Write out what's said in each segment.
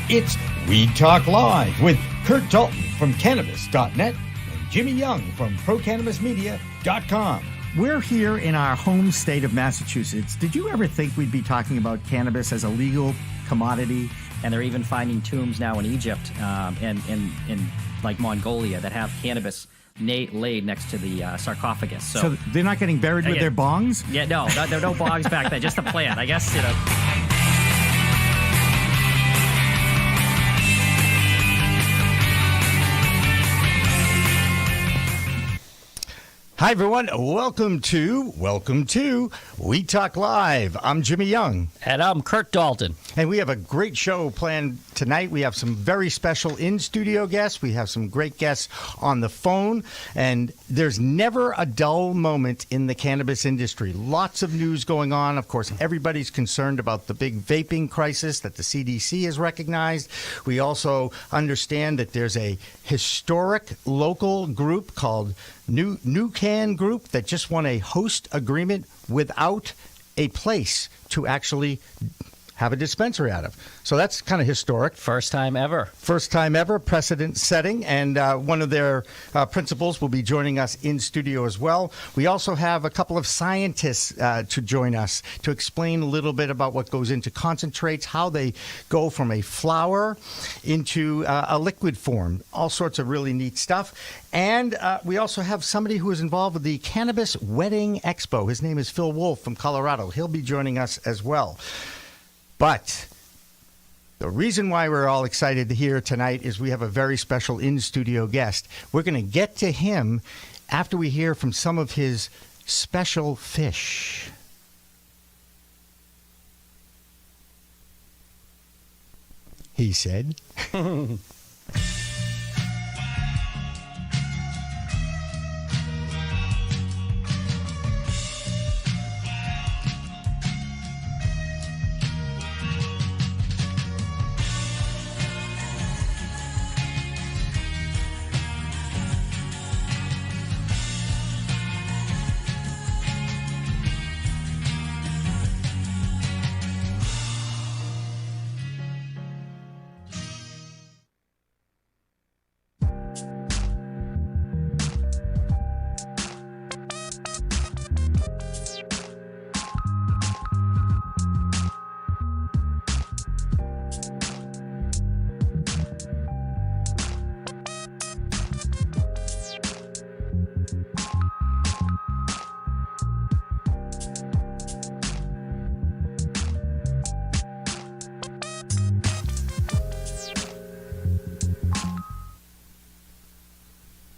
It's Weed Talk Live with Curt Dalton from Cannabis.net and Jimmy Young from ProCannabisMedia.com. We're here in our home state of Massachusetts. Did you ever think we'd be talking about cannabis as a legal commodity? And they're even finding tombs now in Egypt and in like Mongolia that have cannabis laid next to the sarcophagus. So they're not getting buried with their bongs? Yeah, no bongs back there, just the plant. I guess, you know. Hi, everyone. Welcome to We Talk Live. I'm Jimmy Young. And I'm Curt Dalton. And we have a great show planned tonight. We have some very special in-studio guests. We have some great guests on the phone. And there's never a dull moment in the cannabis industry. Lots of news going on. Of course, everybody's concerned about the big vaping crisis that the CDC has recognized. We also understand that there's a historic local group called New Can Group that just won a host agreement without a place to actually have a dispensary out of. So that's kind of historic. First time ever, precedent setting. And one of their principals will be joining us in studio as well. We also have a couple of scientists to join us to explain a little bit about what goes into concentrates, how they go from a flower into a liquid form, all sorts of really neat stuff. And we also have somebody who is involved with the Cannabis Wedding Expo. His name is Phil Wolf from Colorado. He'll be joining us as well. But the reason why we're all excited to hear tonight is we have a very special in-studio guest. We're going to get to him after we hear from some of his special fish. He said.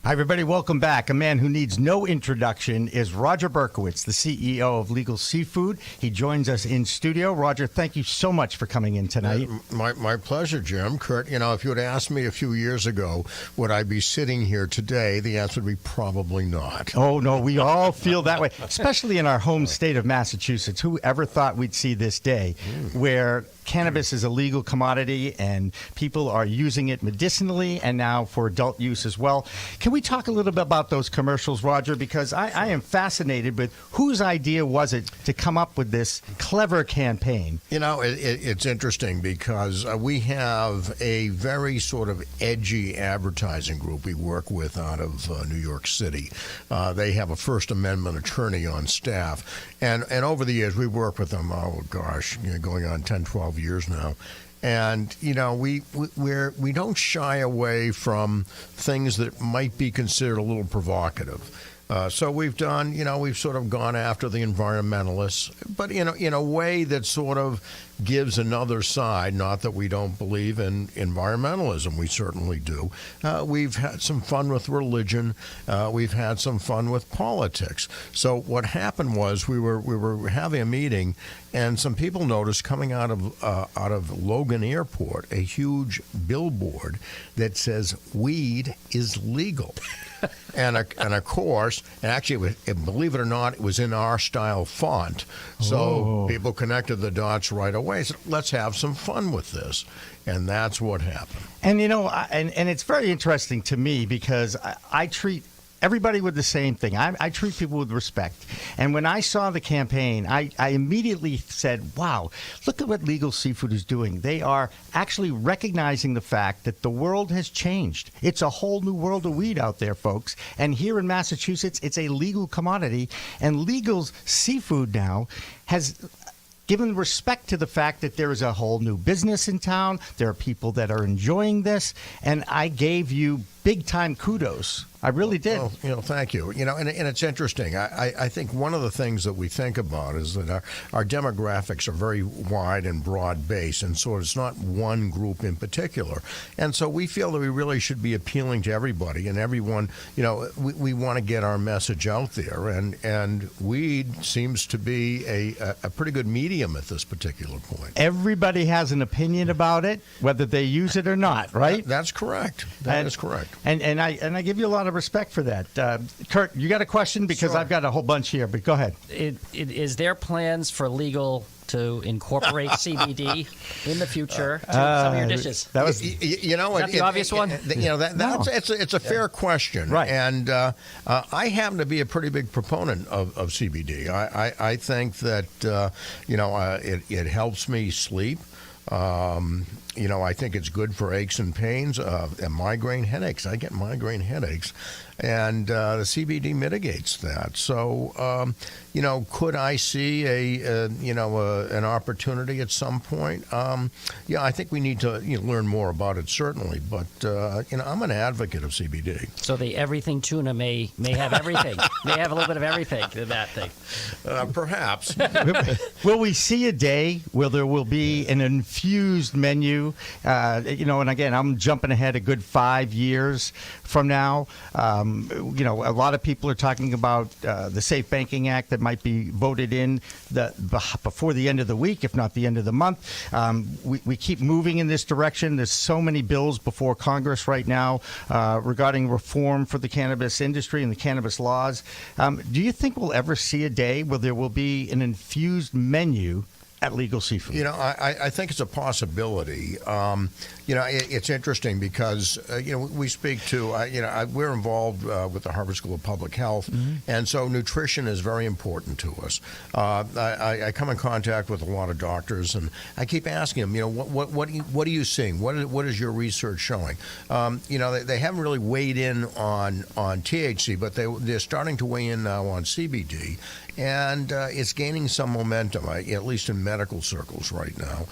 Hi, everybody. Welcome back. A man who needs no introduction is Roger Berkowitz, the CEO of Legal Seafood. He joins us in studio. Roger, thank you so much for coming in tonight. My pleasure, Jim. Curt, you know, if you had asked me a few years ago, would I be sitting here today, the answer would be probably not. Oh, no, we all feel that way, especially in our home state of Massachusetts. Who ever thought we'd see this day where cannabis is a legal commodity and people are using it medicinally and now for adult use as well. Can we talk a little bit about those commercials, Roger? Because I am fascinated with whose idea was it to come up with this clever campaign? You know, it's interesting because we have a very sort of edgy advertising group we work with out of New York City. They have a First Amendment attorney on staff. And over the years, we've worked with them, going on 10, 12 years now. And, you know, we don't shy away from things that might be considered a little provocative. So we've sort of gone after the environmentalists, but in a way that sort of gives another side. Not that we don't believe in environmentalism, we certainly do. We've had some fun with religion. We've had some fun with politics. So what happened was we were having a meeting, and some people noticed coming out of Logan Airport a huge billboard that says "Weed is legal." And of course, and actually, believe it or not, it was in our style font. So people connected the dots right away. Said, let's have some fun with this. And that's what happened. And, you know, and it's very interesting to me because I treat everybody with the same thing. I treat people with respect. And when I saw the campaign, I immediately said, wow, look at what Legal Seafood is doing. They are actually recognizing the fact that the world has changed. It's a whole new world of weed out there, folks. And here in Massachusetts, it's a legal commodity. And Legal Seafood now has given respect to the fact that there is a whole new business in town. There are people that are enjoying this. And I gave you big-time kudos. I really did. Well, thank you. And it's interesting. I think one of the things that we think about is that our demographics are very wide and broad-based, and so it's not one group in particular. And so we feel that we really should be appealing to everybody and everyone. We want to get our message out there, and weed seems to be a pretty good medium at this particular point. Everybody has an opinion about it, whether they use it or not, right? That's correct. That is correct. And I give you a lot of respect for that. Curt, you got a question? Because Sure. I've got a whole bunch here, but go ahead. Is there plans for Legal to incorporate CBD in the future to some of your dishes? That was Is that the obvious one? It's a fair question, Right. And I happen to be a pretty big proponent of CBD. I think that it helps me sleep. I think it's good for aches and pains and migraine headaches. I get migraine headaches, and the CBD mitigates that. So, could I see an opportunity at some point? Yeah, I think we need to learn more about it, certainly. But I'm an advocate of CBD. So the everything tuna may have everything. May have a little bit of everything in that thing. Perhaps. Will we see a day where there will be an infused menu? And again, I'm jumping ahead a good 5 years from now. A lot of people are talking about the Safe Banking Act that might be voted in before the end of the week, if not the end of the month. We keep moving in this direction. There's so many bills before Congress right now regarding reform for the cannabis industry and the cannabis laws. Do you think we'll ever see a day where there will be an infused menu at Legal Seafood? I think it's a possibility. It's interesting because, we speak to, we're involved with the Harvard School of Public Health, and so nutrition is very important to us. I come in contact with a lot of doctors, and I keep asking them, what are you seeing? What is your research showing? They haven't really weighed in on THC, but they're starting to weigh in now on CBD. And it's gaining some momentum, at least in medical circles right now.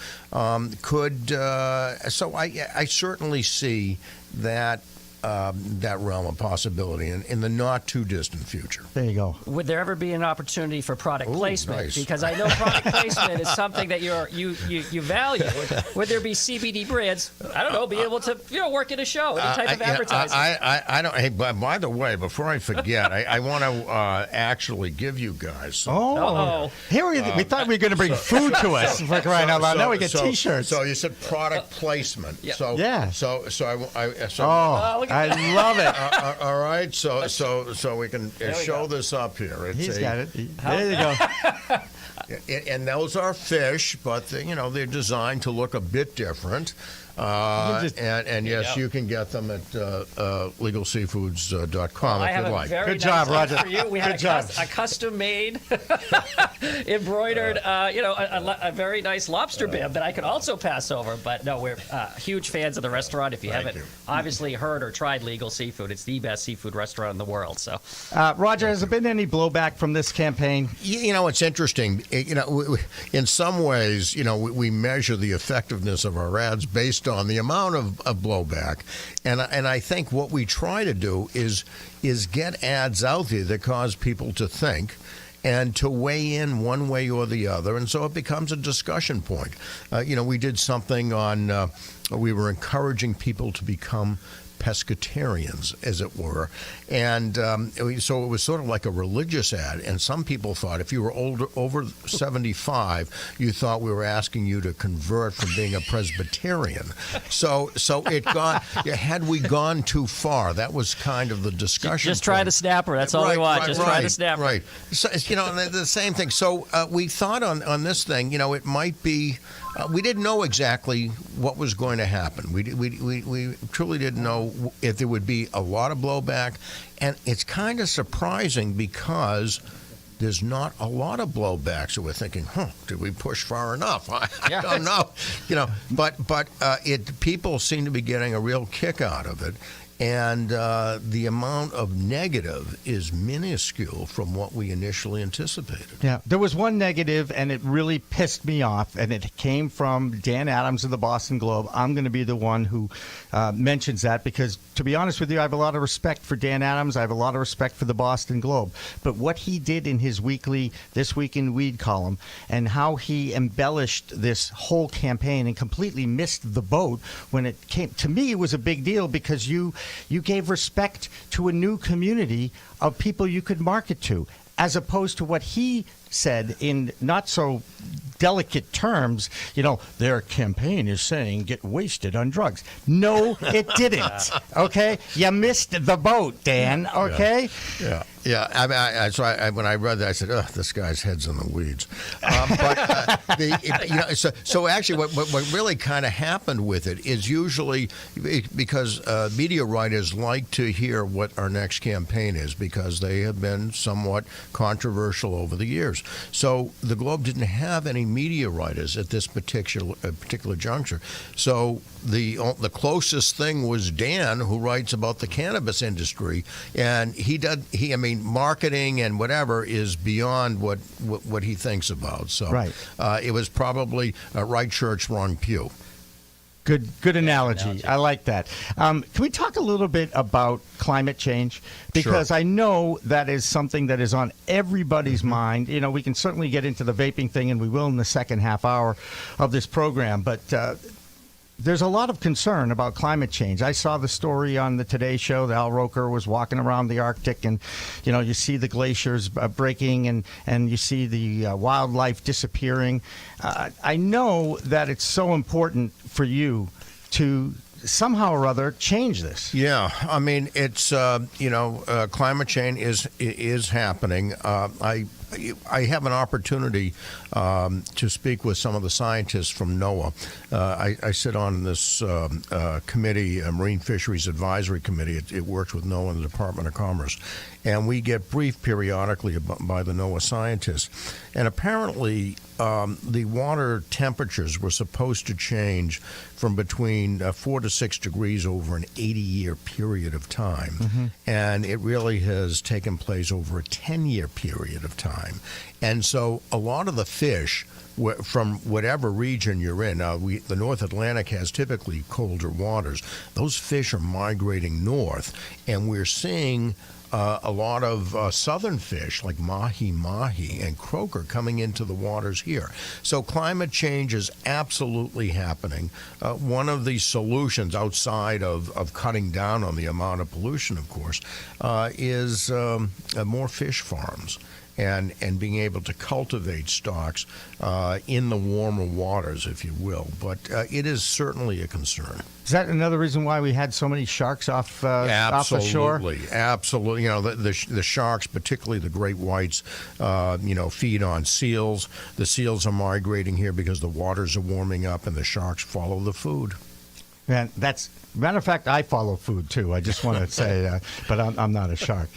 So I certainly see that realm of possibility in the not too distant future. There you go. Would there ever be an opportunity for product placement? Nice. Because I know product placement is something that you value. Would there be CBD brands? I don't know, be able to work in a show, any type of advertising. I don't. Hey, by the way, before I forget, I want to actually give you guys some. Here we thought we were going to bring food to us. For crying out loud! Now we get T-shirts. So you said product placement. Yeah. So Yeah. So I love it. all right, so we can show this up here. He's got it. There you go. And those are fish, but they're designed to look a bit different. And yes, you can get them at legalseafoods.com if you'd like. Good job, Roger. For you. We had Good job. a custom-made, embroidered, a very nice lobster bib that I could also pass over. But no, we're huge fans of the restaurant. If you haven't obviously heard or tried Legal Seafood, it's the best seafood restaurant in the world. So, Roger, has there been any blowback from this campaign? It's interesting. In some ways, we measure the effectiveness of our ads based on the amount of blowback, and I think what we try to do is get ads out there that cause people to think and to weigh in one way or the other, and so it becomes a discussion point. We did something on we were encouraging people to become pescatarians, as it were. And so it was sort of like a religious ad. And some people thought if you were over 75, you thought we were asking you to convert from being a Presbyterian. So it got, had we gone too far? That was kind of the discussion. Just try the snapper. That's all we want. Just try the snapper. Right. So, the same thing. So we thought on this thing, it might be, we didn't know exactly what was going to happen. We truly didn't know if there would be a lot of blowback. And it's kind of surprising because there's not a lot of blowback. So we're thinking, did we push far enough? I don't know. But people seem to be getting a real kick out of it. And the amount of negative is minuscule from what we initially anticipated. Yeah, there was one negative, and it really pissed me off, and it came from Dan Adams of the Boston Globe. I'm going to be the one who mentions that because, to be honest with you, I have a lot of respect for Dan Adams. I have a lot of respect for the Boston Globe. But what he did in his weekly This Week in Weed column and how he embellished this whole campaign and completely missed the boat when it came, to me, it was a big deal because you gave respect to a new community of people you could market to, as opposed to what he said in not so delicate terms, their campaign is saying get wasted on drugs. No, it didn't. Okay? You missed the boat, Dan. Okay? Yeah. When I read that, I said, this guy's head's in the weeds. So actually what really kind of happened with it is usually because media writers like to hear what our next campaign is because they have been somewhat controversial over the years. So the Globe didn't have any media writers at this particular juncture. So the closest thing was Dan, who writes about the cannabis industry, and marketing and whatever is beyond what he thinks about. So right. It was probably right church, wrong pew. Good analogy. I like that. Can we talk a little bit about climate change? Because Sure. I know that is something that is on everybody's mind. We can certainly get into the vaping thing, and we will in the second half hour of this program. But there's a lot of concern about climate change. I saw the story on the Today Show that Al Roker was walking around the Arctic, and you see the glaciers breaking, and you see the wildlife disappearing. I know that it's so important for you to somehow or other change this. Yeah, it's climate change is happening. I have an opportunity to speak with some of the scientists from NOAA. I sit on this committee, Marine Fisheries Advisory Committee. It works with NOAA and the Department of Commerce. And we get briefed periodically by the NOAA scientists. And apparently the water temperatures were supposed to change from between 4 to 6 degrees over an 80-year period of time. Mm-hmm. And it really has taken place over a 10-year period of time. And so a lot of the fish from whatever region you're in, the North Atlantic has typically colder waters. Those fish are migrating north, and we're seeing a lot of southern fish like mahi-mahi and croaker coming into the waters here. So climate change is absolutely happening. One of the solutions outside of cutting down on the amount of pollution, of course, is more fish farms. And being able to cultivate stocks in the warmer waters, if you will. But it is certainly a concern. Is that another reason why we had so many sharks off the shore? Absolutely. The sharks, particularly the great whites, feed on seals. The seals are migrating here because the waters are warming up, and the sharks follow the food. Man, matter of fact, I follow food too. I just want to say, but I'm not a shark.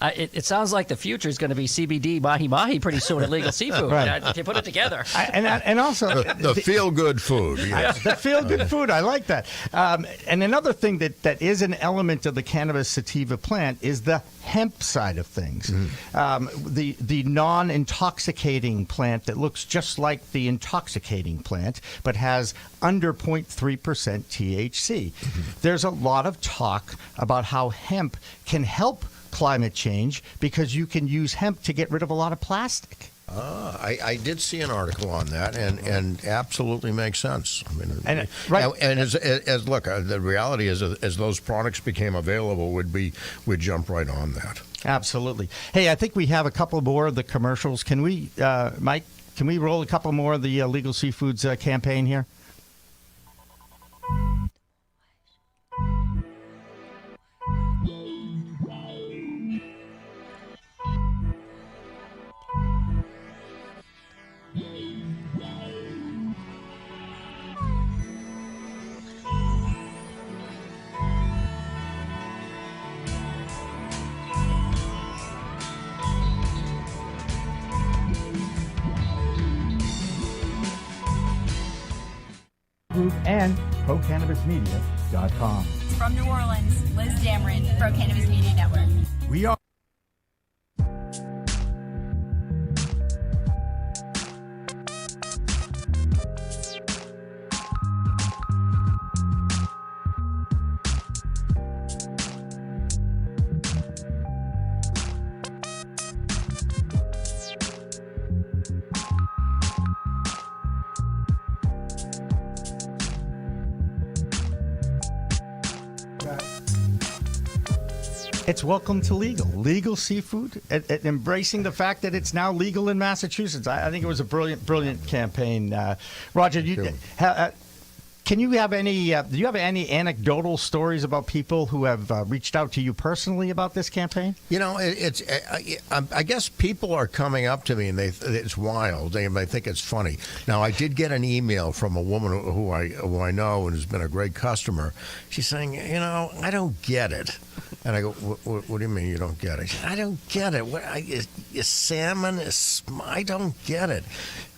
It sounds like the future is going to be CBD mahi-mahi pretty soon at Legal Seafood. Right. If you put it together. And also the feel-good food. Yes. The feel-good food. I like that. And another thing that is an element of the cannabis sativa plant is the hemp side of things. Mm-hmm. The non-intoxicating plant that looks just like the intoxicating plant but has under 0.3% THC. Mm-hmm. There's a lot of talk about how hemp can help climate change because you can use hemp to get rid of a lot of plastic. I did see an article on that, and absolutely makes sense. Right. And as look, the reality is, as those products became available, we'd jump right on that. Absolutely. Hey, I think we have a couple more of the commercials. Can we, Mike? Can we roll a couple more of the Legal Seafoods campaign here? Group and ProCannabisMedia.com. From New Orleans, Liz Dameron, Pro Cannabis Media Network. We are. It's Welcome to Legal seafood, at embracing the fact that it's now legal in Massachusetts. I think it was a brilliant campaign. Roger, can you have any? Do you have any anecdotal stories about people who have reached out to you personally about this campaign? You know, I guess people are coming up to me and it's wild. They think it's funny. Now, I did get an email from a woman who I know and has been a great customer. She's saying, I don't get it. And I go, what do you mean you don't get it? She said, I don't get it. Is salmon? I don't get it.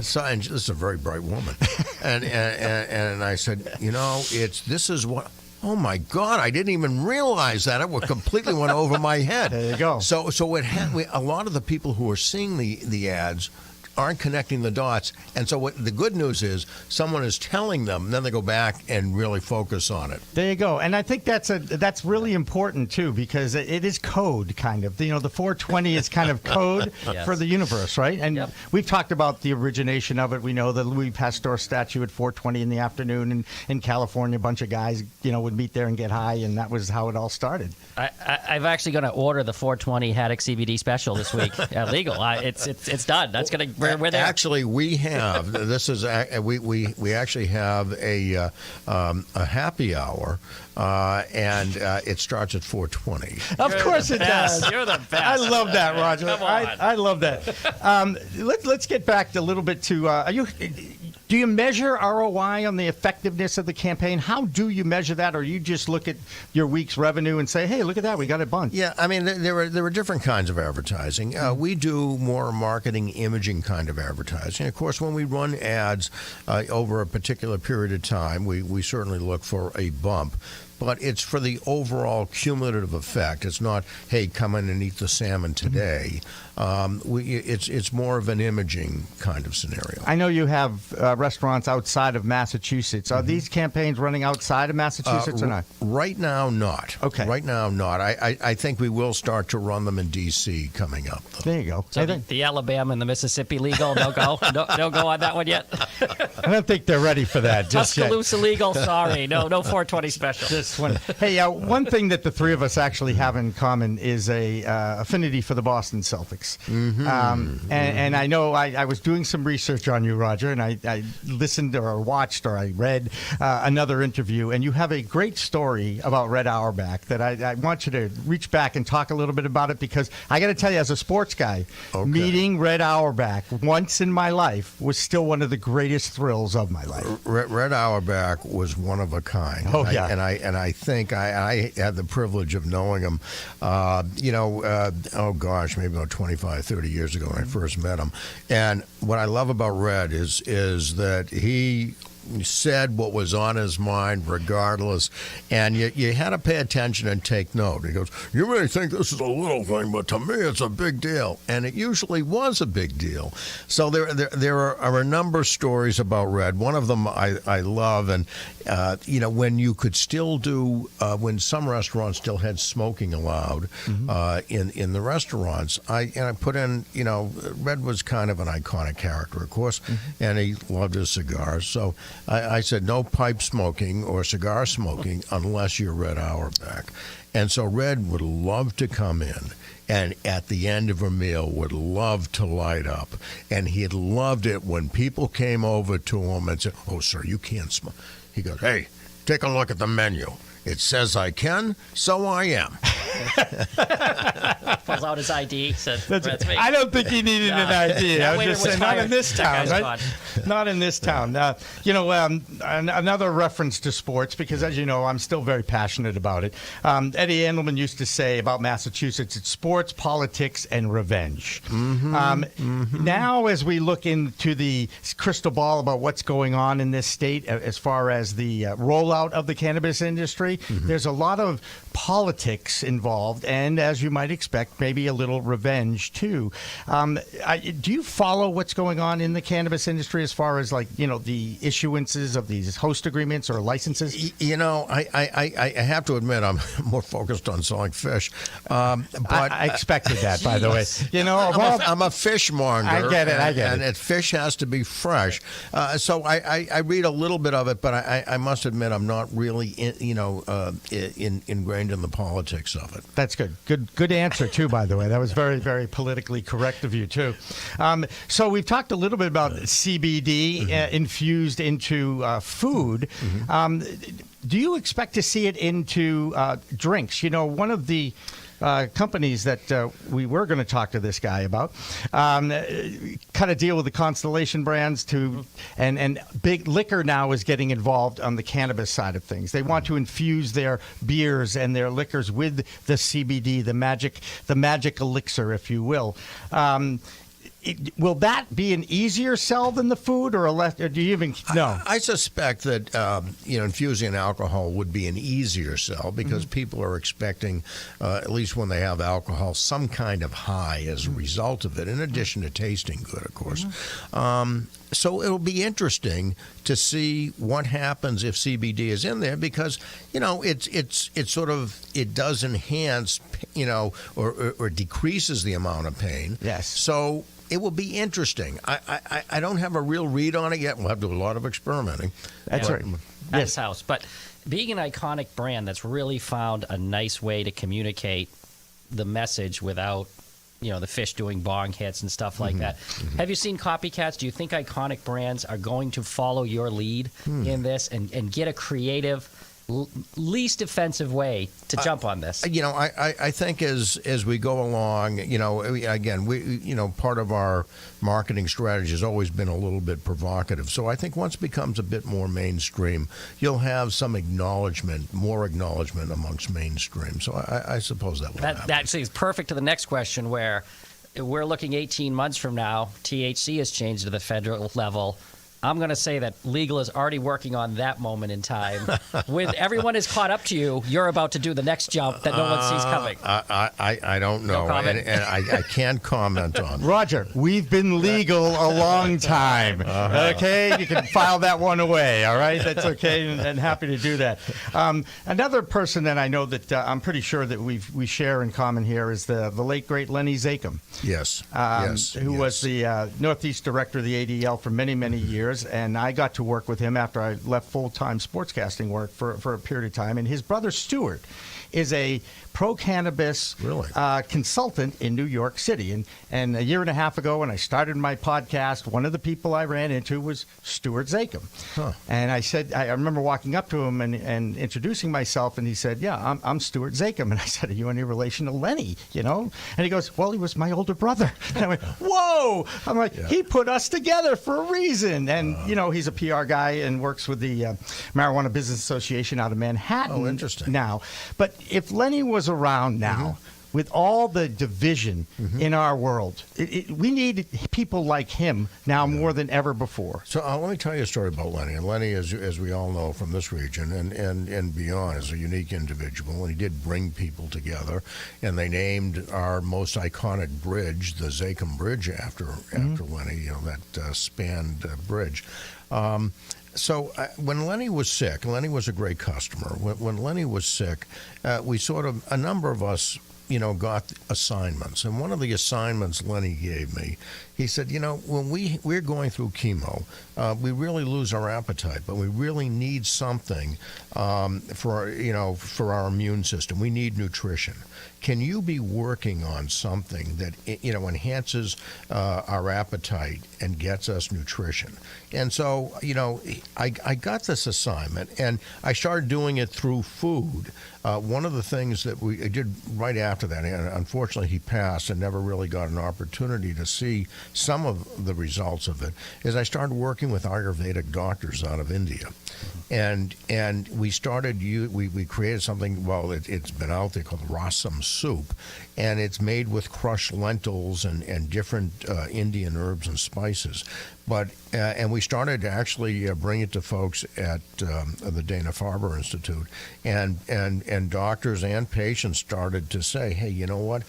So, and this is a very bright woman. and I said, this is what. Oh my God! I didn't even realize that. It completely went over my head. There you go. So a lot of the people who are seeing the ads aren't connecting the dots, and so the good news is someone is telling them, then they go back and really focus on it. There you go, and I think that's really important too, because it is code, kind of. The 420 is kind of code Yes. for the universe, right? And Yep. we've talked about the origination of it. We know the Louis Pasteur statue at 420 in the afternoon, and in California, a bunch of guys, would meet there and get high, and that was how it all started. I'm actually going to order the 420 Haddock CBD special this week. Legal. It's done. That's going to. We're there. Actually, we have this is we actually have a happy hour, and it starts at 4:20. Of course it does. You're the best. I love that, Roger. Come on. I love that. Let's get back a little bit to do you measure ROI on the effectiveness of the campaign? How do you measure that, or you just look at your week's revenue and say, "Hey, look at that, we got a bunch"? Yeah, I mean there are different kinds of advertising. We do more marketing, imaging kind of advertising. Of course, when we run ads over a particular period of time, we certainly look for a bump. But it's for the overall cumulative effect. It's not, hey, come in and eat the salmon today. It's more of an imaging kind of scenario. I know you have restaurants outside of Massachusetts. Are these campaigns running outside of Massachusetts or not? Right now, not. Okay. Right now, not. I think we will start to run them in D.C. coming up, though. There you go. So the Alabama and the Mississippi legal, no go? No go on that one yet? I don't think they're ready for that just yet. Tuscaloosa legal, sorry. No 420 special. Hey, one thing that the three of us actually have in common is a affinity for the Boston Celtics. And I know I was doing some research on you, Roger, and I listened or watched or I read another interview, and you have a great story about Red Auerbach that I want you to reach back and talk a little bit about it, because I got to tell you, as a sports guy, meeting Red Auerbach once in my life was still one of the greatest thrills of my life. Red Auerbach was one of a kind. Oh, yeah. And I think I had the privilege of knowing him, oh gosh, maybe about 25, 30 years ago when I first met him. And what I love about Red is that he said what was on his mind regardless, and you had to pay attention and take note. He goes, you may think this is a little thing, but to me it's a big deal, and it usually was a big deal. So there are a number of stories about Red. One of them I love, and when you could still do when some restaurants still had smoking allowed in the restaurants, I put in, Red was kind of an iconic character, of course, and he loved his cigars, so I said no pipe smoking or cigar smoking unless you're Red Auerbach. And so Red would love to come in and at the end of a meal would love to light up. And he had loved it when people came over to him and said, oh, sir, you can't smoke. He goes, hey, take a look at the menu. It says I can, so I am. Pulls out his ID. Said, "That's me." I don't think he needed an idea. That I was waiter just was saying, not hired. in this That town, guy's right? Not in this town. Another reference to sports, because as you know, I'm still very passionate about it. Eddie Andelman used to say about Massachusetts, it's sports, politics, and revenge. Now, as we look into the crystal ball about what's going on in this state as far as the rollout of the cannabis industry, there's a lot of politics involved, and as you might expect, maybe a little revenge too. Do you follow what's going on in the cannabis industry as far as the issuances of these host agreements or licenses? I have to admit I'm more focused on selling fish. But I expected that, by the way. I'm a fishmonger. I get it. And fish has to be fresh. So I read a little bit of it, but I must admit I'm not really ingrained in the politics of it. That's good. Good answer too, by the way. That was very, very politically correct of you too. So we've talked a little bit about CBD infused into food. Do you expect to see it into drinks? One of the companies that we were going to talk to this guy about cut a deal with the Constellation Brands and Big Liquor now is getting involved on the cannabis side of things. They want to infuse their beers and their liquors with the CBD, the magic elixir, if you will. Will that be an easier sell than the food, or do you even know? I suspect that infusing alcohol would be an easier sell because people are expecting, at least when they have alcohol, some kind of high as a result of it, in addition to tasting good, of course. So it'll be interesting to see what happens if CBD is in there, because it's sort of, it does enhance or decreases the amount of pain. Yes. So it will be interesting. I don't have a real read on it yet. We'll have to do a lot of experimenting. That's right. At his house. But being an iconic brand that's really found a nice way to communicate the message without the fish doing bong hits and stuff like that. Have you seen copycats? Do you think iconic brands are going to follow your lead in this and get a creative, least offensive way to jump on this? I think as we go along, again, part of our marketing strategy has always been a little bit provocative. So I think once it becomes a bit more mainstream, you'll have some more acknowledgement amongst mainstream. So I suppose that will happen. That actually is perfect to the next question, where we're looking 18 months from now, THC has changed to the federal level. I'm going to say that legal is already working on that moment in time. When everyone is caught up to you, you're about to do the next jump that no one sees coming. I don't know, No comment? and I can't comment on it. Roger, we've been legal a long time. Okay, you can file that one away. All right, that's okay, and happy to do that. Another person that I know that I'm pretty sure that we share in common here is the late great Lenny Zakem. Yes. Who was the Northeast director of the ADL for many, many years. And I got to work with him after I left full-time sportscasting work for a period of time. And his brother, Stuart, is a pro-cannabis consultant in New York City. And a year and a half ago, when I started my podcast, one of the people I ran into was Stuart Zakem. And I remember walking up to him and introducing myself, and he said, "Yeah, I'm Stuart Zakem." And I said, "Are you any relation to Lenny?" And he goes, "Well, he was my older brother." And I went, "Whoa!" I'm like, he put us together for a reason. And, he's a PR guy and works with the Marijuana Business Association out of Manhattan. Oh, interesting. Now. But if Lenny was around now, with all the division in our world, we need people like him now more than ever before. So let me tell you a story about Lenny. And Lenny, as we all know from this region and beyond, is a unique individual. And he did bring people together. And they named our most iconic bridge, the Zakem Bridge, after Lenny, that spanned bridge. So when Lenny was sick, Lenny was a great customer. When Lenny was sick, a number of us, got assignments. And one of the assignments Lenny gave me, He said, when we're going through chemo, we really lose our appetite, but we really need something for our immune system. We need nutrition. Can you be working on something that enhances our appetite and gets us nutrition? And so, I got this assignment, and I started doing it through food. One of the things that we did right after that, and unfortunately he passed and never really got an opportunity to see some of the results of it, is I started working with Ayurvedic doctors out of India. And we started, we created something, it's been out there called rasam soup, and it's made with crushed lentils and different Indian herbs and spices. But and we started to actually bring it to folks at the Dana-Farber Institute, and doctors and patients started to say, hey, you know what,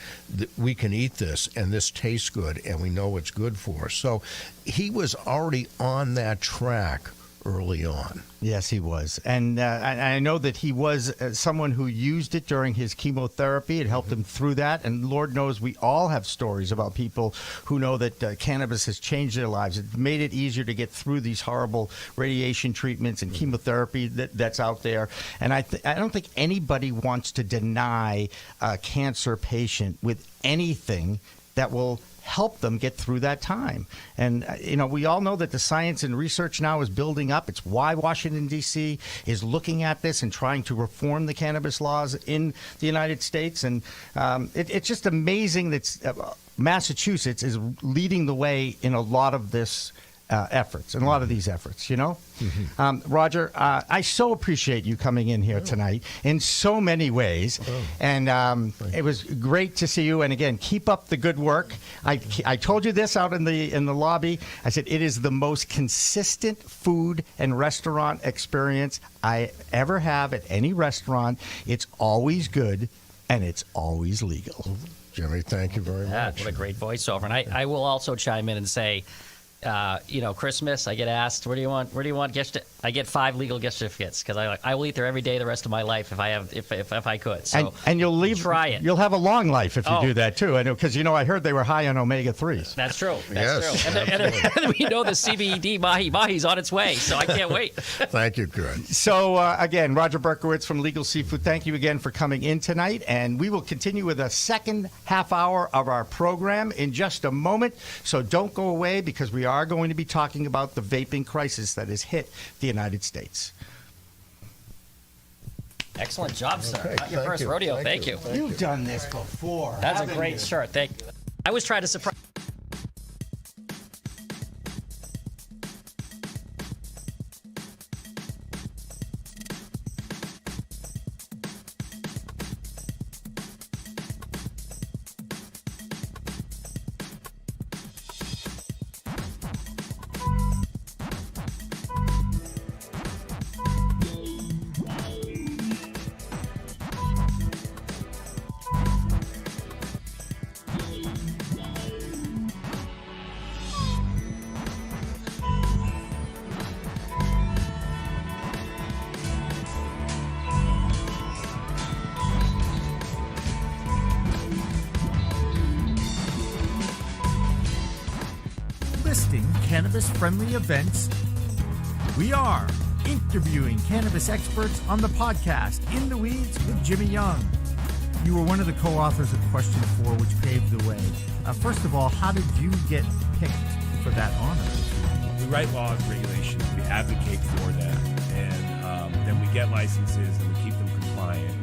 we can eat this, and this tastes good, and we know it's good for us. So he was already on that track early on. Yes, he was. And I know that he was someone who used it during his chemotherapy. It helped him through that. And Lord knows we all have stories about people who know that cannabis has changed their lives. It made it easier to get through these horrible radiation treatments and chemotherapy that's out there. And I don't think anybody wants to deny a cancer patient with anything that will help them get through that time. And, we all know that the science and research now is building up. It's why Washington, D.C. is looking at this and trying to reform the cannabis laws in the United States. And it's just amazing that Massachusetts is leading the way in a lot of this efforts, and a lot of these efforts, Roger, I so appreciate you coming in here tonight in so many ways. And it was great to see you. And again, keep up the good work. I told you this out in the lobby. I said it is the most consistent food and restaurant experience I ever have at any restaurant. It's always good, and it's always legal. Jimmy, thank you very much. What a great voiceover. And I will also chime in and say, Christmas, I get asked, where do you want gift? I get 5 legal gift certificates because I will eat there every day the rest of my life if I could. So and you'll try it. You'll have a long life if you do that too. I know because I heard they were high on omega-3s. That's true. Yes, true. And we know the CBD mahi's on its way, so I can't wait. Thank you, Curt. So again, Roger Berkowitz from Legal Seafood. Thank you again for coming in tonight, and we will continue with a second half hour of our program in just a moment. So don't go away because we are going to be talking about the vaping crisis that has hit the United States. Excellent job, sir. Okay, Not your first rodeo. Thank you. You've done this before. That's a great shirt. Thank you. I was trying to surprise. Listing cannabis-friendly events. We are interviewing cannabis experts on the podcast In the Weeds with Jimmy Young. You were one of the co-authors of Question 4, which paved the way. First of all, how did you get picked for that honor? We write laws, regulations, we advocate for them, and then we get licenses and we keep them compliant.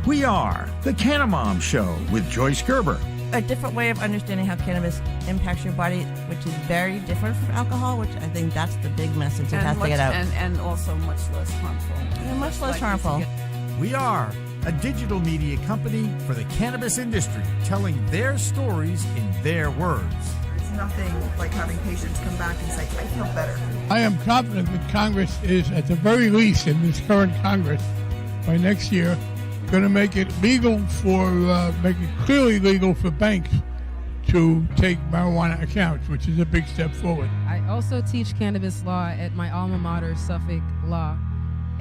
We are the Cannamom Show with Joyce Gerber. A different way of understanding how cannabis impacts your body, which is very different from alcohol, which I think that's the big message that has to get out. And also much less harmful. And much less harmful. We are a digital media company for the cannabis industry, telling their stories in their words. There's nothing like having patients come back and say, I feel better. I am confident that Congress is, at the very least in this current Congress, by next year, going to make it legal make it clearly legal for banks to take marijuana accounts, which is a big step forward. I also teach cannabis law at my alma mater, Suffolk Law.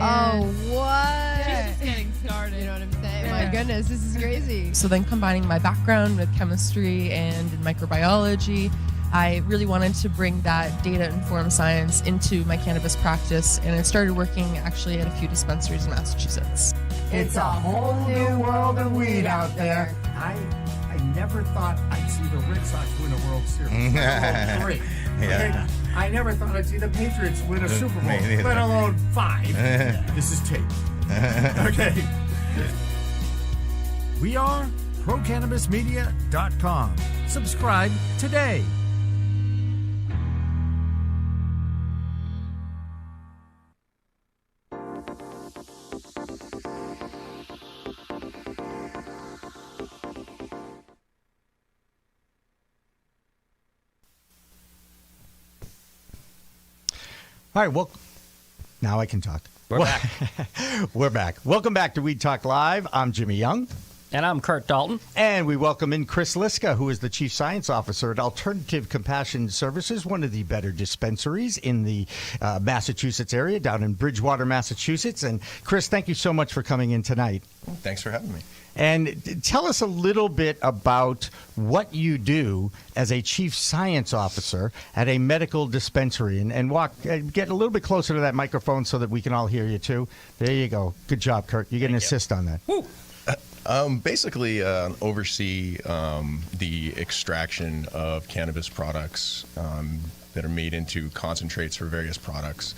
And what? She's just getting started. You know what I'm saying? My goodness, this is crazy. So then combining my background with chemistry and in microbiology, I really wanted to bring that data-informed science into my cannabis practice, and I started working actually at a few dispensaries in Massachusetts. It's a whole new world of weed out there. I never thought I'd see the Red Sox win a World Series, let alone 3. Yeah. I never thought I'd see the Patriots win a Super Bowl, Me neither. let alone 5. This is tape. Okay. We are ProCannabisMedia.com. Subscribe today. All right, well, now I can talk. We're back. We're back. Welcome back to Weed Talk Live. I'm Jimmy Young. And I'm Curt Dalton. And we welcome in Chris Liska, who is the Chief Science Officer at Alternative Compassion Services, one of the better dispensaries in the Massachusetts area, down in Bridgewater, Massachusetts. And Chris, thank you so much for coming in tonight. Thanks for having me. And tell us a little bit about what you do as a chief science officer at a medical dispensary. And get a little bit closer to that microphone so that we can all hear you, too. There you go. Good job, Curt. You get an assist on that. Woo. Basically, oversee the extraction of cannabis products that are made into concentrates for various products.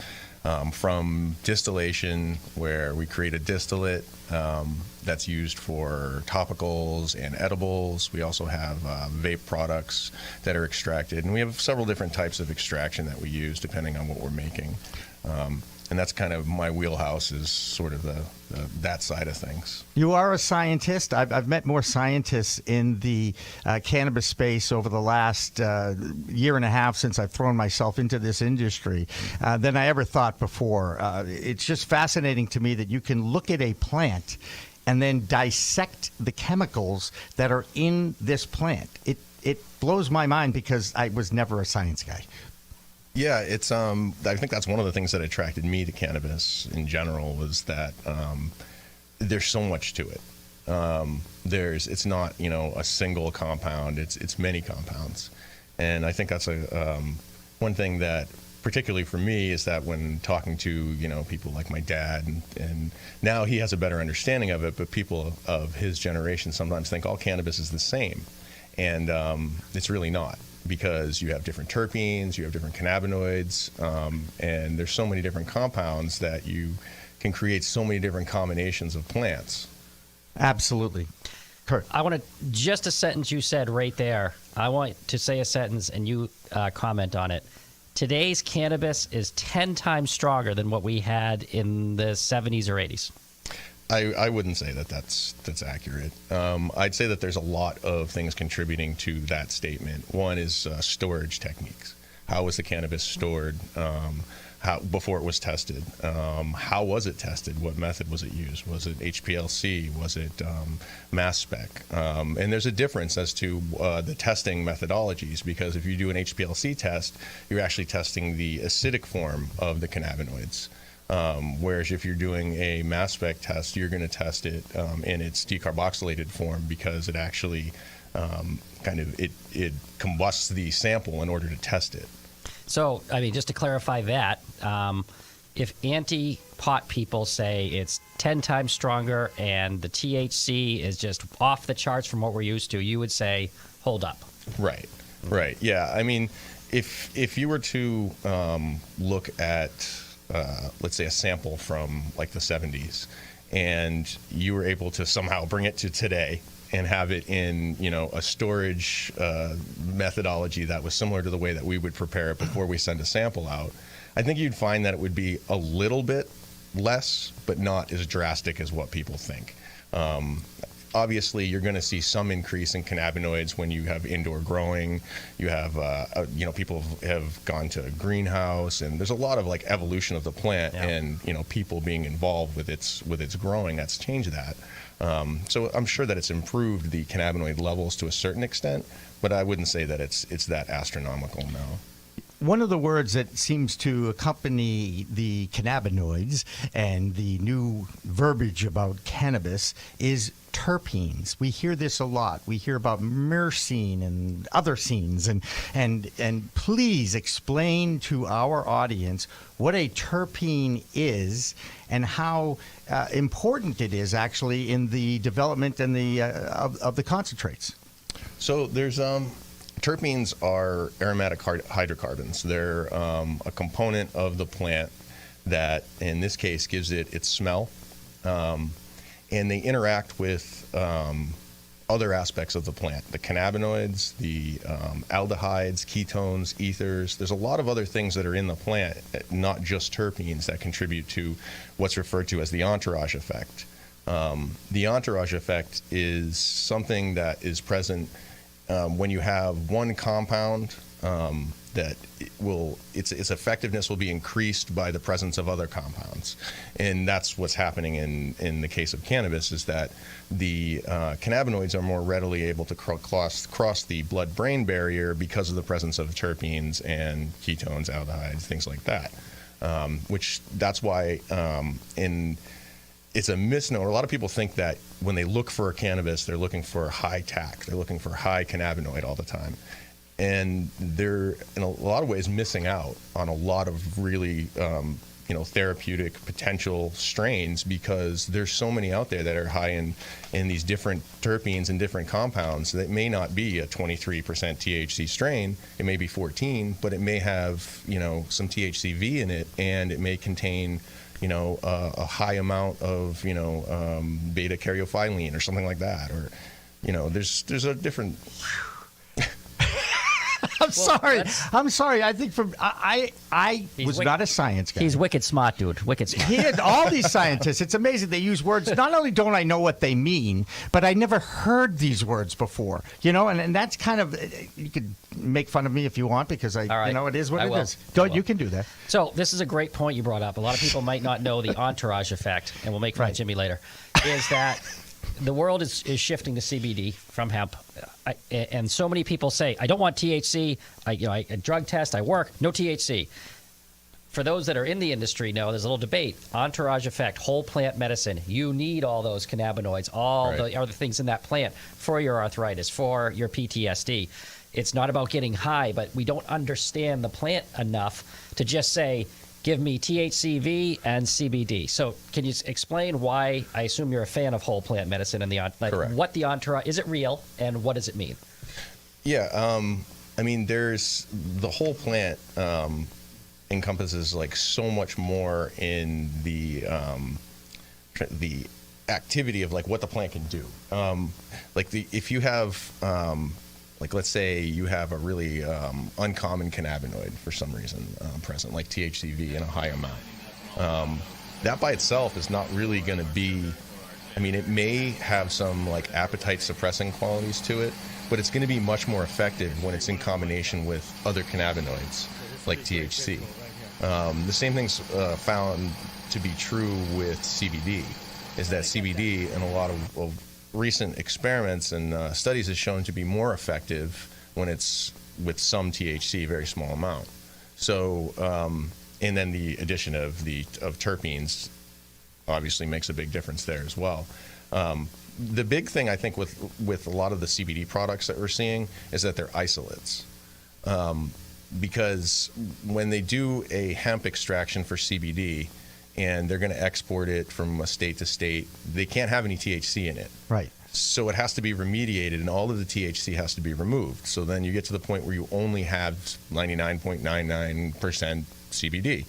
From distillation, where we create a distillate that's used for topicals and edibles. We also have vape products that are extracted, and we have several different types of extraction that we use depending on what we're making. And that's kind of my wheelhouse, is sort of that side of things. You are a scientist. I've met more scientists in the cannabis space over the last year and a half since I've thrown myself into this industry than I ever thought before. It's just fascinating to me that you can look at a plant and then dissect the chemicals that are in this plant. It blows my mind because I was never a science guy. Yeah, it's. I think that's one of the things that attracted me to cannabis in general, was that there's so much to it. It's not a single compound. It's many compounds, and I think that's one thing that, particularly for me, is that when talking to people like my dad, and now he has a better understanding of it, but people of his generation sometimes think all cannabis is the same, and it's really not. Because you have different terpenes, you have different cannabinoids, and there's so many different compounds that you can create so many different combinations of plants. Absolutely. Curt. I want to, just a sentence you said right there. I want to say a sentence and you comment on it. Today's cannabis is 10 times stronger than what we had in the 70s or 80s. I wouldn't say that that's accurate. I'd say that there's a lot of things contributing to that statement. One is storage techniques. How was the cannabis stored before it was tested? How was it tested? What method was it used? Was it HPLC? Was it mass spec? And there's a difference as to the testing methodologies, because if you do an HPLC test, you're actually testing the acidic form of the cannabinoids. Whereas if you're doing a mass spec test, you're going to test it in its decarboxylated form, because it actually it combusts the sample in order to test it. So, I mean, just to clarify that, if anti-pot people say it's 10 times stronger and the THC is just off the charts from what we're used to, you would say, hold up. Right. Yeah. I mean, if you were to look at let's say a sample from like the 70s, and you were able to somehow bring it to today and have it in a storage methodology that was similar to the way that we would prepare it before we send a sample out, I think you'd find that it would be a little bit less, but not as drastic as what people think. Obviously, you're going to see some increase in cannabinoids when you have indoor growing. You have, people have gone to a greenhouse, and there's a lot of evolution of the plant, and people being involved with its growing that's changed that. So I'm sure that it's improved the cannabinoid levels to a certain extent, but I wouldn't say that it's that astronomical now. one of the words that seems to accompany the cannabinoids and the new verbiage about cannabis is terpenes. We hear this a lot. We hear about myrcene and other scenes, and please explain to our audience what a terpene is and how important it is actually in the development and the of the concentrates. So there's terpenes are aromatic hydrocarbons. They're a component of the plant that, in this case, gives it its smell. And they interact with other aspects of the plant, the cannabinoids, the aldehydes, ketones, ethers. There's a lot of other things that are in the plant, not just terpenes, that contribute to what's referred to as the entourage effect. The entourage effect is something that is present when you have one compound that its effectiveness will be increased by the presence of other compounds, and that's what's happening in the case of cannabis, is that the cannabinoids are more readily able to cross the blood-brain barrier because of the presence of terpenes and ketones, aldehydes, things like that. Which that's why it's a misnomer. A lot of people think that when they look for cannabis, they're looking for high TAC, they're looking for high cannabinoid all the time. And they're, in a lot of ways, missing out on a lot of really, therapeutic potential strains, because there's so many out there that are high in these different terpenes and different compounds that may not be a 23% THC strain. It may be 14, but it may have, some THCV in it, and it may contain, a high amount of, beta caryophyllene or something like that, or, there's a different. I'm sorry. I think I was not a science guy. He's wicked smart, dude. Wicked smart. He had all these scientists. It's amazing. They use words. Not only don't I know what they mean, but I never heard these words before. And that's kind of, you could make fun of me if you want, because it is what it is. You can do that. So this is a great point you brought up. A lot of people might not know the entourage effect, and we'll make fun of Jimmy later, is that the world is shifting to CBD from hemp, and so many people say, "I don't want THC. I drug test. I work. No THC." For those that are in the industry, know there's a little debate. Entourage effect, whole plant medicine. You need all those cannabinoids, all the other things in that plant for your arthritis, for your PTSD. It's not about getting high, but we don't understand the plant enough to just say, give me THCV and CBD. So can you explain why? I assume you're a fan of whole plant medicine and Correct. What the entourage, is it real, and what does it mean? Yeah, there's the whole plant encompasses so much more in the activity of what the plant can do. If you have let's say you have a really uncommon cannabinoid for some reason present, like THCV in a high amount. That by itself is not really going to be, it may have some appetite suppressing qualities to it, but it's going to be much more effective when it's in combination with other cannabinoids like THC. The same thing's found to be true with CBD, is that CBD in a lot of recent experiments and studies has shown to be more effective when it's with some THC, a very small amount. So, and then the addition of terpenes obviously makes a big difference there as well. The big thing I think with a lot of the CBD products that we're seeing is that they're isolates. Because when they do a hemp extraction for CBD, and they're going to export it from a state to state, they can't have any THC in it. Right. So it has to be remediated, and all of the THC has to be removed. So then you get to the point where you only have 99.99% CBD.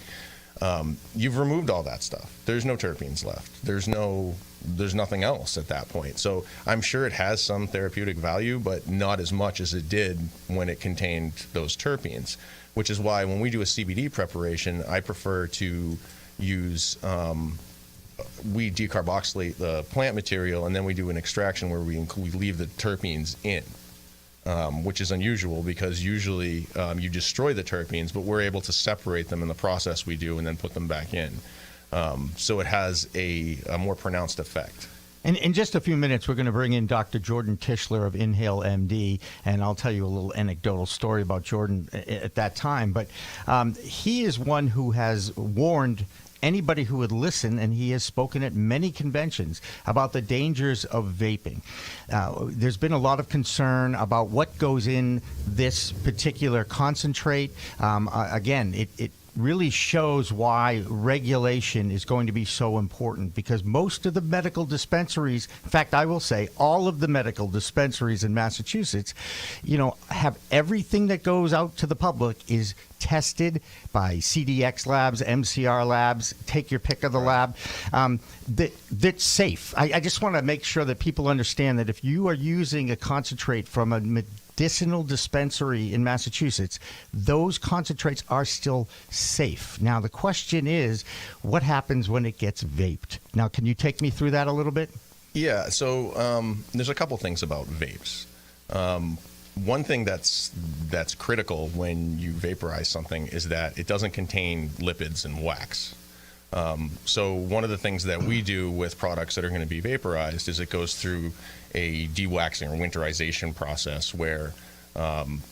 You've removed all that stuff. There's no terpenes left. There's nothing else at that point. So I'm sure it has some therapeutic value, but not as much as it did when it contained those terpenes, which is why when we do a CBD preparation, I prefer to use we decarboxylate the plant material, and then we do an extraction where we leave the terpenes in, which is unusual because usually you destroy the terpenes, but we're able to separate them in the process we do and then put them back in. So it has a more pronounced effect. And in just a few minutes, we're going to bring in Dr. Jordan Tishler of Inhale MD, and I'll tell you a little anecdotal story about Jordan at that time. But he is one who has warned anybody who would listen, and he has spoken at many conventions about the dangers of vaping. There's been a lot of concern about what goes in this particular concentrate. Again, it really shows why regulation is going to be so important, because most of the medical dispensaries, in fact, I will say all of the medical dispensaries in Massachusetts, have everything that goes out to the public is tested by CDX labs, MCR labs, take your pick of the lab, that's safe. I just want to make sure that people understand that if you are using a concentrate from a medicinal dispensary in Massachusetts, those concentrates are still safe. Now, the question is, what happens when it gets vaped? Now, can you take me through that a little bit? Yeah, so there's a couple things about vapes. One thing that's critical when you vaporize something is that it doesn't contain lipids and wax. So one of the things that we do with products that are going to be vaporized is it goes through a dewaxing or winterization process where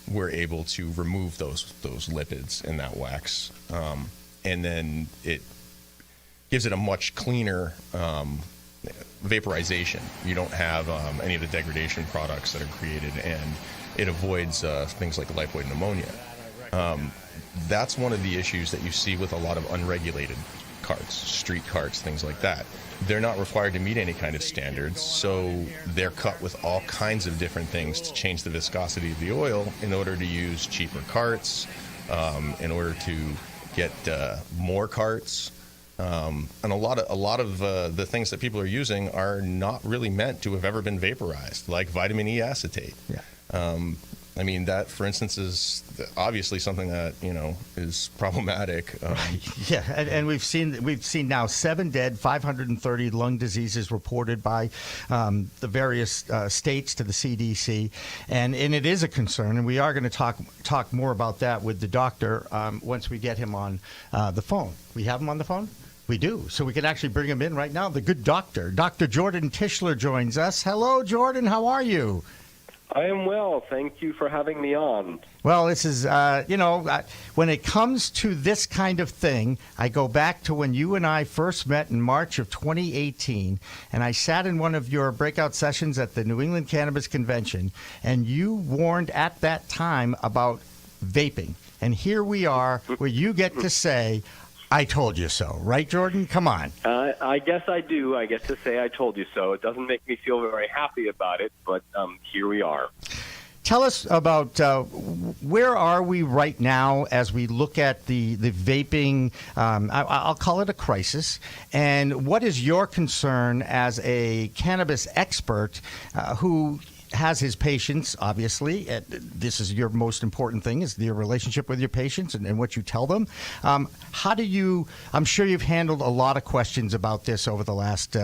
we're able to remove those lipids in that wax, and then it gives it a much cleaner vaporization. You don't have any of the degradation products that are created, and it avoids things like lipoid pneumonia. That's one of the issues that you see with a lot of unregulated carts, street carts, things like that. They're not required to meet any kind of standards, so they're cut with all kinds of different things to change the viscosity of the oil in order to use cheaper carts, in order to get more carts. And a lot of the things that people are using are not really meant to have ever been vaporized, like vitamin E acetate. Yeah. I mean, that, for instance, is obviously something that is problematic. Yeah, and we've seen now 7 dead, 530 lung diseases reported by the various states to the CDC, and it is a concern. And we are going to talk more about that with the doctor once we get him on the phone. We have him on the phone. We do, so we can actually bring him in right now. The good doctor, Dr. Jordan Tishler, joins us. Hello, Jordan. How are you? I am well. Thank you for having me on. Well, this is, when it comes to this kind of thing, I go back to when you and I first met in March of 2018, and I sat in one of your breakout sessions at the New England Cannabis Convention, and you warned at that time about vaping. And here we are, where you get to say, I told you so. Right, Jordan? Come on. I guess I do. I get to say I told you so. It doesn't make me feel very happy about it, but here we are. Tell us about where are we right now as we look at the vaping, I'll call it a crisis, and what is your concern as a cannabis expert who has his patients, obviously. This is your most important thing, is your relationship with your patients and what you tell them. I'm sure you've handled a lot of questions about this over the last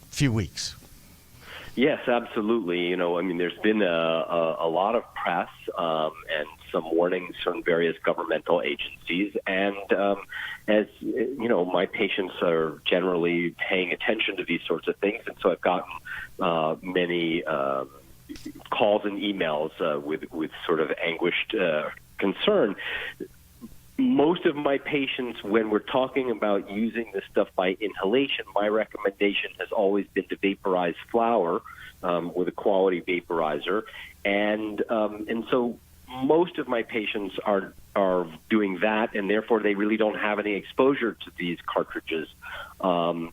few weeks. Yes, absolutely. There's been a lot of press and some warnings from various governmental agencies. And as my patients are generally paying attention to these sorts of things. And so I've gotten many calls and emails with sort of anguished concern. Most of my patients, when we're talking about using this stuff by inhalation, my recommendation has always been to vaporize flower with a quality vaporizer, and so most of my patients are doing that, and therefore they really don't have any exposure to these cartridges. Some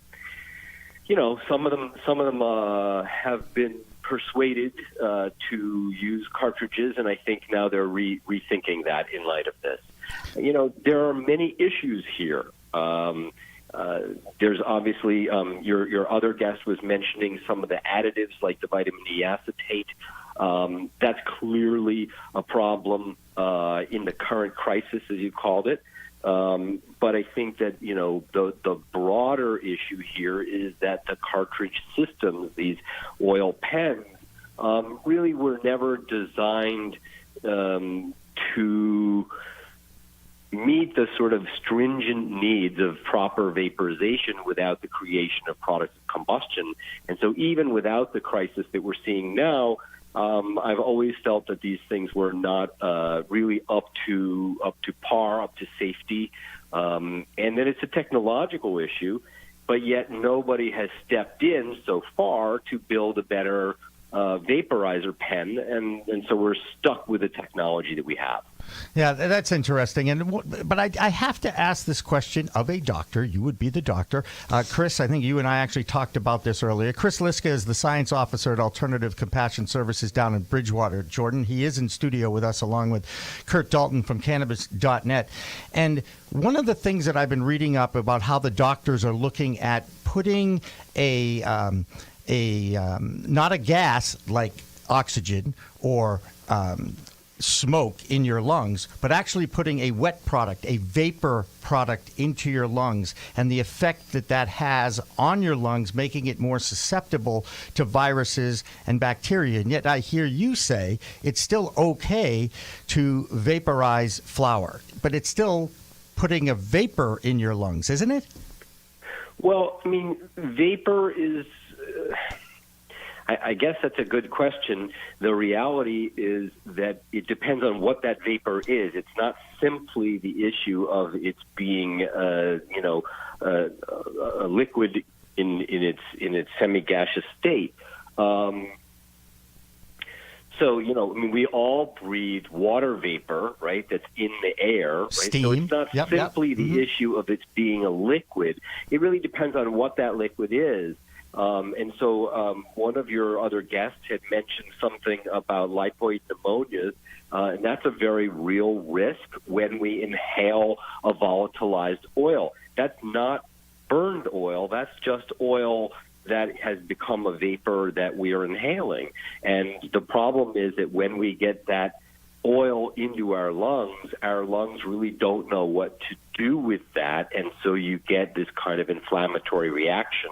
of them have been persuaded to use cartridges, and I think now they're rethinking that in light of this. There are many issues here. There's obviously your other guest was mentioning some of the additives like the vitamin E acetate. That's clearly a problem in the current crisis, as you called it. But I think that the broader issue here is that the cartridge systems, these oil pens, really were never designed to meet the sort of stringent needs of proper vaporization without the creation of products of combustion. And so even without the crisis that we're seeing now, I've always felt that these things were not really up to par, up to safety, and that it's a technological issue, but yet nobody has stepped in so far to build a better vaporizer pen, and so we're stuck with the technology that we have. Yeah, that's interesting. But I have to ask this question of a doctor. You would be the doctor. Chris, I think you and I actually talked about this earlier. Chris Liska is the science officer at Alternative Compassion Services down in Bridgewater, Jordan. He is in studio with us along with Curt Dalton from Cannabis.net. And one of the things that I've been reading up about how the doctors are looking at putting not a gas like oxygen or smoke in your lungs, but actually putting a wet product, a vapor product into your lungs, and the effect that has on your lungs, making it more susceptible to viruses and bacteria. And yet I hear you say it's still okay to vaporize flower, but it's still putting a vapor in your lungs, isn't it? Well, I mean, vapor is... I guess that's a good question. The reality is that it depends on what that vapor is. It's not simply the issue of its being, a liquid in its semi-gaseous state. So, we all breathe water vapor, right? That's in the air, right? Steam. So it's not simply the issue of its being a liquid. It really depends on what that liquid is. And so one of your other guests had mentioned something about lipoid pneumonias, and that's a very real risk when we inhale a volatilized oil. That's not burned oil. That's just oil that has become a vapor that we are inhaling. And the problem is that when we get that oil into our lungs really don't know what to do with that, and so you get this kind of inflammatory reaction.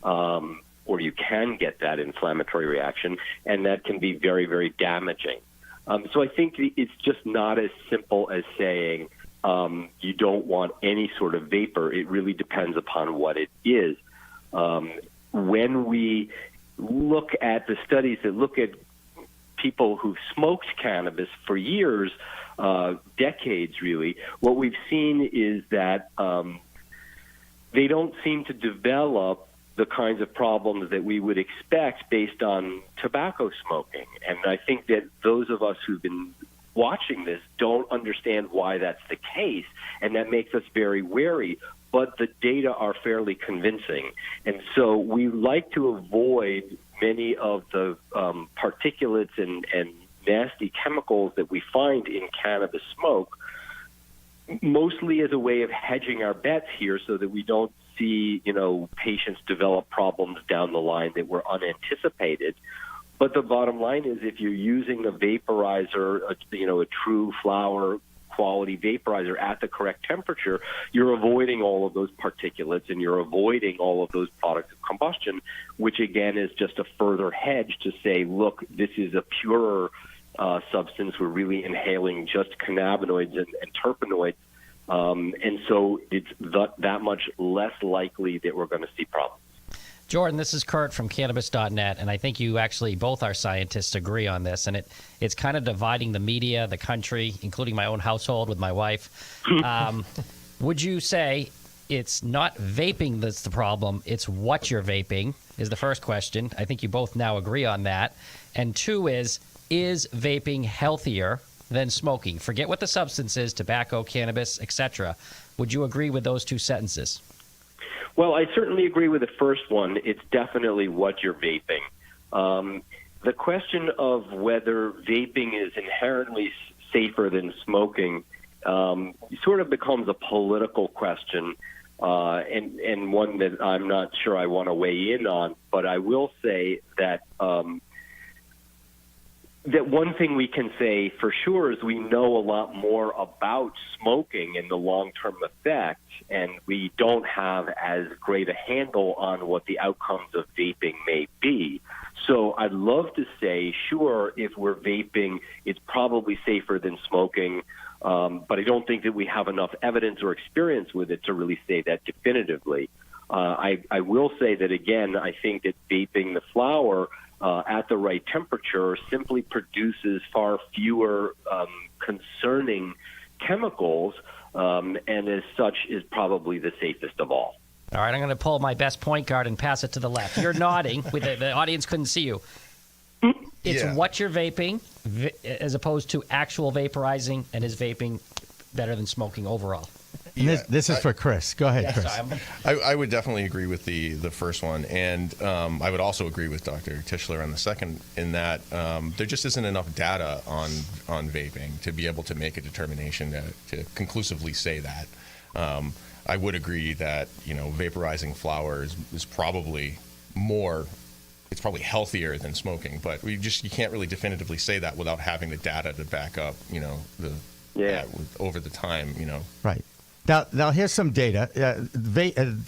Or you can get that inflammatory reaction, and that can be very, very damaging. So I think it's just not as simple as saying you don't want any sort of vapor. It really depends upon what it is. When we look at the studies that look at people who've smoked cannabis for years, decades really, what we've seen is that they don't seem to develop the kinds of problems that we would expect based on tobacco smoking. And I think that those of us who've been watching this don't understand why that's the case, and that makes us very wary. But the data are fairly convincing. And so we like to avoid many of the particulates and nasty chemicals that we find in cannabis smoke, mostly as a way of hedging our bets here so that we don't see, patients develop problems down the line that were unanticipated. But the bottom line is if you're using a vaporizer, a true flower quality vaporizer at the correct temperature, you're avoiding all of those particulates and you're avoiding all of those products of combustion, which again is just a further hedge to say, look, this is a purer substance. We're really inhaling just cannabinoids and terpenoids. And so it's that much less likely that we're going to see problems. Jordan, this is Curt from Cannabis.net, and I think you actually, both our scientists, agree on this, and it's kind of dividing the media, the country, including my own household with my wife. Would you say it's not vaping that's the problem, it's what you're vaping, is the first question. I think you both now agree on that. And two is vaping healthier than smoking? Forget what the substance is, tobacco, cannabis, etc. Would you agree with those two sentences? Well, I certainly agree with the first one. It's definitely what you're vaping. The question of whether vaping is inherently safer than smoking sort of becomes a political question, and one that I'm not sure I want to weigh in on. But I will say that that one thing we can say for sure is we know a lot more about smoking and the long-term effect, and we don't have as great a handle on what the outcomes of vaping may be. So I'd love to say, sure, if we're vaping, it's probably safer than smoking. But I don't think that we have enough evidence or experience with it to really say that definitively. I will say that, again, I think that vaping the flower at the right temperature simply produces far fewer concerning chemicals, and as such is probably the safest of all. All right, I'm going to pull my best point guard and pass it to the left. You're nodding. The audience couldn't see you. It's what you're vaping as opposed to actual vaporizing, and is vaping better than smoking overall? Yeah, this is for Chris. Go ahead, Chris. I would definitely agree with the first one, and I would also agree with Dr. Tishler on the second, in that there just isn't enough data on vaping to be able to make a determination to conclusively say that. I would agree that vaporizing flower is probably more. It's probably healthier than smoking, but you can't really definitively say that without having the data to back up over the time. Right. Now here's some data.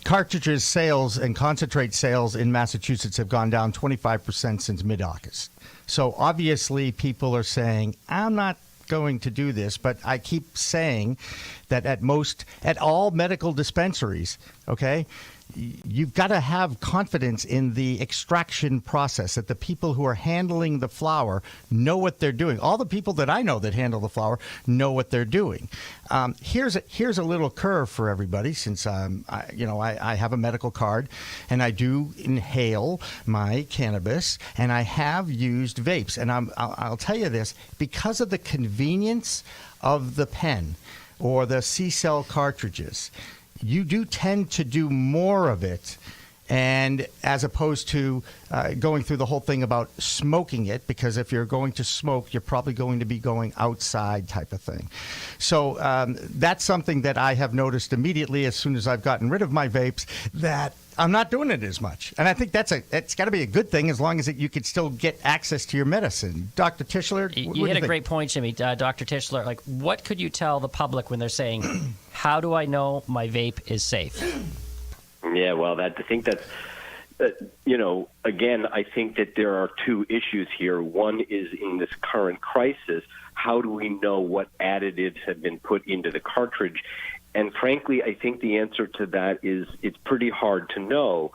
Cartridges sales and concentrate sales in Massachusetts have gone down 25% since mid-August. So obviously people are saying, I'm not going to do this, but I keep saying that at all medical dispensaries, okay, you've got to have confidence in the extraction process, that the people who are handling the flower know what they're doing. All the people that I know that handle the flower know what they're doing. Here's a little curve for everybody, since I have a medical card and I do inhale my cannabis, and I have used vapes. And I'll tell you this, because of the convenience of the pen or the C-cell cartridges, you do tend to do more of it, and as opposed to going through the whole thing about smoking it, because if you're going to smoke, you're probably going to be going outside type of thing. So that's something that I have noticed immediately as soon as I've gotten rid of my vapes, that I'm not doing it as much. And I think it's got to be a good thing, as long as you can still get access to your medicine. Dr. Tishler? You hit a great point, Jimmy. Dr. Tishler, what could you tell the public when they're saying, how do I know my vape is safe? Yeah, well, I think that's, again, I think that there are two issues here. One is, in this current crisis, how do we know what additives have been put into the cartridge? And frankly, I think the answer to that is it's pretty hard to know.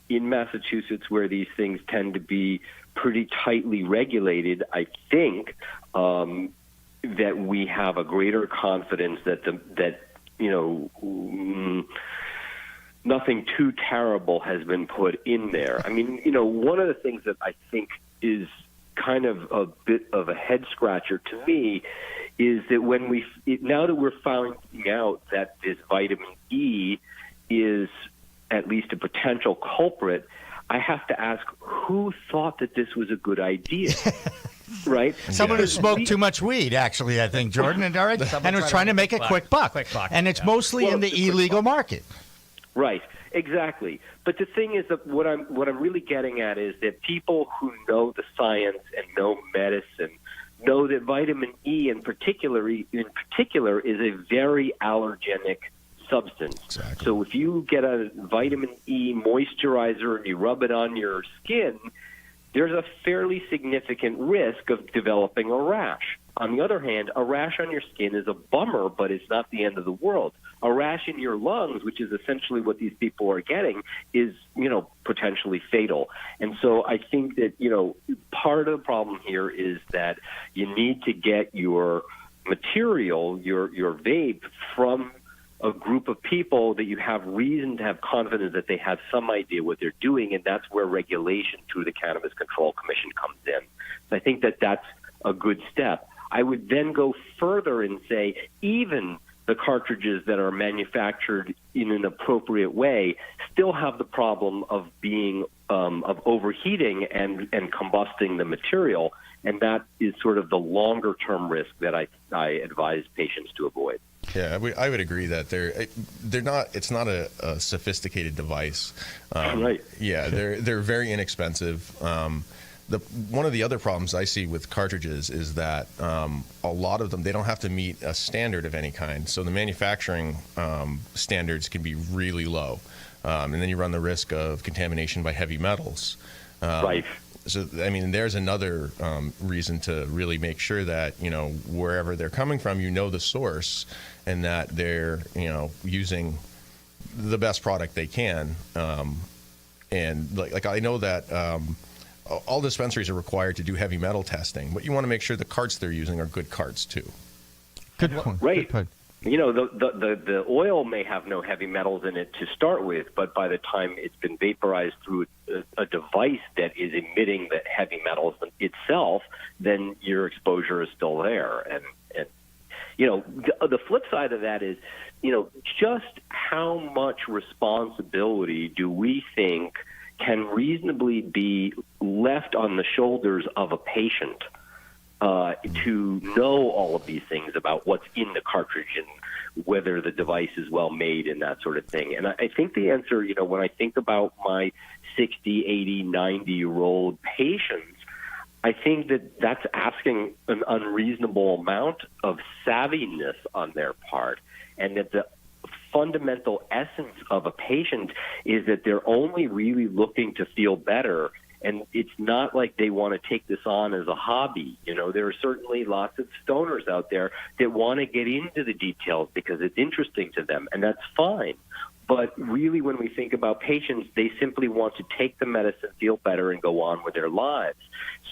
In Massachusetts, where these things tend to be pretty tightly regulated, I think that we have a greater confidence that nothing too terrible has been put in there. I mean, one of the things that I think is kind of a bit of a head scratcher to me is that now that we're finding out that this vitamin E is at least a potential culprit, I have to ask, who thought that this was a good idea? Right? Someone who smoked too much weed, actually, I think, Jordan, and was trying to make a quick buck. And it's mostly in the illegal market. Right, exactly. But the thing is that what I'm really getting at is that people who know the science and know medicine know that vitamin E in particular is a very allergenic substance. Exactly. So if you get a vitamin E moisturizer and you rub it on your skin, there's a fairly significant risk of developing a rash. On the other hand, a rash on your skin is a bummer, but it's not the end of the world. A rash in your lungs, which is essentially what these people are getting, is, potentially fatal. And so I think that, part of the problem here is that you need to get your material, your vape, from a group of people that you have reason to have confidence that they have some idea what they're doing, and that's where regulation through the Cannabis Control Commission comes in. So I think that that's a good step. I would then go further and say even the cartridges that are manufactured in an appropriate way still have the problem of being of overheating and combusting the material, and that is sort of the longer-term risk that I advise patients to avoid. Yeah, I would agree that they're not. It's not a sophisticated device. Right. Yeah, they're very inexpensive. One of the other problems I see with cartridges is that a lot of them, they don't have to meet a standard of any kind. So the manufacturing standards can be really low. And then you run the risk of contamination by heavy metals. Right. so I mean, there's another reason to really make sure that, wherever they're coming from, the source, and that they're, using the best product they can. And like I know that all dispensaries are required to do heavy metal testing, but you want to make sure the carts they're using are good carts too. Good point. Right. Good point. The oil may have no heavy metals in it to start with, but by the time it's been vaporized through a device that is emitting the heavy metals itself, then your exposure is still there. And the flip side of that is, just how much responsibility do we think can reasonably be left on the shoulders of a patient to know all of these things about what's in the cartridge and whether the device is well made and that sort of thing. And I think the answer, when I think about my 60, 80, 90-year-old patients, I think that that's asking an unreasonable amount of savviness on their part, and that the fundamental essence of a patient is that they're only really looking to feel better. And it's not like they want to take this on as a hobby. There are certainly lots of stoners out there that want to get into the details because it's interesting to them, and that's fine. But really, when we think about patients, they simply want to take the medicine, feel better, and go on with their lives.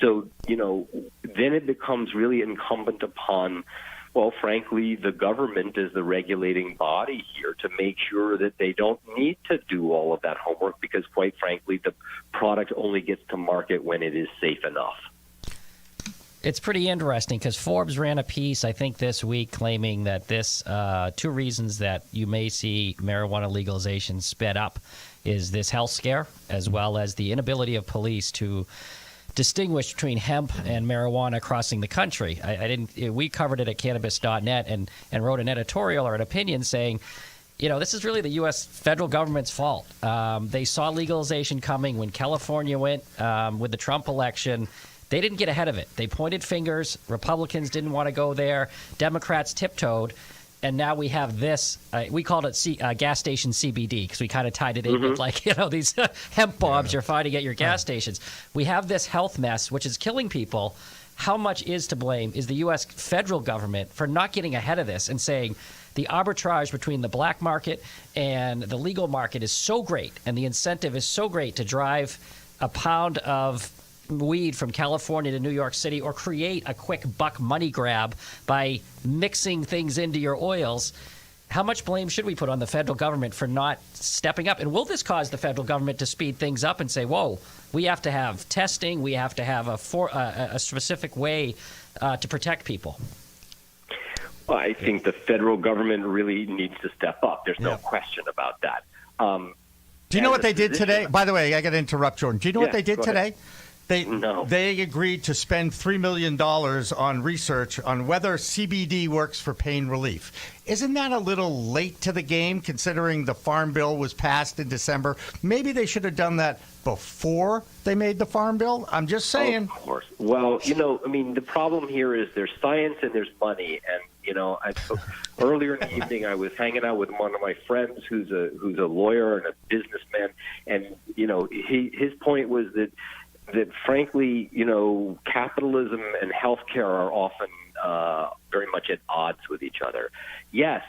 So, then it becomes really incumbent upon, well, frankly, the government is the regulating body here to make sure that they don't need to do all of that homework because, quite frankly, the product only gets to market when it is safe enough. It's pretty interesting because Forbes ran a piece, I think, this week claiming that this two reasons that you may see marijuana legalization sped up is this health scare, as well as the inability of police to distinguish between hemp and marijuana crossing the country. We covered it at cannabis.net and wrote an editorial or an opinion saying, this is really the U.S. federal government's fault. They saw legalization coming when California went with the Trump election. They didn't get ahead of it. They pointed fingers. Republicans didn't want to go there. Democrats tiptoed. And now we have this. We called it gas station CBD because we kind of tied it in with these hemp bombs you're finding at your gas stations. We have this health mess, which is killing people. How much is to blame is the U.S. federal government for not getting ahead of this and saying the arbitrage between the black market and the legal market is so great and the incentive is so great to drive a pound of weed from California to New York City or create a quick buck money grab by mixing things into your oils. How much blame should we put on the federal government for not stepping up? And will this cause the federal government to speed things up and say, whoa, we have to have testing, we have to have a specific way to protect people? Well, I think the federal government really needs to step up. There's no question about that. Do you know what they did today? By the way, I got to interrupt, Jordan. Do you know what they did today? They agreed to spend $3 million on research on whether CBD works for pain relief. Isn't that a little late to the game, considering the Farm Bill was passed in December? Maybe they should have done that before they made the Farm Bill. I'm just saying. Of course. Well, the problem here is there's science and there's money. And, earlier in the evening, I was hanging out with one of my friends who's a lawyer and a businessman. And, his point was that frankly, capitalism and healthcare are often very much at odds with each other. Yes,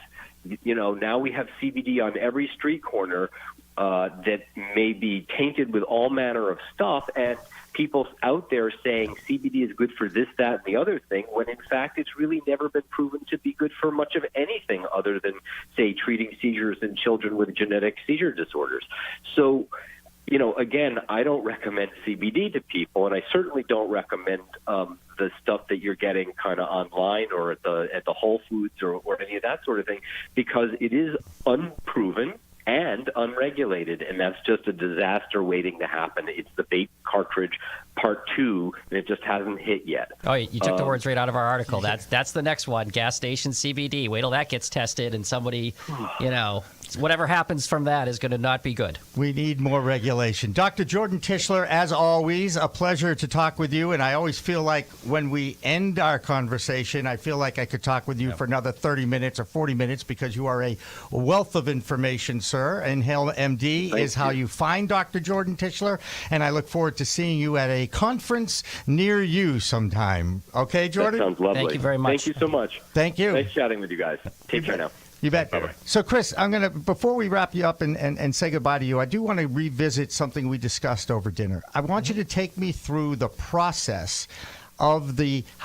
now we have CBD on every street corner that may be tainted with all manner of stuff, and people out there saying CBD is good for this, that, and the other thing, when in fact it's really never been proven to be good for much of anything other than, say, treating seizures in children with genetic seizure disorders. So, again, I don't recommend CBD to people, and I certainly don't recommend the stuff that you're getting kind of online or at the Whole Foods or any of that sort of thing, because it is unproven and unregulated, and that's just a disaster waiting to happen. It's the vape cartridge part 2, and it just hasn't hit yet. Oh, you took the words right out of our article. That's the next one, gas station CBD. Wait till that gets tested, and somebody, whatever happens from that is going to not be good. We need more regulation. Dr. Jordan Tishler, as always, a pleasure to talk with you, and I always feel like when we end our conversation, I feel like I could talk with you for another 30 minutes or 40 minutes because you are a wealth of information. So sir. Inhale MD Thank is how you find Dr. Jordan Tishler, and I look forward to seeing you at a conference near you sometime. Okay, Jordan? That sounds lovely. Thank you very much. Thank you so much. Thank you. Nice chatting with you guys. Take care now. You bet. Bye-bye. So, Chris, I'm going to, before we wrap you up and say goodbye to you, I do want to revisit something we discussed over dinner. I want you to take me through the process of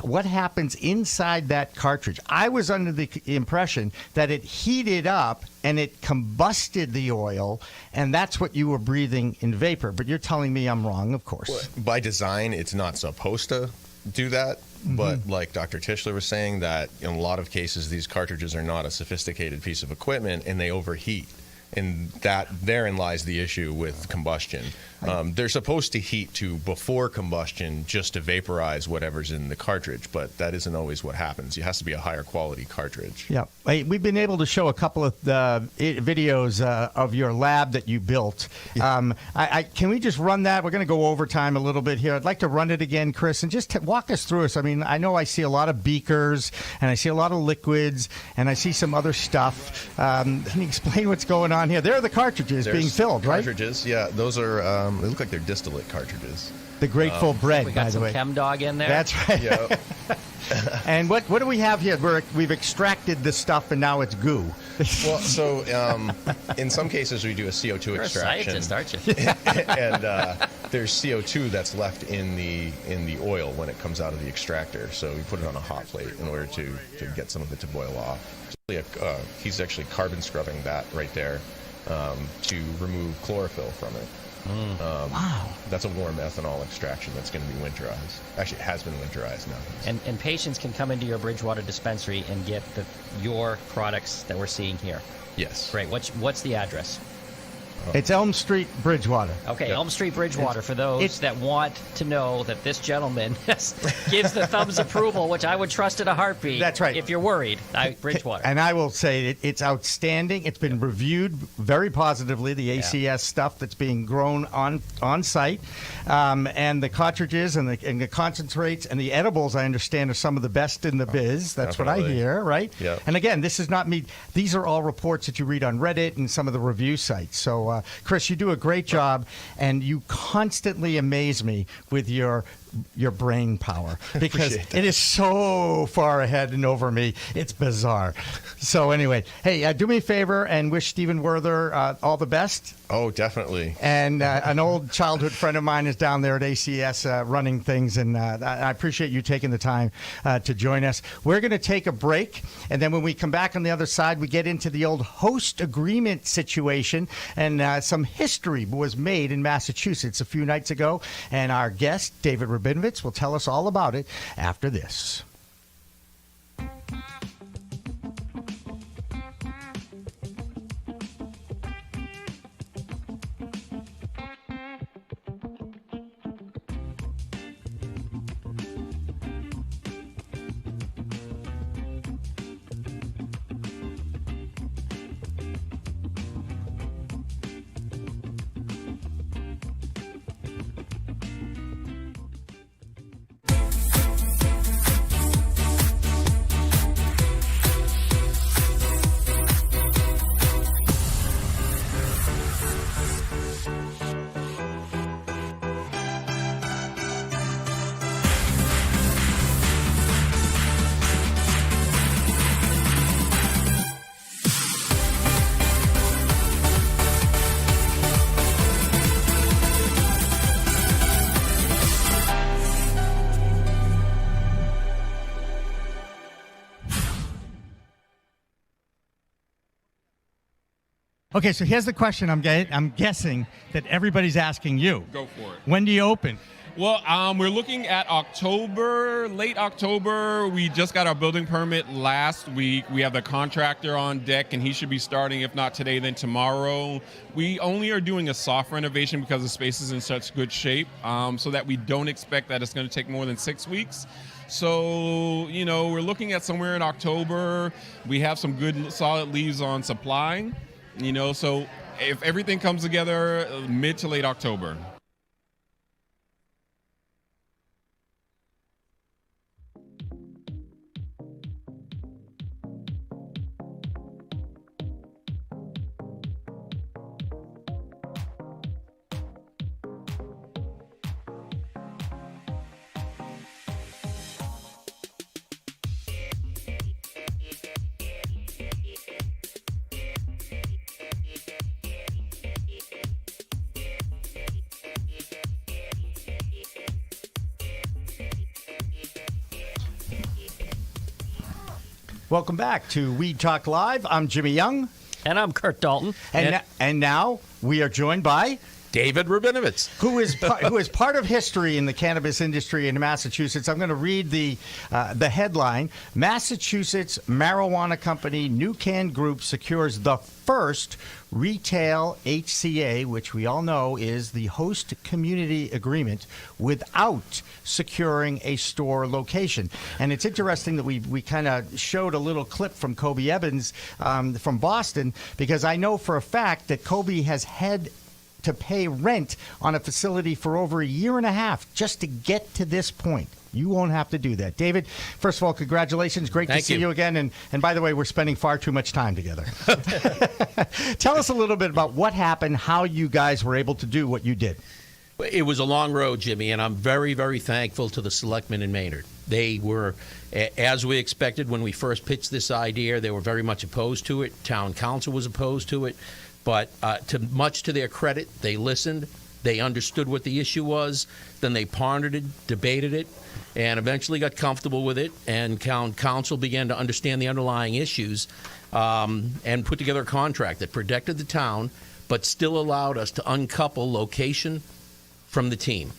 what happens inside that cartridge. I was under the impression that it heated up and it combusted the oil, and that's what you were breathing in vapor. But you're telling me I'm wrong, of course. By design, it's not supposed to do that. But like Dr. Tishler was saying, that in a lot of cases, these cartridges are not a sophisticated piece of equipment and they overheat. And therein lies the issue with combustion. They're supposed to heat to before combustion just to vaporize whatever's in the cartridge, but that isn't always what happens. It has to be a higher quality cartridge. Yeah. We've been able to show a couple of videos of your lab that you built. Can we just run that? We're going to go overtime a little bit here. I'd like to run it again, Chris, and just walk us through it. I mean, I know I see a lot of beakers, and I see a lot of liquids, and I see some other stuff. Can you explain what's going on here? There are the cartridges being filled, right? Cartridges, yeah. Those are, they look like they're distillate cartridges. The Grateful Bread, we got by the some way. Chem Dog in there. That's right. Yeah. And what do we have here? We've extracted the stuff, and now it's goo. Well, so in some cases we do a CO2 You're extraction. a scientist, aren't you? And there's CO2 that's left in the oil when it comes out of the extractor. So we put it on a hot plate in order to get some of it to boil off. He's actually carbon scrubbing that right there to remove chlorophyll from it. Wow. That's a warm ethanol extraction that's going to be winterized. Actually, it has been winterized now. And patients can come into your Bridgewater dispensary and get your products that we're seeing here. Yes. Great. What's the address? It's Elm Street, Bridgewater. Okay, Elm Street, Bridgewater, for those that want to know that this gentleman gives the thumbs approval, which I would trust in a heartbeat. That's right. If you're worried, Bridgewater. And I will say it's outstanding. It's been reviewed very positively, the ACS stuff that's being grown on site. And the cartridges and the concentrates and the edibles, I understand, are some of the best in the biz. That's definitely. what I hear, right? Yeah. And again, this is not me. These are all reports that you read on Reddit and some of the review sites. So, Chris, you do a great job, and you constantly amaze me with your brain power, because it is so far ahead and over me. It's bizarre. So anyway, hey, do me a favor and wish Stephen Werther all the best. Oh, definitely. And an old childhood friend of mine is down there at ACS running things, and I appreciate you taking the time to join us. We're going to take a break, and then when we come back on the other side, we get into the old host agreement situation, and some history was made in Massachusetts a few nights ago, and our guest, David Rabinovitz, will tell us all about it after this. Okay, so here's the question I'm guessing that everybody's asking you. Go for it. When do you open? Well, we're looking at October, late October. We just got our building permit last week. We have the contractor on deck, and he should be starting, if not today, then tomorrow. We only are doing a soft renovation because the space is in such good shape, so that we don't expect that it's going to take more than 6 weeks. So, we're looking at somewhere in October. We have some good, solid leads on supply. So if everything comes together, mid to late October. Welcome back to Weed Talk Live. I'm Jimmy Young. And I'm Curt Dalton. And now we are joined by David Rabinovitz, who is part of history in the cannabis industry in Massachusetts. I'm going to read the headline: Massachusetts Marijuana Company New-Can Group secures the first retail HCA, which we all know is the host community agreement, without securing a store location. And it's interesting that we kind of showed a little clip from Kobe Evans from Boston, because I know for a fact that Kobe has had to pay rent on a facility for over a year and a half just to get to this point. You won't have to do that. David, first of all, congratulations. Great to see you again. And by the way, we're spending far too much time together. Tell us a little bit about what happened, how you guys were able to do what you did. It was a long road, Jimmy, and I'm very, very thankful to the selectmen in Maynard. They were, as we expected when we first pitched this idea, they were very much opposed to it. Town council was opposed to it. But much to their credit, they listened, they understood what the issue was, then they pondered it, debated it, and eventually got comfortable with it, and council began to understand the underlying issues and put together a contract that protected the town but still allowed us to uncouple location from the team.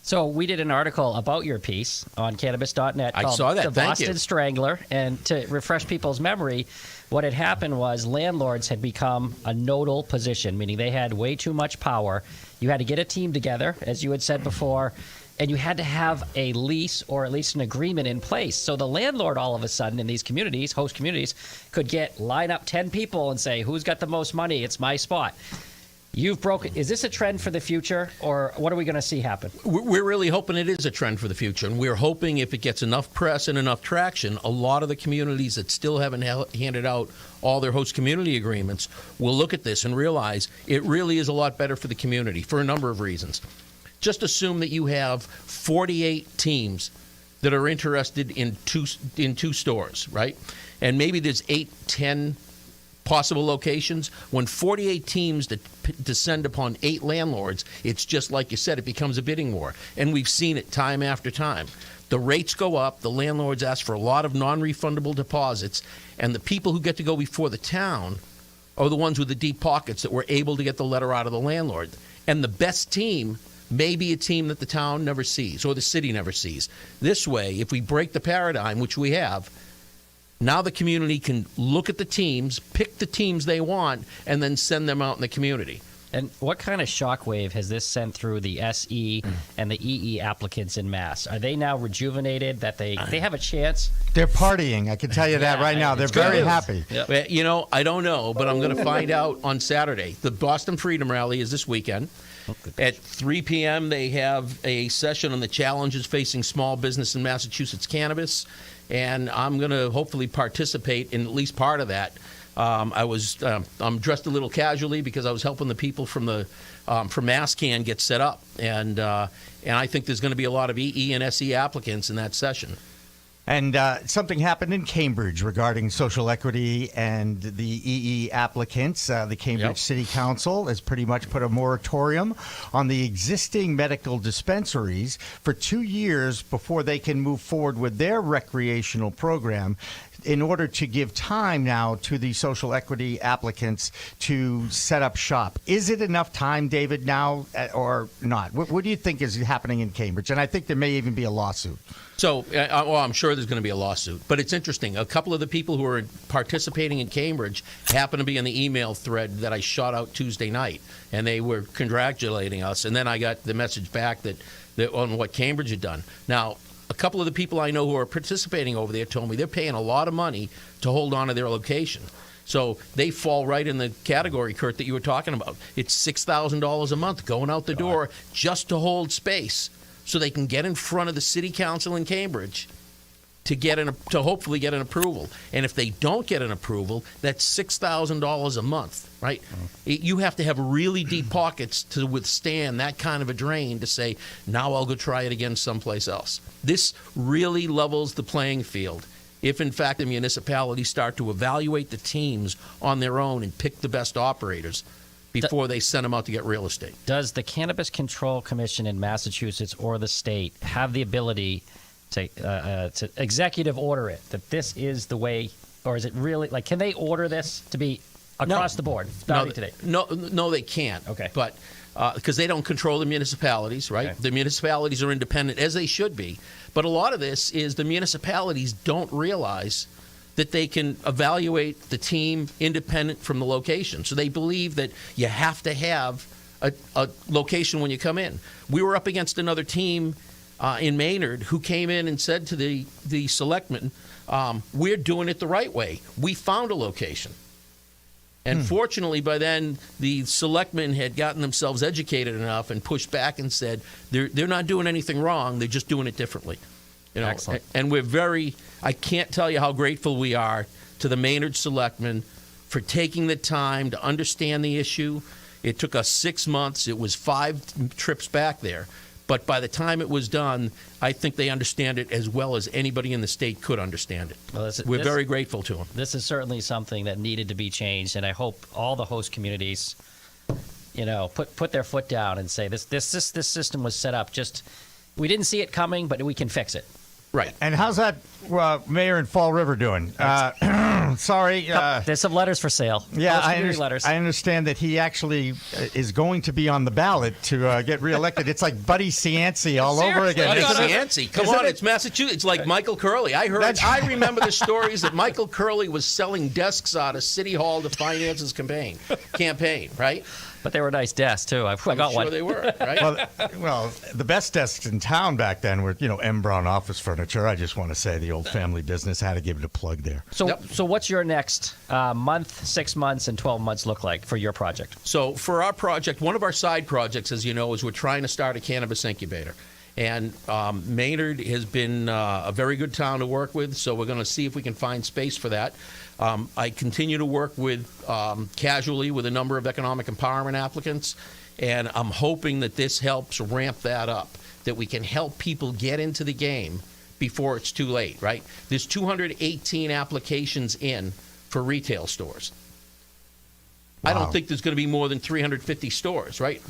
So we did an article about your piece on Cannabis.net called I saw that. The Thank Boston you. Strangler. And to refresh people's memory, what had happened was landlords had become a nodal position, meaning they had way too much power. You had to get a team together, as you had said before, and you had to have a lease or at least an agreement in place. So the landlord all of a sudden in these communities, host communities, could line up 10 people and say, who's got the most money? It's my spot. You've broken. Is this a trend for the future, or what are we going to see happen? We're really hoping it is a trend for the future, and we're hoping if it gets enough press and enough traction, a lot of the communities that still haven't handed out all their host community agreements will look at this and realize it really is a lot better for the community for a number of reasons. Just assume that you have 48 teams that are interested in two stores, right? And maybe there's 8, 10 possible locations. When 48 teams descend upon 8 landlords, it's just like you said, it becomes a bidding war. And we've seen it time after time. The rates go up, the landlords ask for a lot of non-refundable deposits, and the people who get to go before the town are the ones with the deep pockets that were able to get the letter out of the landlord. And the best team may be a team that the town never sees or the city never sees. This way, if we break the paradigm, which we have, now the community can look at the teams, pick the teams they want, and then send them out in the community. And what kind of shockwave has this sent through the SE and the EE applicants in Mass? Are they now rejuvenated that they have a chance? They're partying. I can tell you that right now. They're very happy. Yep. Well, you know, I don't know, but I'm going to find out on Saturday. The Boston Freedom Rally is this weekend. At 3 p.m., they have a session on the challenges facing small business in Massachusetts cannabis, and I'm going to hopefully participate in at least part of that. I'm dressed a little casually because I was helping the people from MassCan get set up, and I think there's going to be a lot of EE and SE applicants in that session. And something happened in Cambridge regarding social equity and the EE applicants. The Cambridge City Council has pretty much put a moratorium on the existing medical dispensaries for 2 years before they can move forward with their recreational program, in order to give time now to the social equity applicants to set up shop. Is it enough time, David, now or not? What do you think is happening in Cambridge? And I think there may even be a lawsuit. So, I'm sure there's going to be a lawsuit. But it's interesting. A couple of the people who are participating in Cambridge happen to be in the email thread that I shot out Tuesday night. And they were congratulating us. And then I got the message back that on what Cambridge had done. Now, a couple of the people I know who are participating over there told me they're paying a lot of money to hold on to their location. So they fall right in the category, Curt, that you were talking about. It's $6,000 a month going out the door just to hold space so they can get in front of the city council in Cambridge to hopefully get an approval. And if they don't get an approval, that's $6,000 a month, right? You have to have really deep pockets to withstand that kind of a drain to say, now I'll go try it again someplace else. This really levels the playing field. If, in fact, the municipalities start to evaluate the teams on their own and pick the best operators before they send them out to get real estate. Does the Cannabis Control Commission in Massachusetts or the state have the ability to executive order it that this is the way, or is it really like? Can they order this to be across the board starting today? No, they can't. Okay, but because they don't control the municipalities, right? Okay. The municipalities are independent, as they should be. But a lot of this is the municipalities don't realize that they can evaluate the team independent from the location. So they believe that you have to have a location when you come in. We were up against another team in Maynard who came in and said to the selectmen, we're doing it the right way. We found a location. And fortunately, by then, the selectmen had gotten themselves educated enough and pushed back and said, they're not doing anything wrong, they're just doing it differently. Excellent. And we're I can't tell you how grateful we are to the Maynard selectmen for taking the time to understand the issue. It took us 6 months. It was 5 trips back there. But by the time it was done, I think they understand it as well as anybody in the state could understand it. Well, we're very grateful to them. This is certainly something that needed to be changed, and I hope all the host communities, put their foot down and say this system was set up we didn't see it coming, but we can fix it. Right. And how's that mayor in Fall River doing? Sorry. There's some letters for sale. Yeah, letters. I understand that he actually is going to be on the ballot to get reelected. It's like Buddy Cianci all over again. Buddy Cianci. Come on, it's Massachusetts. It's like Michael Curley. I remember the stories that Michael Curley was selling desks out of City Hall to finance his campaign, right? But they were nice desks, too. I got one. Sure they were, right? Well, the best desks in town back then were, M. Brown office furniture. I just want to say the old family business had to give it a plug there. So what's your next month, 6 months, and 12 months look like for your project? So for our project, one of our side projects, as you know, is we're trying to start a cannabis incubator. And Maynard has been a very good town to work with, so we're going to see if we can find space for that. I continue to work with casually with a number of economic empowerment applicants, and I'm hoping that this helps ramp that up, that we can help people get into the game before it's too late, right? There's 218 applications in for retail stores. Wow. I don't think there's going to be more than 350 stores, right?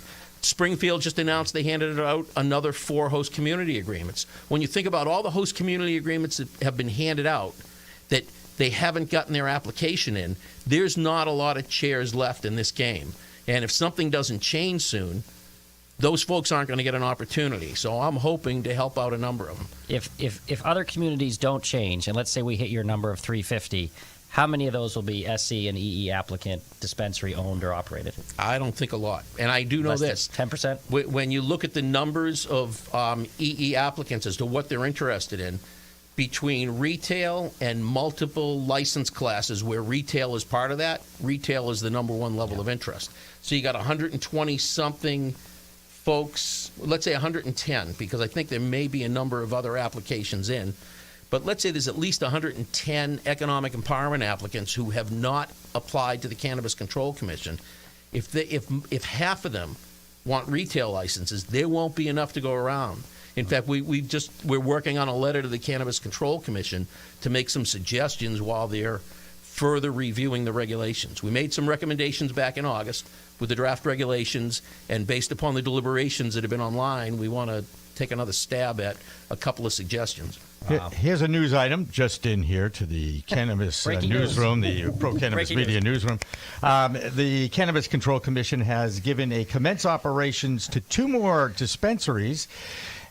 Springfield just announced they handed out another 4 host community agreements. When you think about all the host community agreements that have been handed out that they haven't gotten their application in, there's not a lot of chairs left in this game. And if something doesn't change soon, those folks aren't going to get an opportunity. So I'm hoping to help out a number of them. If other communities don't change, and let's say we hit your number of 350, how many of those will be SC and EE applicant dispensary owned or operated? I don't think a lot. And I do know Less this. 10%? When you look at the numbers of EE applicants as to what they're interested in, between retail and multiple license classes where retail is part of that, retail is the number one level of interest. So you got 120-something folks, let's say 110, because I think there may be a number of other applications in. But let's say there's at least 110 economic empowerment applicants who have not applied to the Cannabis Control Commission. If half of them want retail licenses, there won't be enough to go around. In fact, we're working on a letter to the Cannabis Control Commission to make some suggestions while they're further reviewing the regulations. We made some recommendations back in August with the draft regulations, and based upon the deliberations that have been online, we want to take another stab at a couple of suggestions. Wow. Here's a news item just in here to the Cannabis newsroom, the Pro-Cannabis Media newsroom. The Cannabis Control Commission has given a commence operations to 2 more dispensaries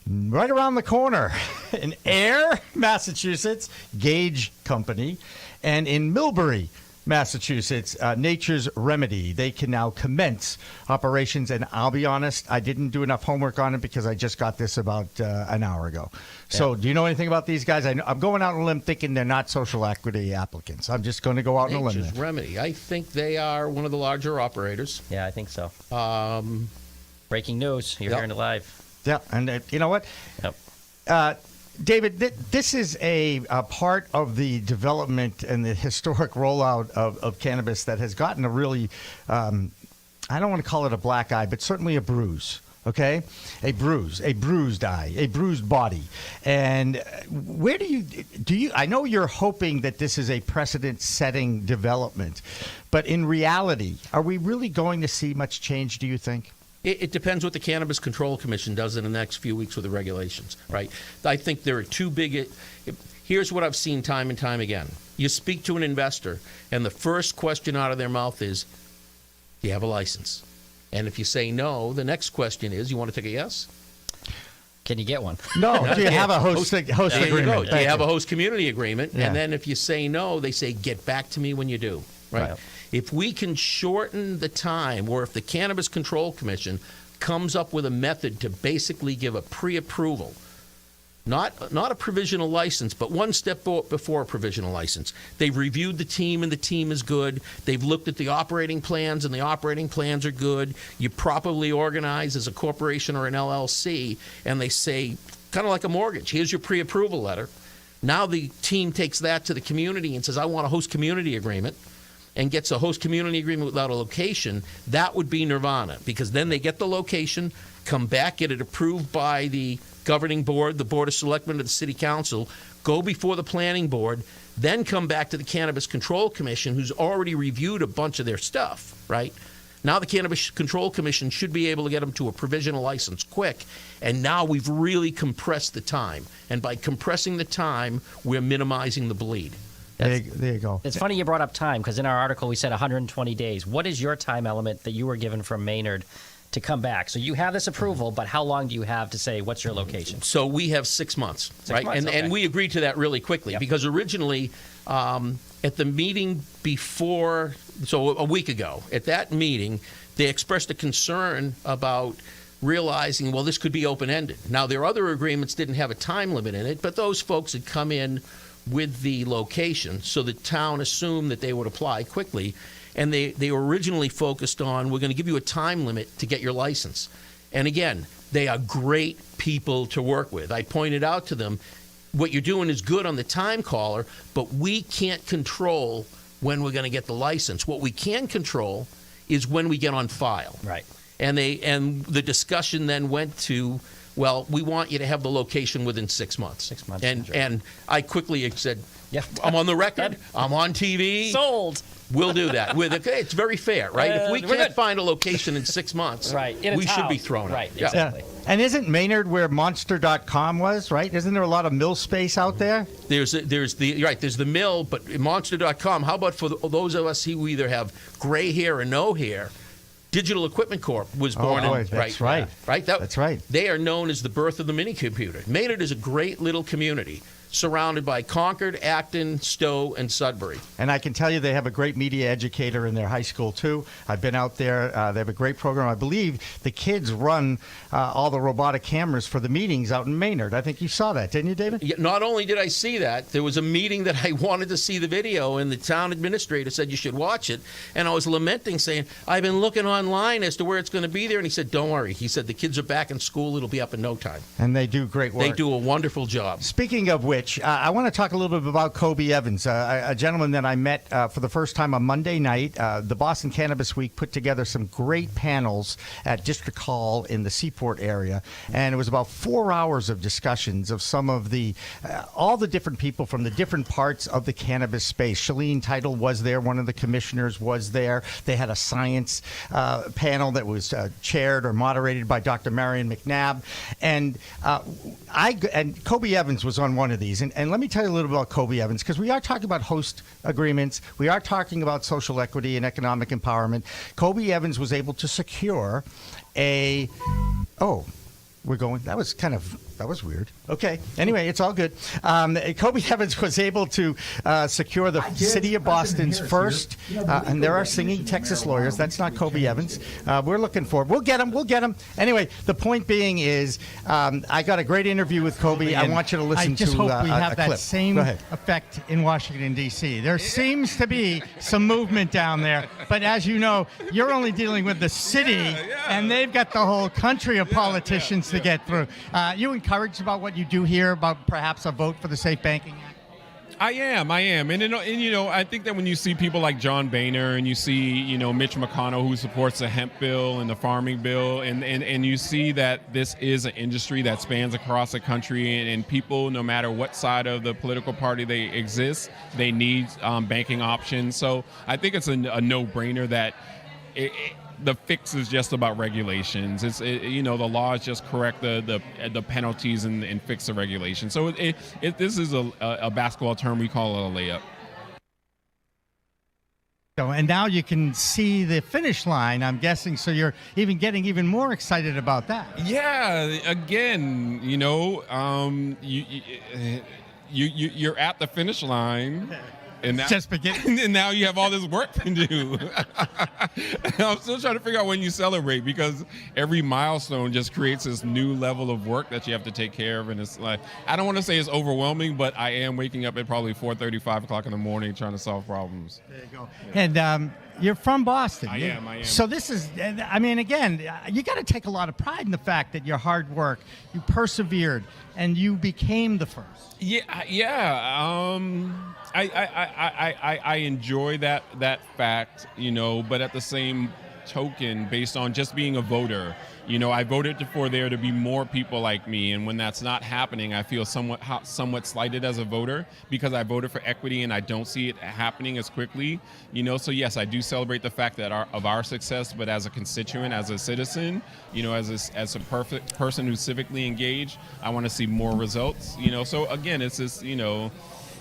right around the corner in Ayer, Massachusetts, Gage Company, and in Millbury, Massachusetts, Nature's Remedy. They can now commence operations, and I'll be honest, I didn't do enough homework on it because I just got this about an hour ago. So do you know anything about these guys? I'm going out on a limb thinking they're not social equity applicants. I'm just going to go out on a limb. Nature's Remedy. I think they are one of the larger operators. Yeah, I think so. Breaking news. You're hearing it live. Yeah, and you know what? Yep. David, this is a part of the development and the historic rollout of cannabis that has gotten a really, I don't want to call it a black eye, but certainly a bruise. Okay, a bruised eye, a bruised body. And where do you? I know you're hoping that this is a precedent-setting development, but in reality, are we really going to see much change? Do you think? It depends what the Cannabis Control Commission does in the next few weeks with the regulations, right? I think there are too big. Here's what I've seen time and time again. You speak to an investor, and the first question out of their mouth is, do you have a license? And if you say no, the next question is, you want to take a yes? Can you get one? No. Do you have a host agreement? Do you have a host community agreement? Yeah. And then if you say no, they say, get back to me when you do. Right? If we can shorten the time, or if the Cannabis Control Commission comes up with a method to basically give a pre-approval, not a provisional license, but one step before a provisional license. They've reviewed the team, and the team is good. They've looked at the operating plans, and the operating plans are good. You properly organize as a corporation or an LLC, and they say, kind of like a mortgage, here's your pre-approval letter. Now the team takes that to the community and says, I want a host community agreement, and gets a host community agreement without a location. That would be nirvana, because then they get the location, come back, get it approved by the governing board, the Board of Selectmen, or the City Council, go before the Planning Board, then come back to the Cannabis Control Commission, who's already reviewed a bunch of their stuff, right? Now the Cannabis Control Commission should be able to get them to a provisional license quick, and now we've really compressed the time. And by compressing the time, we're minimizing the bleed. There you go. It's funny you brought up time, because in our article we said 120 days. What is your time element that you were given from Maynard to come back? So you have this approval, but how long do you have to say what's your location? So we have 6 months, right? And we agreed to that really quickly, because originally at the meeting before, so a week ago, at that meeting, they expressed a concern about realizing, well, this could be open-ended. Now, their other agreements didn't have a time limit in it, but those folks had come in with the location, so the town assumed that they would apply quickly. And they were originally focused on, we're going to give you a time limit to get your license. And again, they are great people to work with. I pointed out to them, what you're doing is good on the time caller, but we can't control when we're going to get the license. What we can control is when we get on file. Right. And the discussion then went to, well, we want you to have the location within 6 months. 6 months. And I quickly said, I'm on the record, I'm on TV. Sold. We'll do that. It's very fair, right? If we can't find a location in 6 months, we should be thrown out. Right, exactly. Yeah. And isn't Maynard where Monster.com was, right? Isn't there a lot of mill space out there? There's the mill, but Monster.com, how about for those of us who either have gray hair or no hair, Digital Equipment Corp was born in, that's right. That's right. They are known as the birth of the mini computer. Maynard is a great little community surrounded by Concord, Acton, Stowe, and Sudbury. And I can tell you they have a great media educator in their high school, too. I've been out there. They have a great program. I believe the kids run all the robotic cameras for the meetings out in Maynard. I think you saw that, didn't you, David? Yeah, not only did I see that, there was a meeting that I wanted to see the video, and the town administrator said you should watch it. And I was lamenting, saying, I've been looking online as to where it's going to be there. And he said, don't worry. He said, the kids are back in school. It'll be up in no time. And they do great work. They do a wonderful job. Speaking of which, I want to talk a little bit about Kobe Evans, a gentleman that I met for the first time on Monday night. The Boston Cannabis Week put together some great panels at District Hall in the Seaport area, and it was about 4 hours of discussions of some of the all the different people from the different parts of the cannabis space. Shalene Title was there. One of the commissioners was there. They had a science panel that was chaired or moderated by Dr. Marion McNabb, and Kobe Evans was on one of these. And let me tell you a little bit about Kobe Evans, because we are talking about host agreements. We are talking about social equity and economic empowerment. Kobe Evans was able to secure that was weird. Okay. Anyway, it's all good. Kobe Evans was able to secure the city of Boston's first, and there are singing Texas lawyers. That's not Kobe Evans. We're looking for. We'll get him. Anyway, the point being is, I got a great interview with Kobe. I want you to listen to a clip. I just hope we have that same effect in Washington, D.C. There seems to be some movement down there, but as you know, you're only dealing with the city, and they've got the whole country of politicians to get through. You encouraged about what you do here about perhaps a vote for the Safe Banking Act? I am, and I think that when you see people like John Boehner and you see Mitch McConnell, who supports the hemp bill and the farming bill, and you see that this is an industry that spans across the country, and people, no matter what side of the political party they exist, they need banking options. So I think it's a no-brainer that the fix is just about regulations. The law is just correct the penalties and fix the regulations. So this is a basketball term, we call it a layup. So, and now you can see the finish line, I'm guessing, so you're getting even more excited about that. Yeah, again, you're at the finish line. And now, just beginning. And now you have all this work to do. I'm still trying to figure out when you celebrate, because every milestone just creates this new level of work that you have to take care of. And it's like, I don't want to say it's overwhelming, but I am waking up at probably 4:30, 5 o'clock in the morning trying to solve problems. There you go. And you're from Boston. I am. So this is, again, you got to take a lot of pride in the fact that your hard work, you persevered, and you became the first. Yeah. I enjoy that fact, but at the same token, based on just being a voter, I voted for there to be more people like me, and when that's not happening, I feel somewhat slighted as a voter, because I voted for equity and I don't see it happening as quickly, So yes, I do celebrate the fact that of our success, but as a constituent, as a citizen, as a perfect person who's civically engaged, I want to see more results, So again, it's this,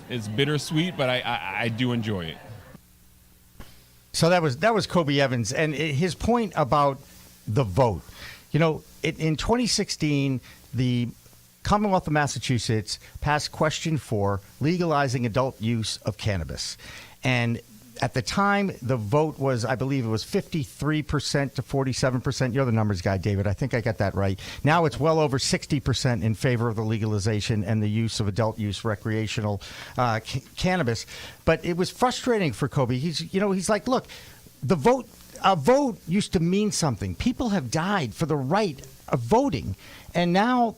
it's bittersweet, but I do enjoy it. So that was Kobe Evans, and his point about the vote. In 2016, the Commonwealth of Massachusetts passed Question 4, legalizing adult use of cannabis. And at the time, the vote was, I believe it was 53% to 47%. You're the numbers guy, David. I think I got that right. Now it's well over 60% in favor of the legalization and the use of adult use recreational cannabis. But it was frustrating for Kobe. He's like, look, a vote used to mean something. People have died for the right of voting, and now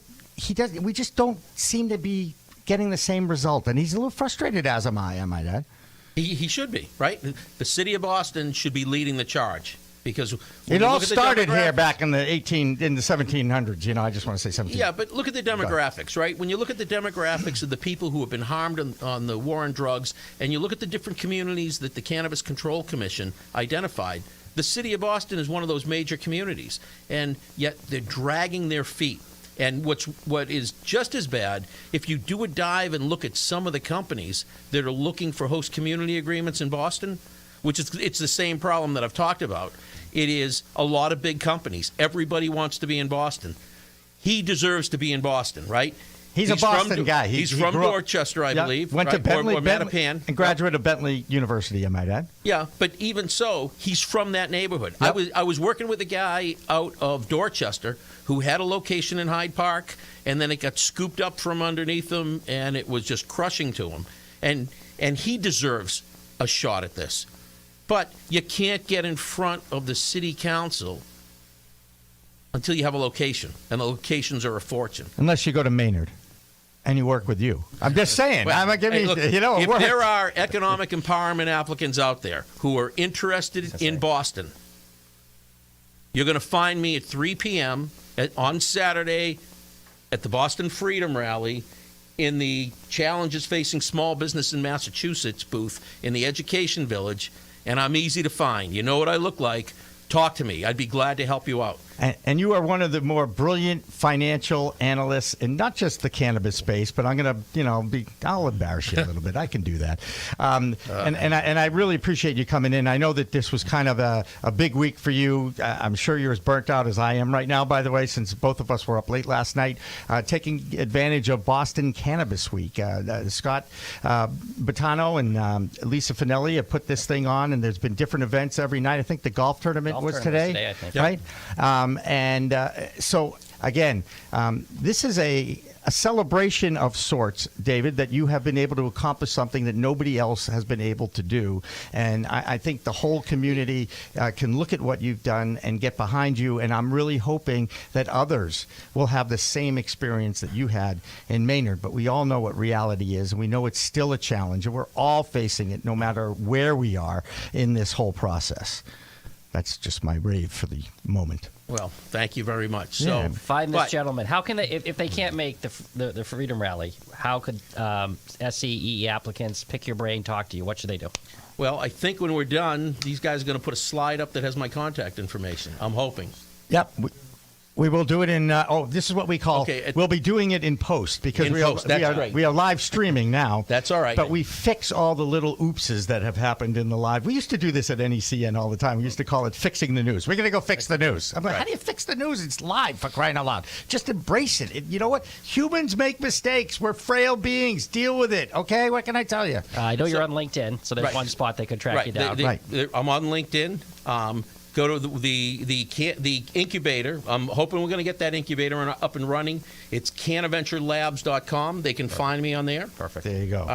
we just don't seem to be getting the same result. And he's a little frustrated, as am I, might add. He should be, right? The city of Boston should be leading the charge, because it all started here back in the 1700s. I just want to say 17. Yeah, but look at the demographics, right? When you look at the demographics of the people who have been harmed on the war on drugs, and you look at the different communities that the Cannabis Control Commission identified, the city of Boston is one of those major communities, and yet they're dragging their feet. And what is just as bad, if you do a dive and look at some of the companies that are looking for host community agreements in Boston, it's the same problem that I've talked about. It is a lot of big companies. Everybody wants to be in Boston. He deserves to be in Boston, right? He's a Boston guy. He's from Dorchester, I believe. Went to Bentley, or Mattapan. And graduate of Bentley University, I might add. Yeah, but even so, he's from that neighborhood. Yep. I was working with a guy out of Dorchester who had a location in Hyde Park, and then it got scooped up from underneath him, and it was just crushing to him. And he deserves a shot at this. But you can't get in front of the city council until you have a location, and the locations are a fortune. Unless you go to Maynard and you work with you. I'm just saying. Well, look, if there are economic empowerment applicants out there who are interested in Boston, you're going to find me at 3 p.m. on Saturday at the Boston Freedom Rally in the Challenges Facing Small Business in Massachusetts booth in the Education Village, and I'm easy to find. You know what I look like. Talk to me. I'd be glad to help you out. And you are one of the more brilliant financial analysts in not just the cannabis space, but I'm going to, I'll embarrass you a little bit. I can do that. And I really appreciate you coming in. I know that this was kind of a big week for you. I'm sure you're as burnt out as I am right now, by the way, since both of us were up late last night, taking advantage of Boston Cannabis Week. Scott Bettano and Lisa Finelli have put this thing on, and there's been different events every night. I think the golf tournament was today, I think. right? So, again, this is a celebration of sorts, David, that you have been able to accomplish something that nobody else has been able to do. And I think the whole community can look at what you've done and get behind you. And I'm really hoping that others will have the same experience that you had in Maynard. But we all know what reality is, and we know it's still a challenge. And we're all facing it no matter where we are in this whole process. that's just my rave for the moment. Well, thank you very much. So Yeah. Find this gentleman. How can they, if they can't make the Freedom Rally, how could SCE applicants pick your brain, talk to you? What should they do? Well, I think when we're done, these guys are going to put a slide up that has my contact information. I'm hoping. Yep. We will do it in. This is what we call. Okay, we'll be doing it in post because In post, that's great. we are live streaming now. That's all right. But we fix all the little oopses that have happened in the live. We used to do this at NECN all the time. We used to call it fixing the news. We're going to go fix the news. I'm like, how do you fix the news? It's live, for crying out loud. Just embrace it. You know what? Humans make mistakes. We're frail beings. Deal with it. Okay? What can I tell you? I know you're on LinkedIn, so there's Right. one spot they could track you down. I'm on LinkedIn. Go to the incubator. I'm hoping we're going to get that incubator up and running. It's cannaventurelabs.com. They can find me on there. Perfect. There you go.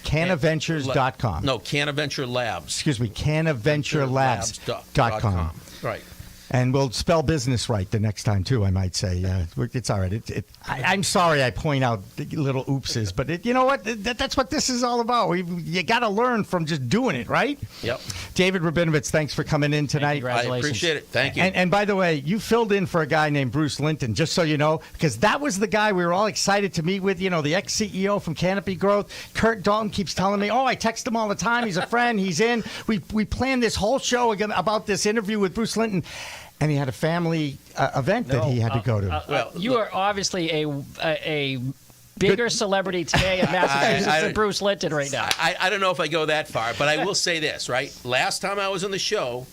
Cannaventures.com. No, Cannaventure Labs. Excuse me, Cannaventurelabs.com. Right. And we'll spell business right the next time, too, I might say. It's all right. I'm sorry I point out the little oopses, but you know what? That's what this is all about. You got to learn from just doing it, right? Yep. David Rabinovitz, thanks for coming in tonight. I appreciate it. Thank you. And by the way, you filled in for a guy named Bruce Linton, just so you know, because that was the guy we were all excited to meet with, the ex-CEO from Canopy Growth. Curt Dalton keeps telling me, I text him all the time. He's a friend. He's in. We planned this whole show about this interview with Bruce Linton. And he had a family event that he had to go to. You are obviously a bigger celebrity today in Massachusetts than Bruce Linton right now. I don't know if I go that far, but I will say this, right? Last time I was on the show,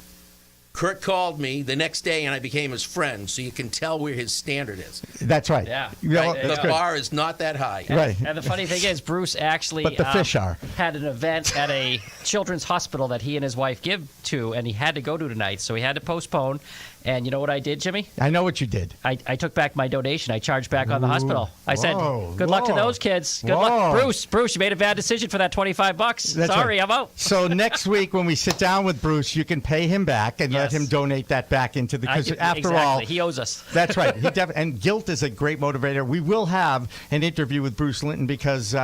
Curt called me the next day, and I became his friend, so you can tell where his standard is. That's right. Yeah. Right? The bar is not that high. Right. And the funny thing is, Bruce actually But the fish are. had an event at a children's hospital that he and his wife give to, and he had to go to tonight, so he had to postpone. And you know what I did, Jimmy? I know what you did. I took back my donation. I charged back on the hospital. I said, Whoa, good luck to whoa, those kids. Good whoa. luck. Bruce, you made a bad decision for that $25. That's Sorry, right. I'm out. So next week when we sit down with Bruce, you can pay him back and let him donate that back into the, because after all, he owes us. That's right. And guilt is a great motivator. We will have an interview with Bruce Linton because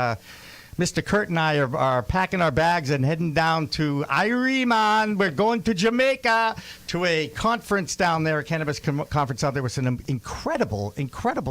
Mr. Curt and I are packing our bags and heading down to Iriman. We're going to Jamaica to a conference down there, a cannabis conference out there with some incredible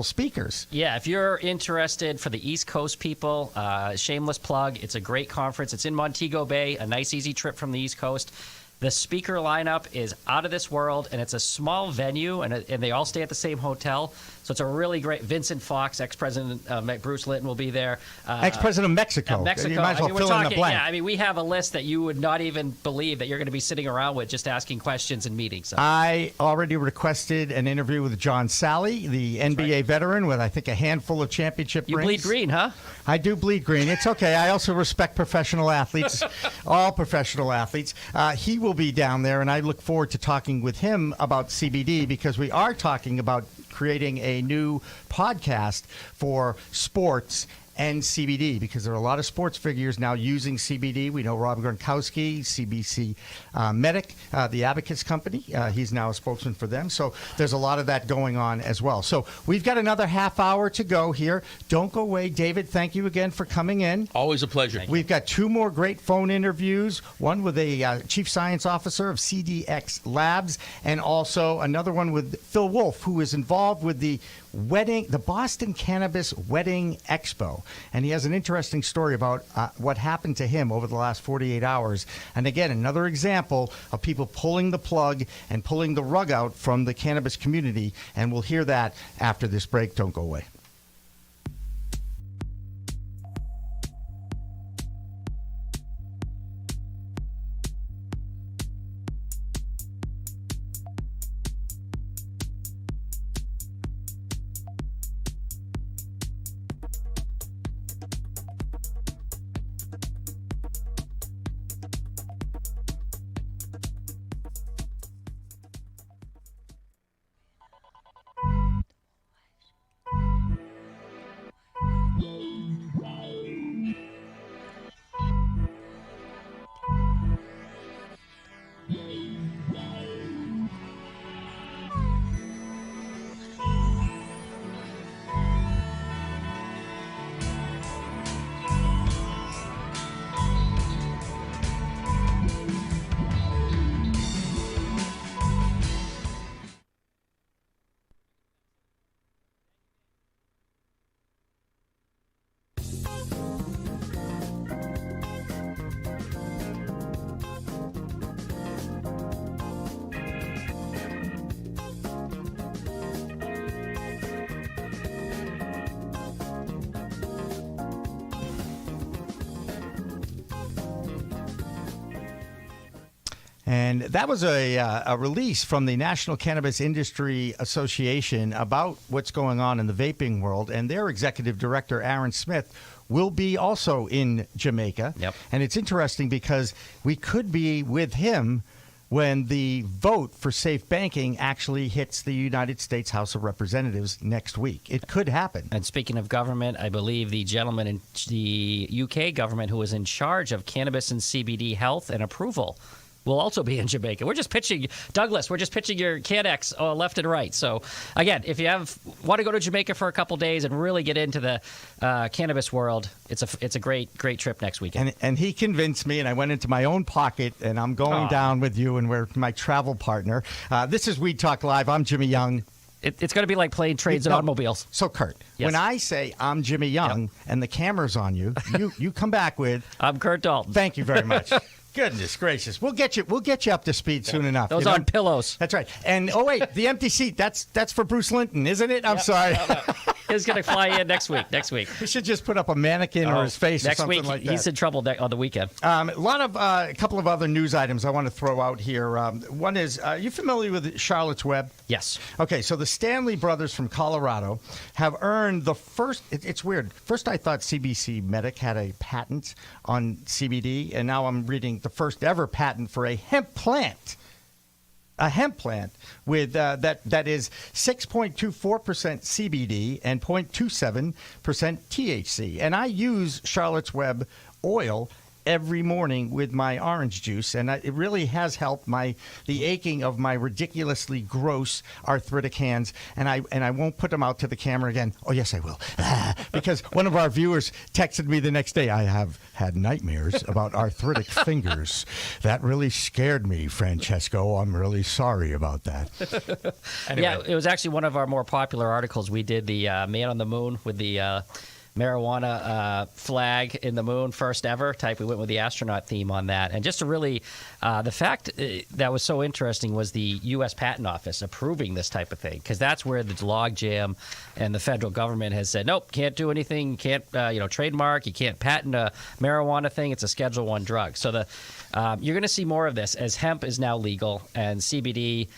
speakers. Yeah, if you're interested for the East Coast people, shameless plug. It's a great conference. It's in Montego Bay, a nice, easy trip from the East Coast. The speaker lineup is out of this world, and it's a small venue, and they all stay at the same hotel. So it's a really great. Vincent Fox, ex-president Bruce Linton will be there. Ex-president of Mexico. Mexico. You might as well we're fill talking, in the blank. Yeah, I mean, we have a list that you would not even believe that you're going to be sitting around with, just asking questions and meetings. So. I already requested an interview with John Sally, the NBA veteran with, I think, a handful of championship You rings. bleed green, huh? I do bleed green. It's okay. I also respect professional athletes, all professional athletes. He will be down there, and I look forward to talking with him about CBD because we are talking about creating a new podcast for sports and CBD because there are a lot of sports figures now using CBD. We know Rob Gronkowski, CBC Medic, the Abacus Company. He's now a spokesman for them. So there's a lot of that going on as well. So we've got another half hour to go here. Don't go away. David, thank you again for coming in. Always a pleasure. We've got two more great phone interviews, one with a chief science officer of CDX Labs and also another one with Phil Wolf, who is involved with the Boston Cannabis Wedding Expo. And he has an interesting story about what happened to him over the last 48 hours. And again, another example of people pulling the plug and pulling the rug out from the cannabis community. And we'll hear that after this break. Don't go away. And that was a release from the National Cannabis Industry Association about what's going on in the vaping world. And their executive director, Aaron Smith, will be also in Jamaica. Yep. And it's interesting because we could be with him when the vote for safe banking actually hits the United States House of Representatives next week. It could happen. And speaking of government, I believe the gentleman in the UK government who was in charge of cannabis and CBD health and approval will also be in Jamaica. We're just pitching, Douglas, we're just pitching your CanX left and right. So, again, if you want to go to Jamaica for a couple days and really get into the cannabis world, it's a great trip next weekend. And he convinced me, and I went into my own pocket, and I'm going down with you, and we're my travel partner. This is Weed Talk Live. I'm Jimmy Young. It's going to be like plane, trains, and automobiles. So, Curt, when I say I'm Jimmy Young and the camera's on you, you come back with... I'm Curt Dalton. Thank you very much. Goodness gracious, we'll get you up to speed soon enough. Those on pillows. That's right. And oh wait, the empty seat, that's for Bruce Linton, isn't it? I'm sorry. He's going to fly in next week. We should just put up a mannequin or his face or something like that. He's in trouble on the weekend. A couple of other news items I want to throw out here. One is, are you familiar with Charlotte's Web? Yes. Okay, so the Stanley brothers from Colorado have earned the first, it's weird. First I thought CBC Medic had a patent on CBD, and now I'm reading the first ever patent for a hemp plant. A hemp plant with that is 6.24% CBD and 0.27% THC. And I use Charlotte's Web oil every morning with my orange juice, and it really has helped the aching of my ridiculously gross arthritic hands. And I won't put them out to the camera again. Oh yes, I will, because one of our viewers texted me the next day. I have had nightmares about arthritic fingers. That really scared me, Francesco. I'm really sorry about that. Anyway. Yeah, it was actually one of our more popular articles. We did the Man on the Moon with the marijuana flag in the moon, first ever type. We went with the astronaut theme on that. And just to really, the fact that was so interesting was the U.S. Patent Office approving this type of thing, because that's where the logjam and the federal government has said, nope, can't do anything, can't trademark, you can't patent a marijuana thing. It's a Schedule I drug. So you're going to see more of this as hemp is now legal and CBD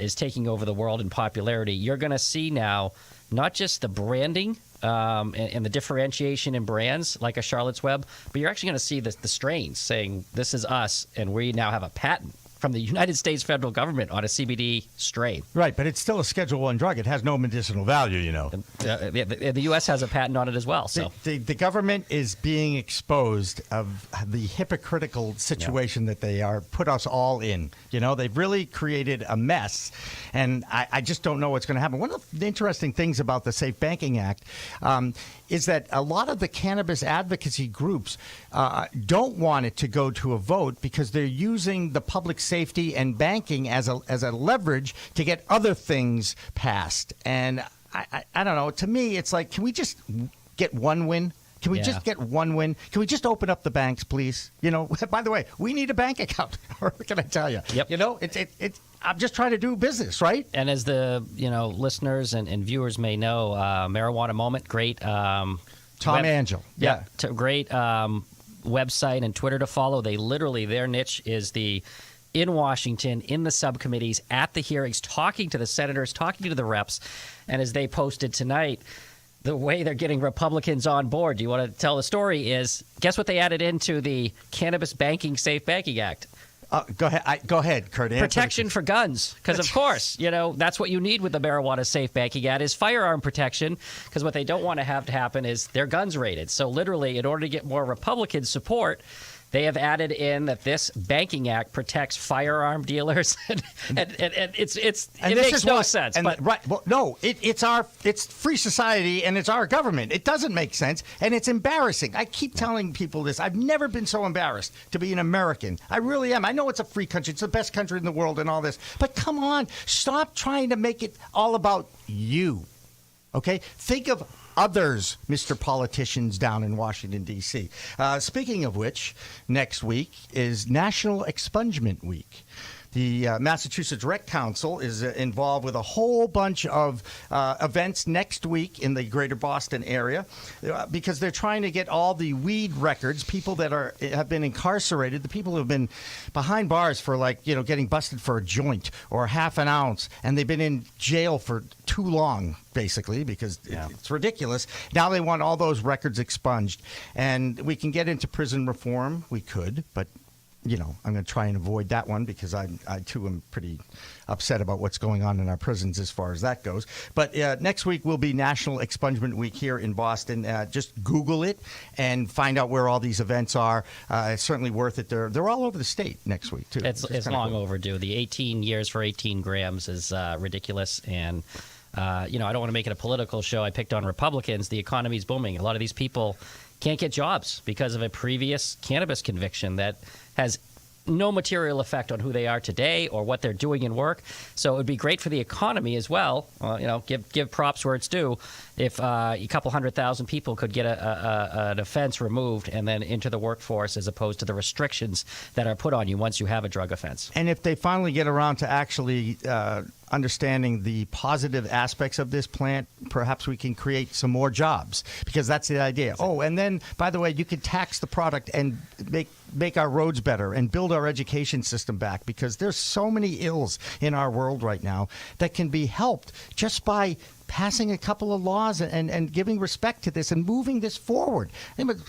is taking over the world in popularity. You're going to see now not just the branding and the differentiation in brands like a Charlotte's Web, but you're actually going to see the strains saying this is us, and we now have a patent from the United States federal government on a CBD strain. Right, but it's still a Schedule I drug. It has no medicinal value, you know. The U.S. has a patent on it as well. So the government is being exposed of the hypocritical situation that they are put us all in. You know, they've really created a mess, and I just don't know what's going to happen. One of the interesting things about the Safe Banking Act is that a lot of the cannabis advocacy groups don't want it to go to a vote because they're using the public safety and banking as a leverage to get other things passed. And I don't know. To me, it's like, can we just get one win? Can we just get one win? Can we just open up the banks, please? You know, by the way, we need a bank account. What can I tell you? Yep. You know, I'm just trying to do business, right? And as the listeners and viewers may know, Marijuana Moment, great. Tom Angel. Yeah. Great website and Twitter to follow. They literally, their niche is in Washington, in the subcommittees, at the hearings, talking to the senators, talking to the reps. And as they posted tonight, the way they're getting Republicans on board, do you want to tell the story, is guess what they added into the Cannabis Banking Safe Banking Act? Go ahead, Curt. Protection for guns, because of course, that's what you need with the Marijuana Safe Banking Act is firearm protection, because what they don't want to have to happen is their guns raided. So literally, in order to get more Republican support, they have added in that this banking act protects firearm dealers, and it makes no sense. It's free society and it's our government. It doesn't make sense, and it's embarrassing. I keep telling people this. I've never been so embarrassed to be an American. I really am. I know it's a free country. It's the best country in the world and all this, but come on, stop trying to make it all about you. Okay, think of others, Mr. Politicians down in Washington, D.C. Speaking of which, next week is National Expungement Week. The Massachusetts Rec Council is involved with a whole bunch of events next week in the greater Boston area because they're trying to get all the weed records, people that have been incarcerated, the people who have been behind bars for getting busted for a joint or half an ounce, and they've been in jail for too long, basically, because it's ridiculous. Now they want all those records expunged. And we can get into prison reform. We could, but I'm going to try and avoid that one because I too am pretty upset about what's going on in our prisons as far as that goes. But next week will be National Expungement Week here in Boston. Just Google it and find out where all these events are. It's certainly worth it. They're all over the state next week too. It's long overdue. The 18 years for 18 grams is ridiculous, and I don't want to make it a political show. I picked on Republicans. The economy's booming. A lot of these people can't get jobs because of a previous cannabis conviction that has no material effect on who they are today or what they're doing in work. So it would be great for the economy as well. Give props where it's due. If a couple 100,000 people could get an offense removed and then into the workforce as opposed to the restrictions that are put on you once you have a drug offense. And if they finally get around to actually understanding the positive aspects of this plant, perhaps we can create some more jobs, because that's the idea. Oh, and then, by the way, you could tax the product and make our roads better and build our education system back, because there's so many ills in our world right now that can be helped just by passing a couple of laws and giving respect to this and moving this forward.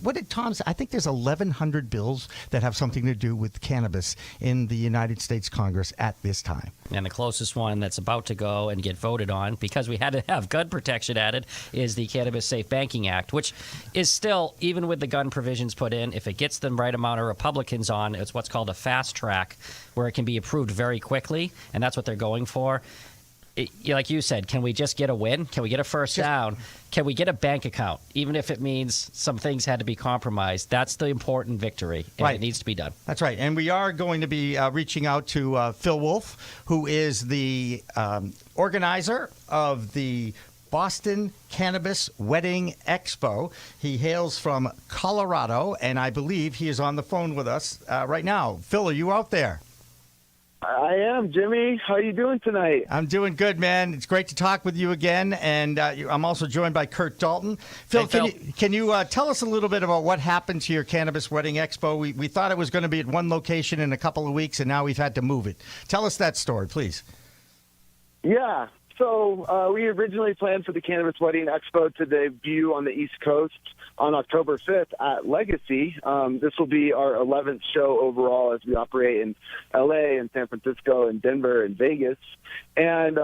What did Tom say? I think there's 1,100 bills that have something to do with cannabis in the United States Congress at this time. And the closest one that's about to go and get voted on, because we had to have gun protection added, is the Cannabis Safe Banking Act, which is still, even with the gun provisions put in, if it gets the right amount of Republicans on, it's what's called a fast track, where it can be approved very quickly, and that's what they're going for. Like you said, can we just get a win? Can we get a first down? Can we get a bank account? Even if it means some things had to be compromised, that's the important victory, and it needs to be done. That's right. And we are going to be reaching out to Phil Wolf, who is the organizer of the Boston Cannabis Wedding Expo. He hails from Colorado, and I believe he is on the phone with us right now. Phil, are you out there? I am, Jimmy. How are you doing tonight? I'm doing good, man. It's great to talk with you again. And I'm also joined by Curt Dalton. Phil, can you tell us a little bit about what happened to your Cannabis Wedding Expo? We thought it was going to be at one location in a couple of weeks, and now we've had to move it. Tell us that story, please. Yeah. So we originally planned for the Cannabis Wedding Expo to debut on the East Coast on October 5th at Legacy. This will be our 11th show overall as we operate in L.A. and San Francisco and Denver and Vegas. And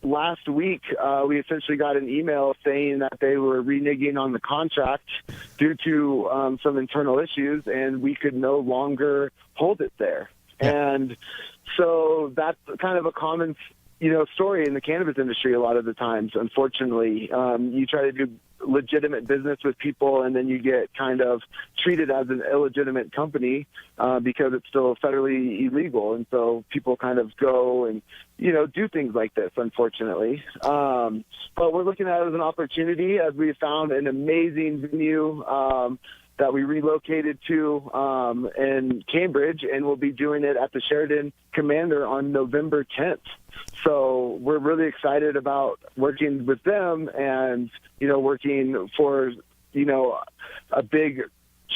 last week, we essentially got an email saying that they were reneging on the contract due to some internal issues, and we could no longer hold it there. Yeah. And so that's kind of a common story in the cannabis industry a lot of the times, unfortunately. You try to do legitimate business with people, and then you get kind of treated as an illegitimate company because it's still federally illegal. And so people kind of go and, do things like this, unfortunately. But we're looking at it as an opportunity, as we found an amazing venue that we relocated to in Cambridge, and we'll be doing it at the Sheraton Commander on November 10th. So we're really excited about working with them and, working for, a big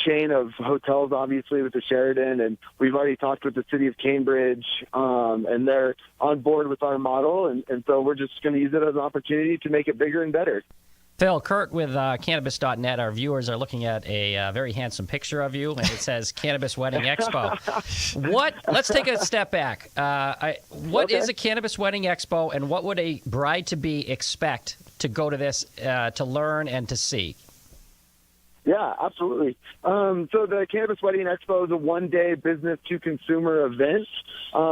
chain of hotels, obviously, with the Sheraton. And we've already talked with the city of Cambridge, and they're on board with our model. And so we're just going to use it as an opportunity to make it bigger and better. Phil, Curt with Cannabis.net, our viewers are looking at a very handsome picture of you, and it says Cannabis Wedding Expo. Let's take a step back. What is a Cannabis Wedding Expo, and what would a bride-to-be expect to go to this to learn and to see? Yeah, absolutely. So the Cannabis Wedding Expo is a one-day business-to-consumer event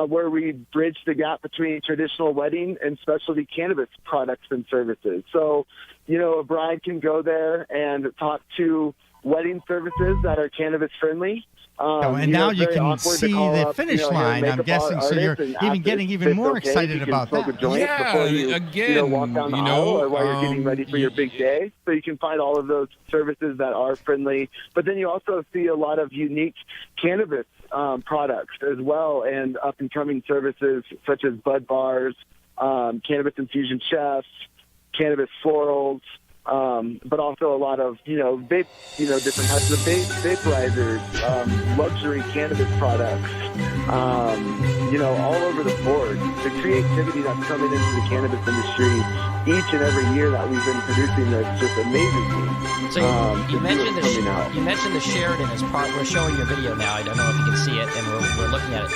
where we bridge the gap between traditional wedding and specialty cannabis products and services. So, a bride can go there and talk to wedding services that are cannabis friendly. And now you can see the finish line, I'm guessing, so you're even getting even more excited about that. Before you walk down the aisle or while you're getting ready for your big day. So you can find all of those services that are friendly. But then you also see a lot of unique cannabis products as well, and up-and-coming services such as bud bars, cannabis infusion chefs, cannabis florals, but also a lot of, vape, different types of vaporizers, luxury cannabis products, all over the board. The creativity that's coming into the cannabis industry each and every year that we've been producing this just amazes me. So you mentioned the Sheridan as part. We're showing your video now. I don't know if you can see it, and we're looking at it.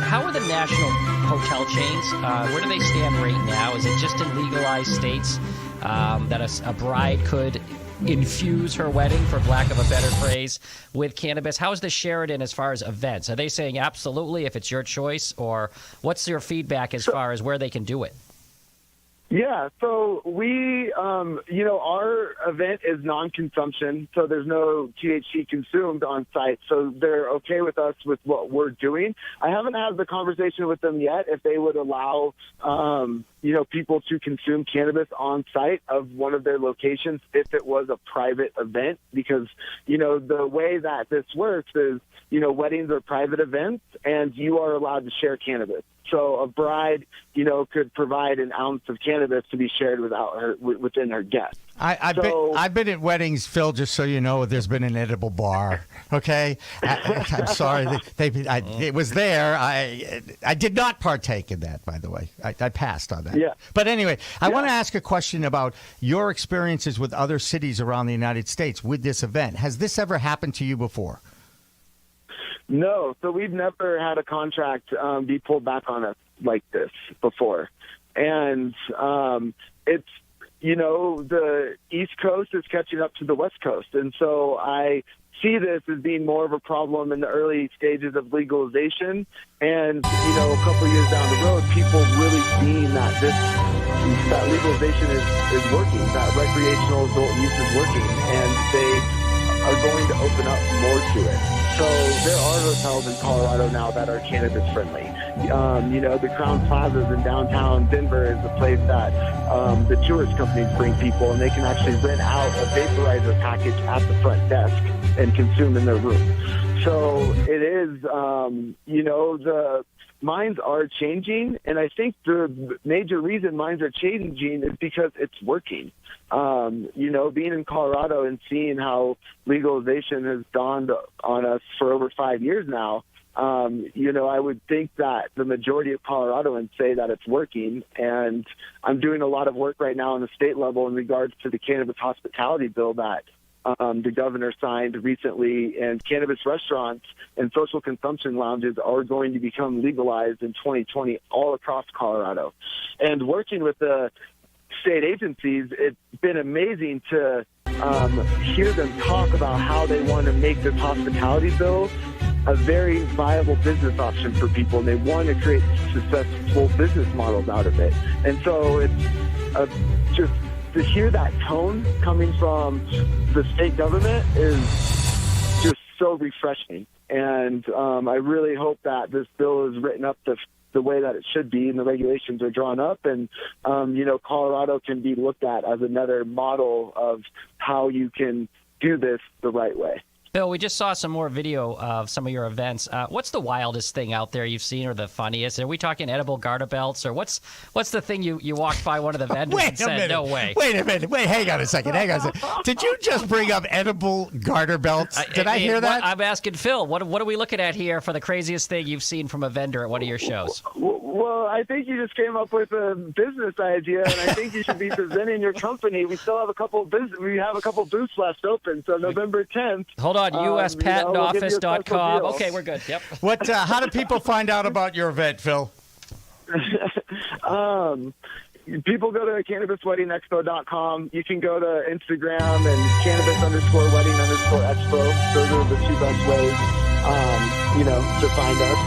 How are the national hotel chains? Where do they stand right now? Is it just in legalized states that a bride could infuse her wedding, for lack of a better phrase, with cannabis? How is the Sheridan as far as events? Are they saying absolutely if it's your choice, or what's your feedback as far as where they can do it? Yeah, so we, our event is non-consumption, so there's no THC consumed on site, so they're okay with us with what we're doing. I haven't had the conversation with them yet if they would allow, people to consume cannabis on site of one of their locations if it was a private event, because, the way that this works is, weddings are private events, and you are allowed to share cannabis. So a bride, could provide an ounce of cannabis to be shared within her guests. I've been at weddings, Phil, just so you know, there's been an edible bar, okay? I'm sorry. It was there. I did not partake in that, by the way. I passed on that. Yeah. But anyway, I want to ask a question about your experiences with other cities around the United States with this event. Has this ever happened to you before? No, so we've never had a contract be pulled back on us like this before. And it's, the East Coast is catching up to the West Coast. And so I see this as being more of a problem in the early stages of legalization. And, a couple of years down the road, people really seeing that that legalization is working, that recreational adult use is working, and they are going to open up more to it. So there are hotels in Colorado now that are cannabis friendly. The Crown Plazas in downtown Denver is the place that the tourist companies bring people, and they can actually rent out a vaporizer package at the front desk and consume in their room. So it is, the minds are changing, and I think the major reason minds are changing is because it's working. Being in Colorado and seeing how legalization has dawned on us for over 5 years now, I would think that the majority of Coloradoans say that it's working. And I'm doing a lot of work right now on the state level in regards to the cannabis hospitality bill that the governor signed recently, and cannabis restaurants and social consumption lounges are going to become legalized in 2020 all across Colorado. And working with the state agencies, it's been amazing to hear them talk about how they want to make this hospitality bill a very viable business option for people, and they want to create successful business models out of it. And so it's just to hear that tone coming from the state government is just so refreshing. And I really hope that this bill is written up the way that it should be, and the regulations are drawn up, and Colorado can be looked at as another model of how you can do this the right way. Bill, we just saw some more video of some of your events. What's the wildest thing out there you've seen, or the funniest? Are we talking edible garter belts, or what's the thing you walked by one of the vendors and said, no way? Wait a minute. Hang on a second. Did you just bring up edible garter belts? Did I hear that? I'm asking Phil, what are we looking at here for the craziest thing you've seen from a vendor at one of your shows? Well, I think you just came up with a business idea, and I think you should be presenting your company. We still have a couple booths left open, so November 10th. Hold on, USPatentOffice.com. Okay, we're good. Yep. How do people find out about your event, Phil? People go to CannabisWeddingExpo.com. You can go to Instagram and Cannabis_Wedding_Expo. Those are the two best ways, to find us.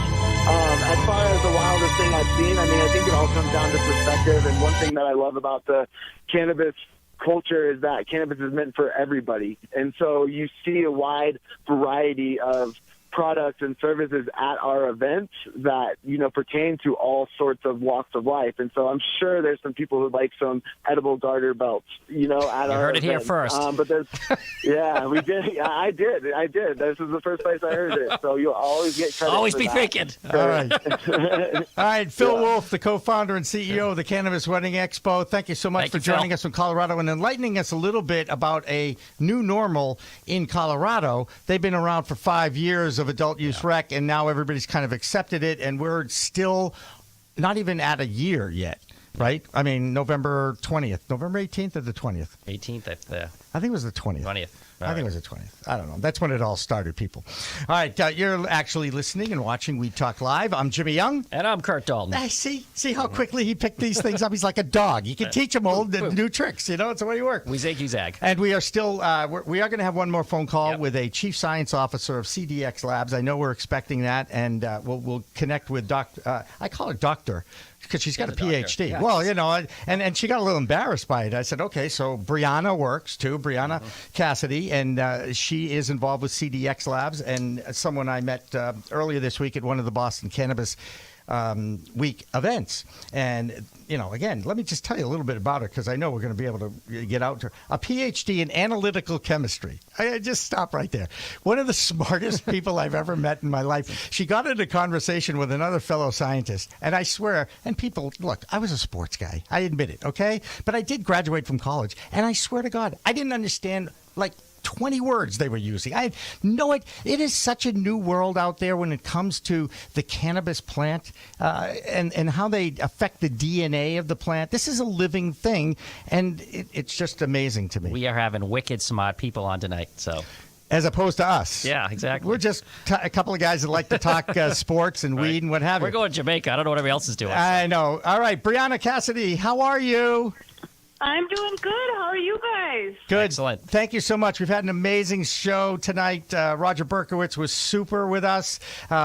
As far as the wildest thing I've seen, I think it all comes down to perspective. And one thing that I love about the cannabis culture is that cannabis is meant for everybody. And so you see a wide variety of products and services at our events that, pertain to all sorts of walks of life. And so I'm sure there's some people who like some edible garter belts, at our heard it here event. first. But there's, yeah, we did. I did. This is the first place I heard it. So you'll always get credit. Always for be that. thinking. All right. All right, Phil Wolf, the co-founder and CEO of the Cannabis Wedding Expo. Thank you so much for joining us from Colorado and enlightening us a little bit about a new normal in Colorado. They've been around for 5 years of adult use rec, and now everybody's kind of accepted it, and we're still not even at a year yet, right? I mean, November 20th, November 18th or the 20th? 18th, I think it was the 20th. 20th. I think it was the 20th. I don't know. That's when it all started, people. All right, you're actually listening and watching We Talk Live. I'm Jimmy Young. And I'm Curt Dalton. I see how quickly he picked these things up. He's like a dog. You can teach him old new tricks. It's the way you work. We zig, you zag. And we are still, we are going to have one more phone call with a chief science officer of CDX Labs. I know we're expecting that, and we'll connect with I call her Doctor, because she's got a PhD. Yes. Well, and she got a little embarrassed by it. I said, okay, so Brianna works too, Brianna Cassidy, and she is involved with CDX Labs, and someone I met earlier this week at one of the Boston Cannabis Week events. And, again, let me just tell you a little bit about her, because I know we're going to be able to get out to her. A PhD in analytical chemistry. I just stop right there. One of the smartest people I've ever met in my life. She got into conversation with another fellow scientist, and I swear, and people, look, I was a sports guy. I admit it, okay? But I did graduate from college, and I swear to God, I didn't understand, 20 words they were using. I know it. It is such a new world out there when it comes to the cannabis plant and how they affect the DNA of the plant. This is a living thing, and it's just amazing to me. We are having wicked smart people on tonight, so. As opposed to us. Yeah, exactly. We're just a couple of guys that like to talk sports and weed and what have you. We're going to Jamaica. I don't know what everybody else is doing. I know. All right, Brianna Cassidy, how are you? I'm doing good. How are you guys? Good. Excellent. Thank you so much. We've had an amazing show tonight. Roger Berkowitz was super with us.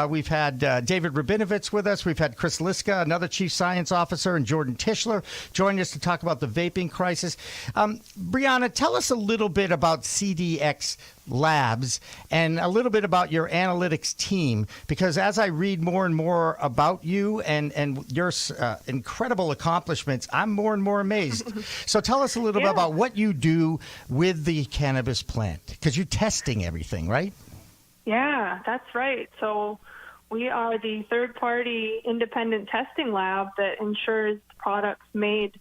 We've had David Rabinovitz with us. We've had Chris Liska, another chief science officer, and Jordan Tishler joined us to talk about the vaping crisis. Brianna, tell us a little bit about CDX Labs and a little bit about your analytics team, because as I read more and more about you and your incredible accomplishments, I'm more and more amazed. So tell us a little bit about what you do with the cannabis plant, because you're testing everything, right? Yeah, that's right. So we are the third-party independent testing lab that ensures products made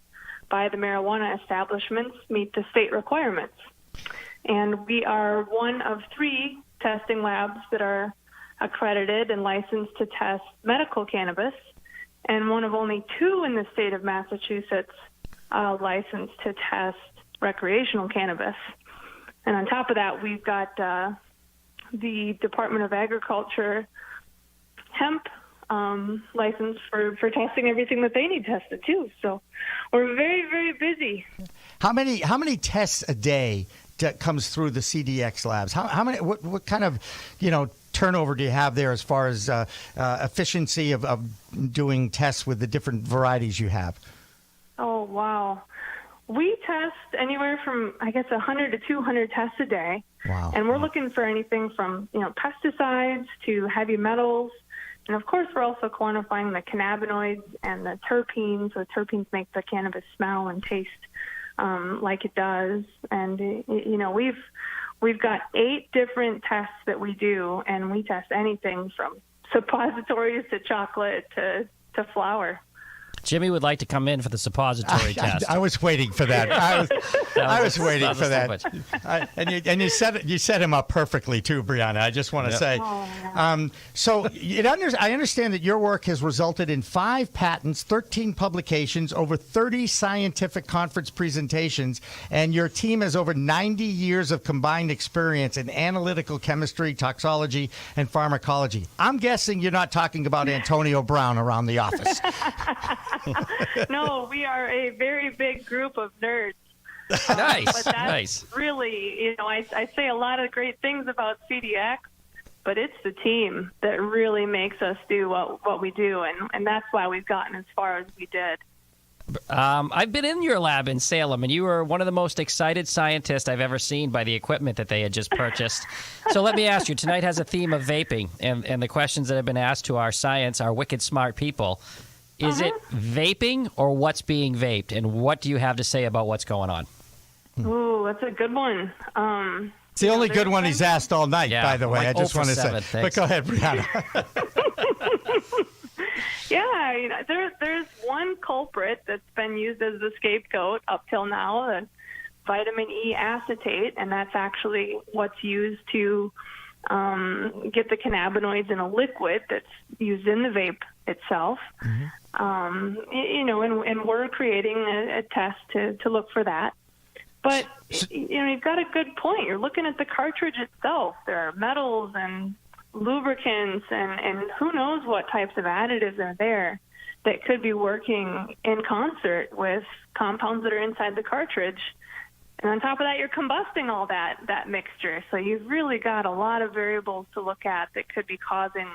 by the marijuana establishments meet the state requirements. And we are one of 3 testing labs that are accredited and licensed to test medical cannabis, and one of only 2 in the state of Massachusetts licensed to test recreational cannabis. And on top of that, we've got the Department of Agriculture hemp license for testing everything that they need tested too. So we're very, very busy. How many tests a day that comes through the CDX Labs? How many? What kind of turnover do you have there as far as efficiency of doing tests with the different varieties you have? Oh wow, we test anywhere from 100 to 200 tests a day. Wow. And we're looking for anything from pesticides to heavy metals. And of course, we're also quantifying the cannabinoids and the terpenes. So terpenes make the cannabis smell and taste like it does. And we've got 8 different tests that we do, and we test anything from suppositories to chocolate to flour. Jimmy would like to come in for the suppository test. I was waiting for that. I was waiting for that. And you set him up perfectly too, Brianna. I just want to say. So I understand that your work has resulted in 5 patents, 13 publications, over 30 scientific conference presentations, and your team has over 90 years of combined experience in analytical chemistry, toxology, and pharmacology. I'm guessing you're not talking about Antonio Brown around the office. No, we are a very big group of nerds. Nice, but that's nice. Really, I say a lot of great things about CDX, but it's the team that really makes us do what we do, and that's why we've gotten as far as we did. I've been in your lab in Salem, and you were one of the most excited scientists I've ever seen by the equipment that they had just purchased. So let me ask you, tonight has a theme of vaping, and the questions that have been asked to our science, our wicked smart people. Is it vaping or what's being vaped, and what do you have to say about what's going on? Ooh, that's a good one. It's the only good one he's asked all night, by the way. like I just 0 want for to 7, say. thanks. But go ahead, Brianna. Yeah, there's one culprit that's been used as the scapegoat up till now, vitamin E acetate, and that's actually what's used to get the cannabinoids in a liquid that's used in the vape itself. And we're creating a test to look for that. But, you've got a good point. You're looking at the cartridge itself. There are metals and lubricants and who knows what types of additives are there that could be working in concert with compounds that are inside the cartridge. And on top of that, you're combusting all that mixture. So you've really got a lot of variables to look at that could be causing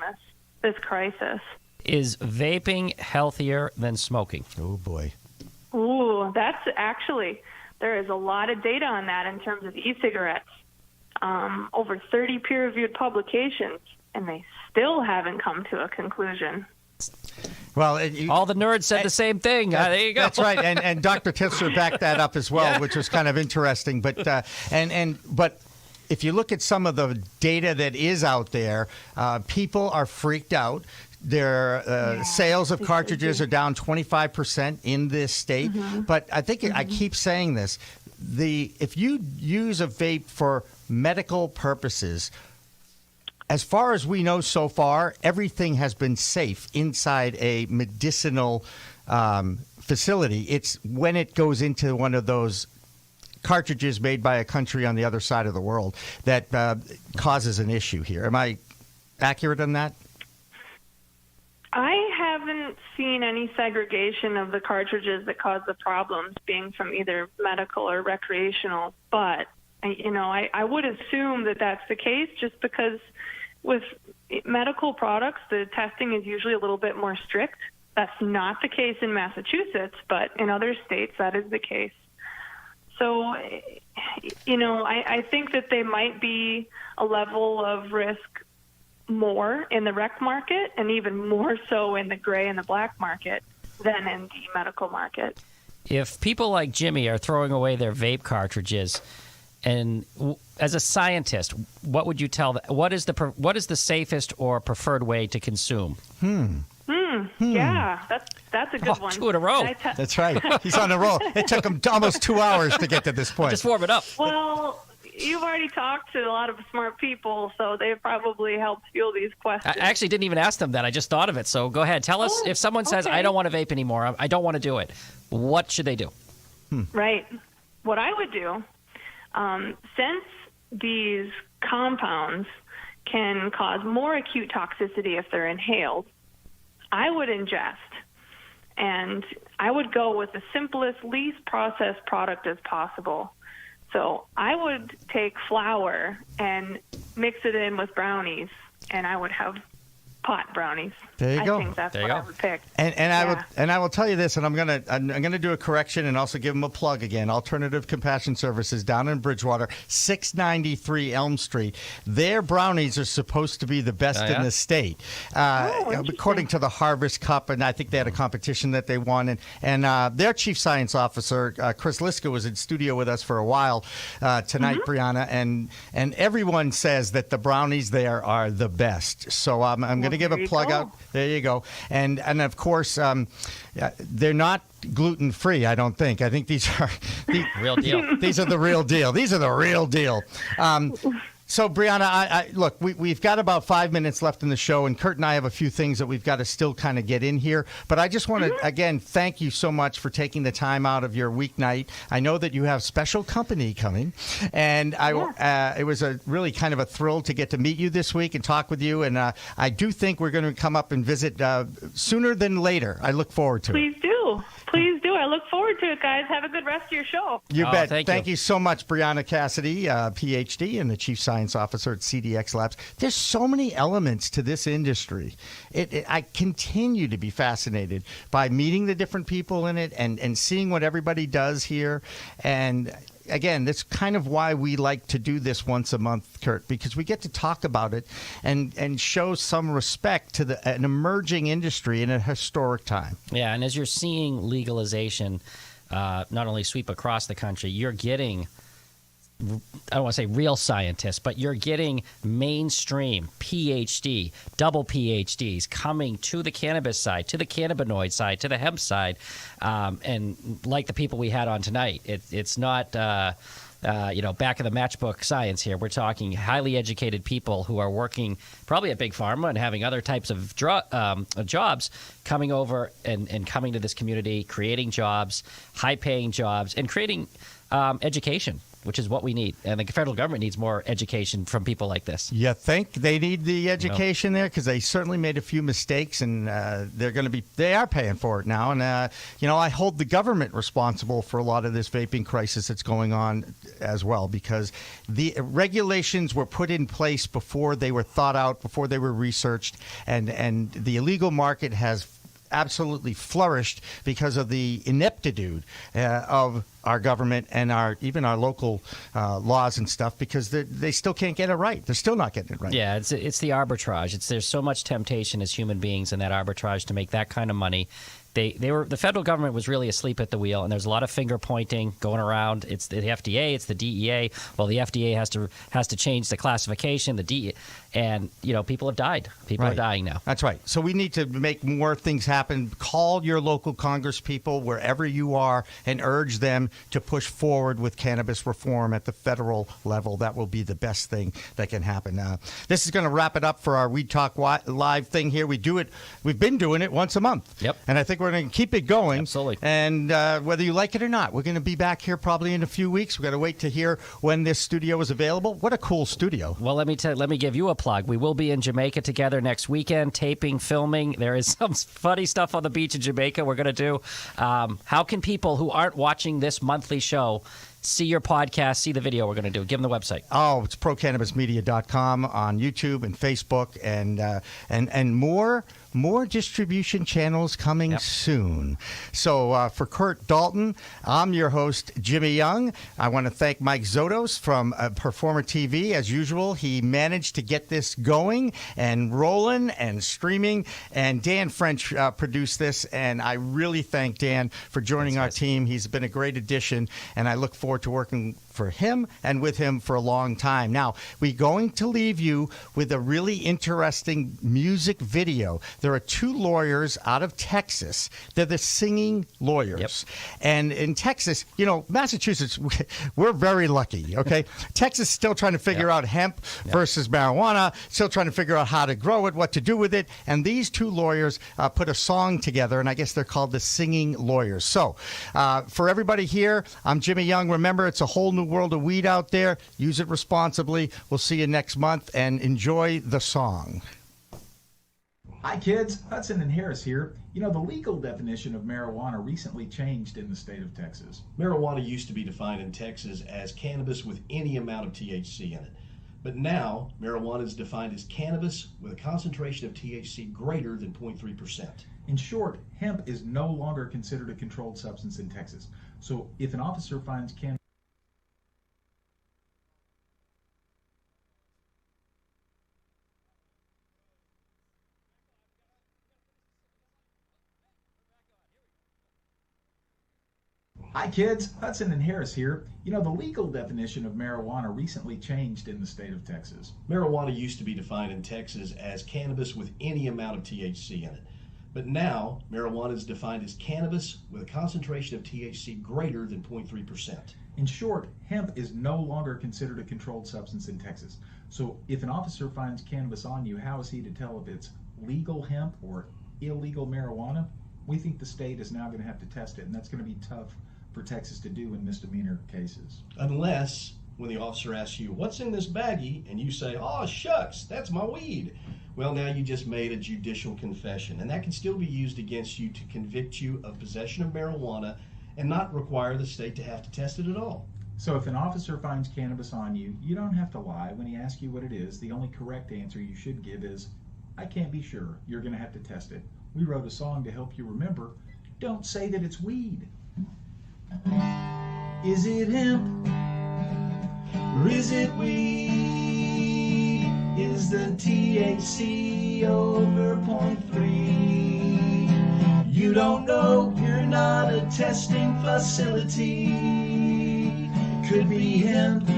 this crisis. Is vaping healthier than smoking? Oh, boy. Ooh, that's actually, there is a lot of data on that in terms of e-cigarettes. Over 30 peer-reviewed publications, and they still haven't come to a conclusion. Well, all the nerds said the same thing. There you go. That's right, and Dr. Tishler backed that up as well, which was kind of interesting. But but if you look at some of the data that is out there, people are freaked out. Their sales of cartridges are down 25% in this state. But I think I keep saying this: if you use a vape for medical purposes, as far as we know so far, everything has been safe inside a medicinal facility. It's when it goes into one of those cartridges made by a country on the other side of the world that causes an issue here. Am I accurate on that? I haven't seen any segregation of the cartridges that cause the problems being from either medical or recreational, but I would assume that that's the case just because with medical products, the testing is usually a little bit more strict. That's not the case in Massachusetts, but in other states, that is the case. So, I think that they might be a level of risk more in the rec market and even more so in the gray and the black market than in the medical market. If people like Jimmy are throwing away their vape cartridges, and as a scientist, what would you tell them? What is the safest or preferred way to consume? Yeah, that's a good one. 2 in a row. That's right. He's on a roll. It took him almost 2 hours to get to this point. Just warm it up. Well, you've already talked to a lot of smart people, so they've probably helped fuel these questions. I actually didn't even ask them that. I just thought of it. So go ahead. Tell us if someone says, I don't want to vape anymore. I don't want to do it. What should they do? Right. What I would do, since these compounds can cause more acute toxicity if they're inhaled, I would ingest. And I would go with the simplest, least processed product as possible. So I would take flour and mix it in with brownies, and I would have pot brownies. There you go. I think that's what I would pick. And I will tell you this, and I'm gonna do a correction and also give them a plug again. Alternative Compassion Services down in Bridgewater, 693 Elm Street. Their brownies are supposed to be the best in the state, according to the Harvest Cup, and I think they had a competition that they won. And their chief science officer, Chris Liska, was in studio with us for a while tonight, Brianna, and everyone says that the brownies there are the best. So I'm going to give a plug out. There you go. And of course, they're not gluten free. I don't think. I think these are the real deal. These are the real deal. These are the real deal. So, Brianna, look, we've got about 5 minutes left in the show, and Curt and I have a few things that we've got to still kind of get in here. But I just want to, again, thank you so much for taking the time out of your weeknight. I know that you have special company coming, and it was a really kind of a thrill to get to meet you this week and talk with you. And I do think we're going to come up and visit sooner than later. I look forward to it. Please do. Please do. I look forward to it, guys. Have a good rest of your show. You bet. Thank you so much, Brianna Cassidy, PhD and the Chief Science Officer at CDX Labs. There's so many elements to this industry. I continue to be fascinated by meeting the different people in it and seeing what everybody does here. And again, that's kind of why we like to do this once a month, Curt, because we get to talk about it and show some respect to an emerging industry in a historic time. Yeah, and as you're seeing legalization not only sweep across the country, you're getting, I don't want to say real scientists, but you're getting mainstream PhD, double PhDs coming to the cannabis side, to the cannabinoid side, to the hemp side. And like the people we had on tonight, it's not, back of the matchbook science here. We're talking highly educated people who are working probably at Big Pharma and having other types of jobs coming over and coming to this community, creating jobs, high-paying jobs, and creating education, which is what we need. And the federal government needs more education from people like this. You think they need the education there? Because they certainly made a few mistakes, and they are paying for it now. And, I hold the government responsible for a lot of this vaping crisis that's going on as well, because the regulations were put in place before they were thought out, before they were researched, and the illegal market has absolutely flourished because of the ineptitude of our government and even our local laws and stuff, because they still can't get it right. They're still not getting it right. Yeah, it's the arbitrage. There's so much temptation as human beings in that arbitrage to make that kind of money. The federal government was really asleep at the wheel, and there's a lot of finger pointing going around. It's the FDA, it's the DEA. Well, the FDA has to change the classification. The DEA, and people have died. People are dying now. That's right. So we need to make more things happen. Call your local Congress people wherever you are and urge them to push forward with cannabis reform at the federal level. That will be the best thing that can happen. This is going to wrap it up for our Weed Talk Live thing here. We've been doing it once a month. Yep. And I think we're going to keep it going. Absolutely. And whether you like it or not, we're going to be back here probably in a few weeks. We've got to wait to hear when this studio is available. What a cool studio. Well, let me give you a plug. We will be in Jamaica together next weekend, taping, filming. There is some funny stuff on the beach in Jamaica we're going to do. How can people who aren't watching this monthly show see your podcast, see the video we're going to do? Give them the website. Oh, it's procannabismedia.com on YouTube and Facebook, and more distribution channels coming soon. So for Curt, Dalton, I'm your host, Jimmy Young. I want to thank Mike Zotos from Performer TV. As usual, he managed to get this going and rolling and streaming. And Dan French produced this, and I really thank Dan for joining our team. He's been a great addition, and I look forward to working for him and with him for a long time. Now, we're going to leave you with a really interesting music video. There are two lawyers out of Texas. They're the singing lawyers. Yep. And in Texas, Massachusetts, we're very lucky, okay? Texas is still trying to figure out hemp versus marijuana, still trying to figure out how to grow it, what to do with it. And these two lawyers put a song together, and I guess they're called the Singing Lawyers. So for everybody here, I'm Jimmy Young. Remember, it's a whole new world of weed out there. Use it responsibly. We'll see you next month, and enjoy the song. Hi kids, Hudson and Harris here. The legal definition of marijuana recently changed in the state of Texas. Marijuana used to be defined in Texas as cannabis with any amount of THC in it. But now, marijuana is defined as cannabis with a concentration of THC greater than 0.3%. In short, hemp is no longer considered a controlled substance in Texas. So if an officer finds cannabis... Hi kids, Hudson and Harris here. The legal definition of marijuana recently changed in the state of Texas. Marijuana used to be defined in Texas as cannabis with any amount of THC in it. But now, marijuana is defined as cannabis with a concentration of THC greater than 0.3%. In short, hemp is no longer considered a controlled substance in Texas. So if an officer finds cannabis on you, how is he to tell if it's legal hemp or illegal marijuana? We think the state is now going to have to test it, and that's going to be tough for Texas to do in misdemeanor cases. Unless, when the officer asks you, what's in this baggie? And you say, oh, shucks, that's my weed. Well, now you just made a judicial confession, and that can still be used against you to convict you of possession of marijuana and not require the state to have to test it at all. So if an officer finds cannabis on you, you don't have to lie. When he asks you what it is, the only correct answer you should give is, I can't be sure. You're going to have to test it. We wrote a song to help you remember. Don't say that it's weed. Is it hemp? Or is it weed? Is the THC over 0.3? You don't know, you're not a testing facility. It could be hemp,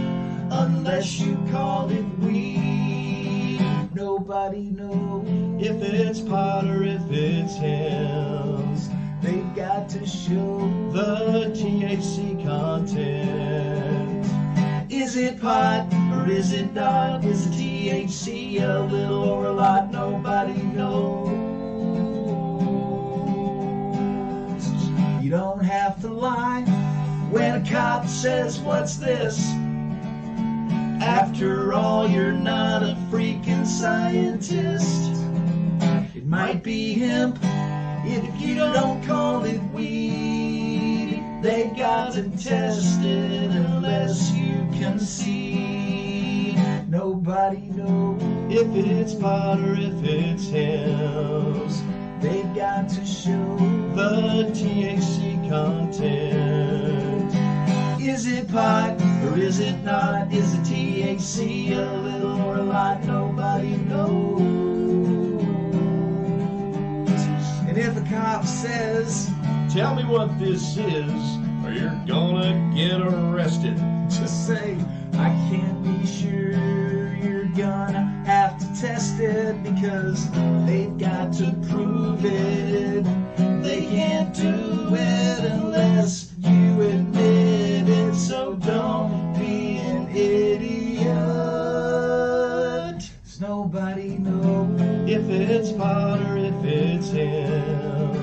unless you called it weed. Nobody knows if it's pot or if it's hemp. They've got to show the THC content. Is it pot or is it not? Is the THC a little or a lot? Nobody knows. You don't have to lie when a cop says, what's this? After all, you're not a freaking scientist. It might be hemp if you don't call it weed. They got to test it unless you can see. Nobody knows if it's pot or if it's hemp. They've got to show the THC content. Is it pot or is it not? Is the THC a little or a lot? Nobody knows. And if a cop says, tell me what this is, or you're gonna get arrested, just say, I can't be sure. You're gonna have to test it because they've got to prove it. They can't do it unless you admit it. So don't be an idiot. 'Cause nobody knows if it's pot or if it's hemp.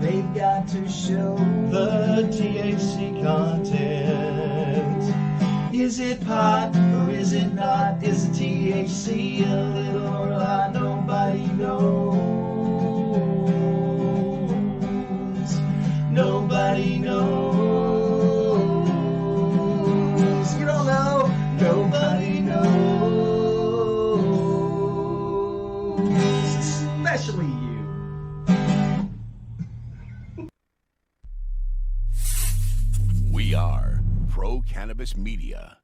They've got to show the THC content. Is it pot or is it not? Is the THC a little or a lot? Nobody knows. Nobody knows. You don't know. Nobody knows. Especially you. We are Pro Cannabis Media.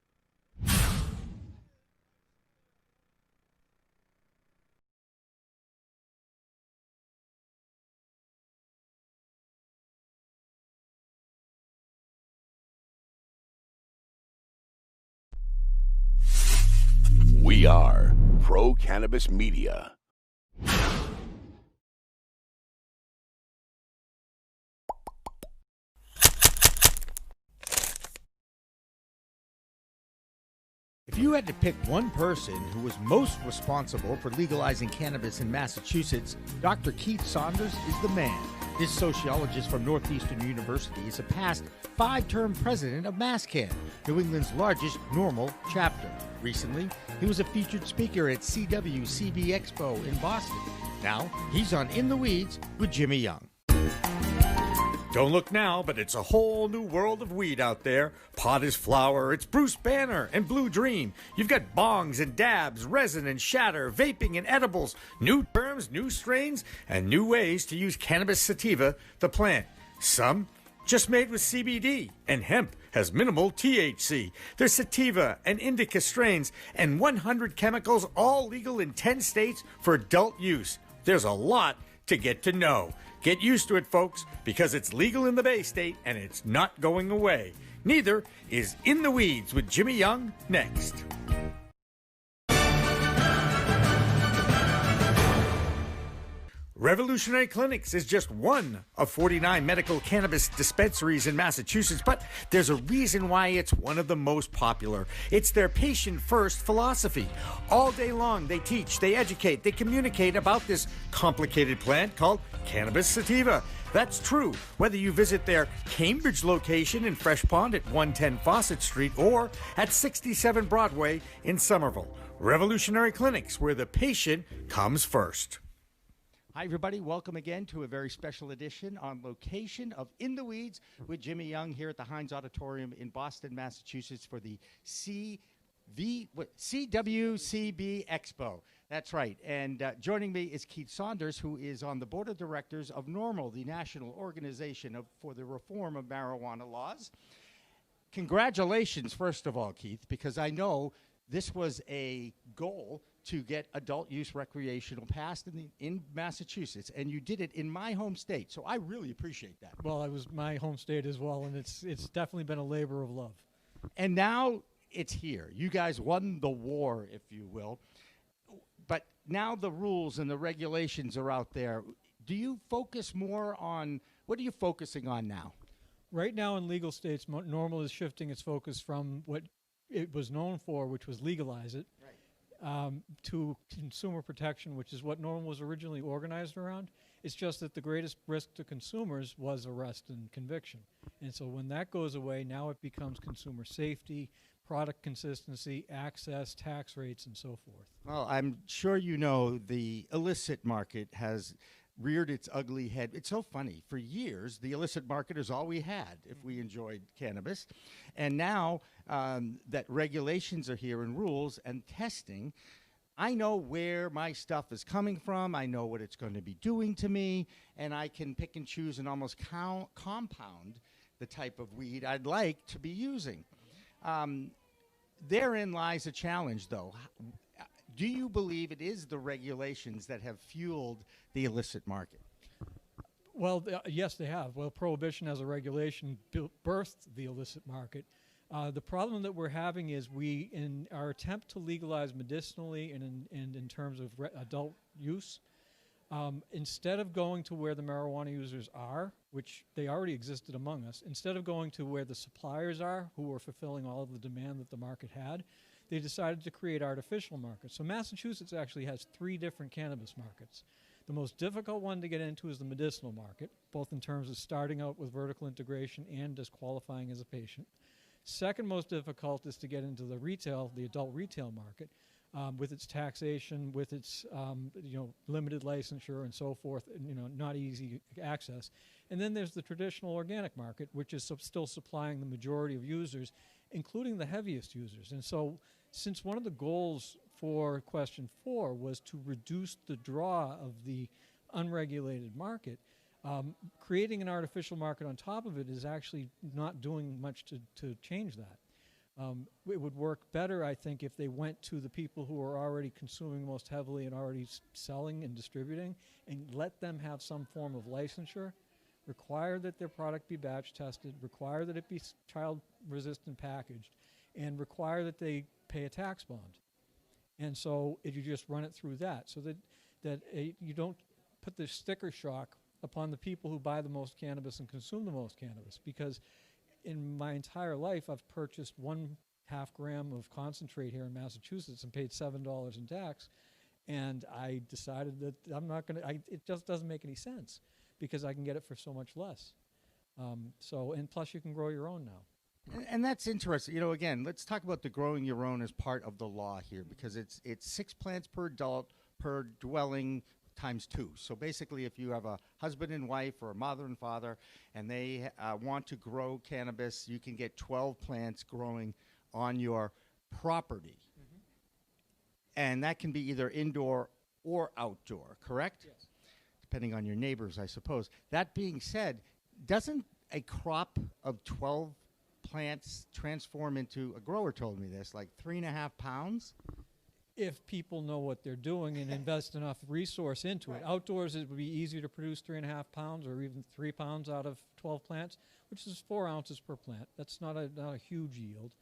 We are Pro Cannabis Media. If you had to pick one person who was most responsible for legalizing cannabis in Massachusetts, Dr. Keith Saunders is the man. This sociologist from Northeastern University is a past 5-term president of MassCan, New England's largest NORML chapter. Recently, he was a featured speaker at CWCB Expo in Boston. Now, he's on In the Weeds with Jimmy Young. Don't look now, but it's a whole new world of weed out there. Pot is flower, it's Bruce Banner and Blue Dream. You've got bongs and dabs, resin and shatter, vaping and edibles, new terms, new strains, and new ways to use cannabis sativa, the plant. Some just made with CBD, and hemp has minimal THC. There's sativa and indica strains, and 100 chemicals, all legal in 10 states for adult use. There's a lot to get to know. Get used to it, folks, because it's legal in the Bay State and it's not going away. Neither is In the Weeds with Jimmy Young next. Revolutionary Clinics is just one of 49 medical cannabis dispensaries in Massachusetts, but there's a reason why it's one of the most popular. It's their patient-first philosophy. All day long, they teach, they educate, they communicate about this complicated plant called cannabis sativa. That's true whether you visit their Cambridge location in Fresh Pond at 110 Fawcett Street or at 67 Broadway in Somerville. Revolutionary Clinics, where the patient comes first. Hi, everybody. Welcome again to a very special edition on location of In the Weeds with Jimmy Young here at the Heinz Auditorium in Boston, Massachusetts for the CWCB Expo. That's right. And joining me is Keith Saunders, who is on the board of directors of NORML, the National Organization for the Reform of Marijuana Laws. Congratulations, first of all, Keith, because I know this was a goal to get adult use recreational passed in Massachusetts, and you did it in my home state. So I really appreciate that. Well, it was my home state as well, and it's definitely been a labor of love. And now it's here. You guys won the war, if you will. But now the rules and the regulations are out there. Do you focus more on, what are you focusing on now? Right now in legal states, NORML is shifting its focus from what it was known for, which was legalize it, to consumer protection, which is what NORML was originally organized around. It's just that the greatest risk to consumers was arrest and conviction. And so when that goes away, now it becomes consumer safety, product consistency, access, tax rates, and so forth. Well, I'm sure you know the illicit market has reared its ugly head. It's so funny. For years, the illicit market is all we had if we enjoyed cannabis. And now that regulations are here and rules and testing, I know where my stuff is coming from. I know what it's going to be doing to me. And I can pick and choose and almost compound the type of weed I'd like to be using. Therein lies a challenge, though. Do you believe it is the regulations that have fueled the illicit market? Well, yes, they have. Well, prohibition as a regulation birthed the illicit market. The problem that we're having is in our attempt to legalize medicinally and in terms of adult use, instead of going to where the marijuana users are, which they already existed among us, instead of going to where the suppliers are, who were fulfilling all of the demand that the market had, they decided to create artificial markets. So Massachusetts actually has 3 different cannabis markets. The most difficult one to get into is the medicinal market, both in terms of starting out with vertical integration and disqualifying as a patient. Second most difficult is to get into the adult retail market, with its taxation, with its limited licensure and so forth, and not easy access. And then there's the traditional organic market, which is still supplying the majority of users, including the heaviest users. And so since one of the goals for question 4 was to reduce the draw of the unregulated market, creating an artificial market on top of it is actually not doing much to change that. It would work better, I think, if they went to the people who are already consuming most heavily and already selling and distributing and let them have some form of licensure, require that their product be batch tested, require that it be child-resistant packaged, and require that they pay a tax bond. And so you just run it through that so that you don't put the sticker shock upon the people who buy the most cannabis and consume the most cannabis, because in my entire life, I've purchased 1/2 gram of concentrate here in Massachusetts and paid $7 in tax. And I decided that I'm not going to, it just doesn't make any sense because I can get it for so much less. And plus you can grow your own now. And that's interesting. Again, let's talk about the growing your own as part of the law here, because it's 6 plants per adult per dwelling times 2. So basically, if you have a husband and wife or a mother and father and they want to grow cannabis, you can get 12 plants growing on your property. Mm-hmm. And that can be either indoor or outdoor, correct? Yes. Depending on your neighbors, I suppose. That being said, doesn't a crop of 12 plants transform into, a grower told me this, like 3.5 pounds? If people know what they're doing and invest enough resource into it. Outdoors, it would be easier to produce 3.5 pounds or even 3 pounds out of 12 plants, which is 4 ounces per plant. That's not a huge yield.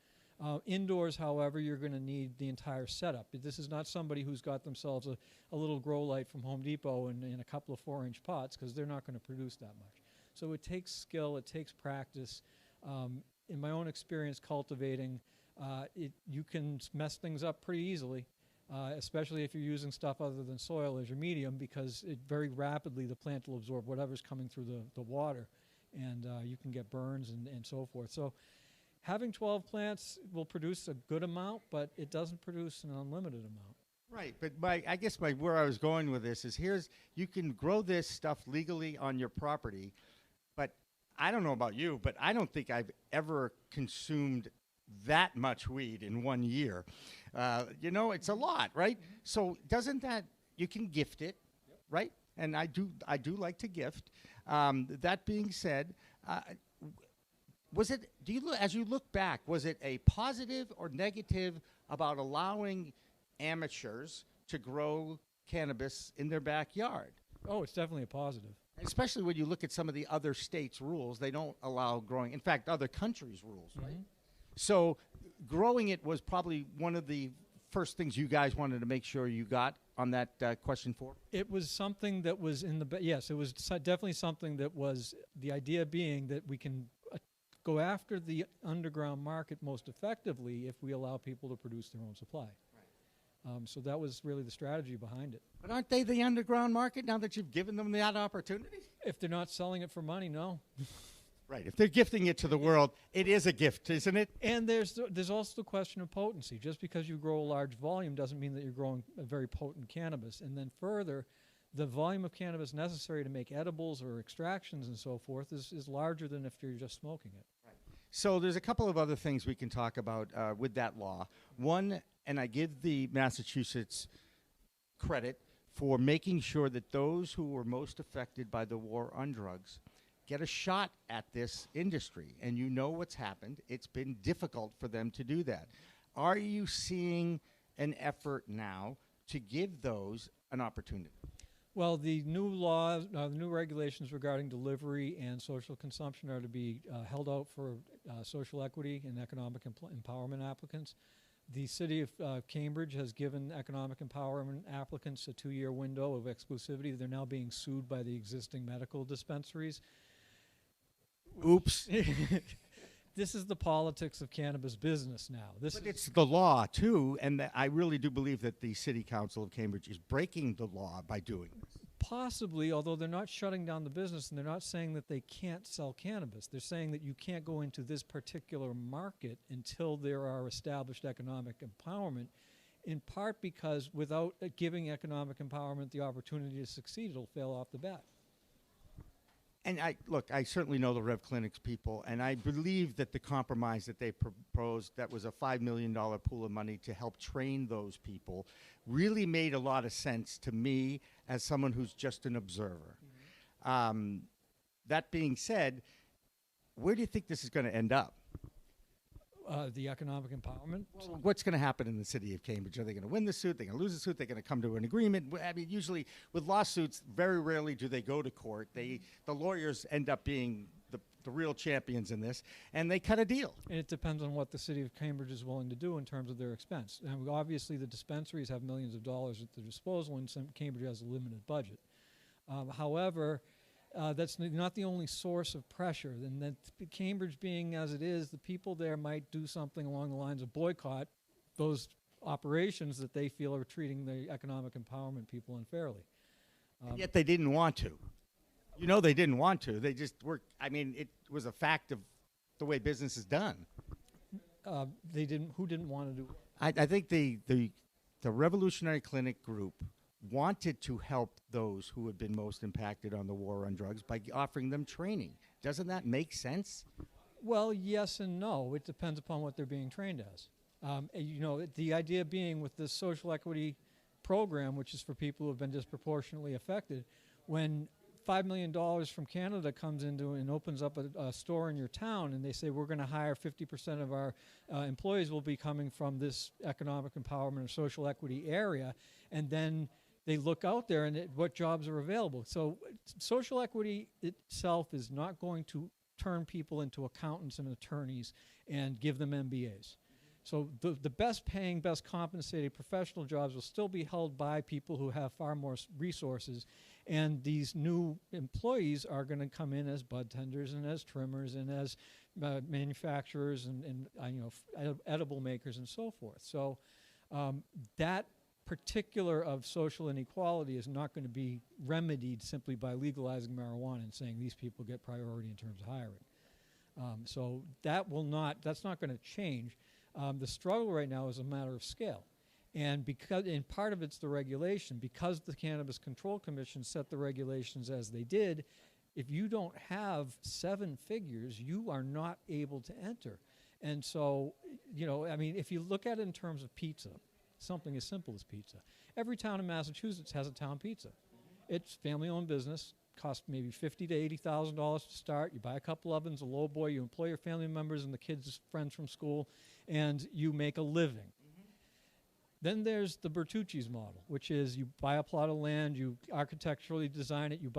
Indoors, however, you're going to need the entire setup. This is not somebody who's got themselves a little grow light from Home Depot and a couple of 4-inch pots, because they're not going to produce that much. So it takes skill, it takes practice. In my own experience cultivating, you can mess things up pretty easily. Especially if you're using stuff other than soil as your medium, because very rapidly the plant will absorb whatever's coming through the water, and you can get burns and so forth. So having 12 plants will produce a good amount, but it doesn't produce an unlimited amount. Right, but I guess where I was going with this is you can grow this stuff legally on your property, but I don't know about you, but I don't think I've ever consumed that much weed in 1 year. It's a lot, right? So doesn't that, you can gift it, right? And I do like to gift. That being said, as you look back, was it a positive or negative about allowing amateurs to grow cannabis in their backyard? Oh, it's definitely a positive. Especially when you look at some of the other states' rules, they don't allow growing. In fact, other countries' rules, right? So growing it was probably one of the first things you guys wanted to make sure you got on that question 4? It was something that was yes, it was definitely something that was, the idea being that we can go after the underground market most effectively if we allow people to produce their own supply. So that was really the strategy behind it. But aren't they the underground market now that you've given them that opportunity? If they're not selling it for money, no. Right. If they're gifting it to the world, it is a gift, isn't it? And there's also the question of potency. Just because you grow a large volume doesn't mean that you're growing a very potent cannabis. And then further, the volume of cannabis necessary to make edibles or extractions and so forth is larger than if you're just smoking it. Right. So there's a couple of other things we can talk about with that law. One, and I give the Massachusetts credit for making sure that those who were most affected by the war on drugs get a shot at this industry. And you know what's happened. It's been difficult for them to do that. Are you seeing an effort now to give those an opportunity? Well, the new laws, the new regulations regarding delivery and social consumption are to be held out for social equity and economic empowerment applicants. The city of Cambridge has given economic empowerment applicants a 2-year window of exclusivity. They're now being sued by the existing medical dispensaries. Oops. This is the politics of cannabis business now. But it's the law, too, and I really do believe that the City Council of Cambridge is breaking the law by doing this. Possibly, although they're not shutting down the business, and they're not saying that they can't sell cannabis. They're saying that you can't go into this particular market until there are established economic empowerment, in part because without giving economic empowerment the opportunity to succeed, it'll fail off the bat. And I certainly know the Rev Clinics people, and I believe that the compromise that they proposed, that was a $5 million pool of money to help train those people, really made a lot of sense to me as someone who's just an observer. That being said, where do you think this is going to end up? The economic empowerment? What's going to happen in the city of Cambridge? Are they going to win the suit? They're going to lose the suit? They're going to come to an agreement? I mean, usually with lawsuits, very rarely do they go to court. The lawyers end up being the real champions in this, and they cut a deal. And it depends on what the city of Cambridge is willing to do in terms of their expense. And obviously, the dispensaries have millions of dollars at their disposal, and Cambridge has a limited budget. However, that's not the only source of pressure. And that Cambridge being as it is, the people there might do something along the lines of boycott those operations that they feel are treating the economic empowerment people unfairly. Yet they didn't want to. You know they didn't want to. They just were. I mean, it was a fact of the way business is done. They didn't. Who didn't want to do? I think the Revolutionary Clinic group wanted to help those who had been most impacted on the war on drugs by offering them training. Doesn't that make sense? Well, yes and no. It depends upon what they're being trained as. The idea being with this social equity program, which is for people who have been disproportionately affected, when $5 million from Canada comes into and opens up a store in your town, and they say we're going to hire 50% of our employees will be coming from this economic empowerment or social equity area, and then they look out there and what jobs are available. So social equity itself is not going to turn people into accountants and attorneys and give them MBAs. So the best paying, best compensated professional jobs will still be held by people who have far more resources. And these new employees are going to come in as bud tenders and as trimmers and as manufacturers and edible makers and so forth. So that particular of social inequality is not going to be remedied simply by legalizing marijuana and saying these people get priority in terms of hiring. So that's not going to change. The struggle right now is a matter of scale. And part of it's the regulation. Because the Cannabis Control Commission set the regulations as they did, if you don't have 7 figures, you are not able to enter. And so, I mean, if you look at it in terms of pizza, something as simple as pizza, every town in Massachusetts has a town pizza. It's family-owned business, costs maybe $50,000 to $80,000 to start. You buy a couple ovens, a low boy, you employ your family members and the kids' friends from school, and you make a living. Then there's the Bertucci's model, which is you buy a plot of land, you architecturally design it, you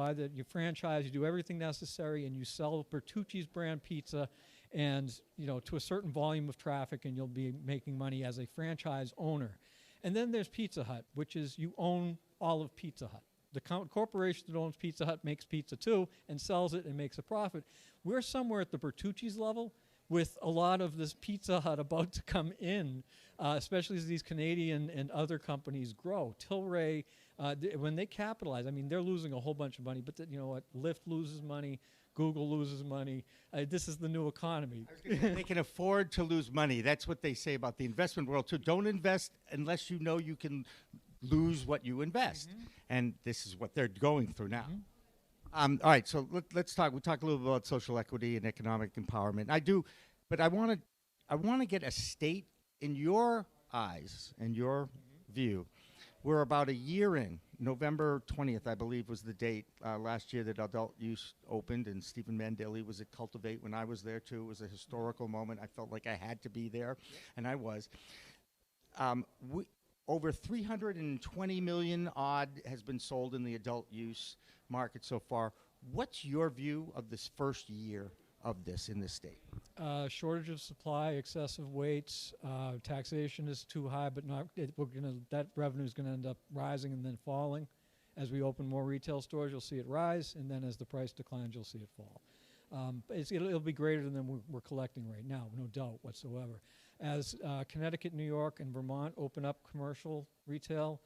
franchise, you do everything necessary, and you sell Bertucci's brand pizza, and to a certain volume of traffic, and you'll be making money as a franchise owner. And then there's Pizza Hut, which is you own all of Pizza Hut. The corporation that owns Pizza Hut makes pizza too and sells it and makes a profit. We're somewhere at the Bertucci's level, with a lot of this Pizza Hut about to come in, especially as these Canadian and other companies grow. Tilray, when they capitalize, I mean, they're losing a whole bunch of money, but you know what? Lyft loses money, Google loses money. This is the new economy. They can afford to lose money. That's what they say about the investment world, too. Don't invest unless you know you can lose what you invest. And this is what they're going through now. All right, so let's talk. We talked a little bit about social equity and economic empowerment. I do, but I want to get a state in your eyes and your view. We're about a year in. November 20th, I believe, was the date last year that adult use opened, and Stephen Mandeli was at Cultivate when I was there too. It was a historical moment. I felt like I had to be there, and I was. Over 320 million odd has been sold in the adult use market so far. What's your view of this first year of this in this state? Shortage of supply, excessive weights, taxation is too high, but that revenue is going to end up rising and then falling. As we open more retail stores, you'll see it rise, and then as the price declines, you'll see it fall. It'll be greater than we're collecting right now, no doubt whatsoever. As Connecticut, New York, and Vermont open up commercial retail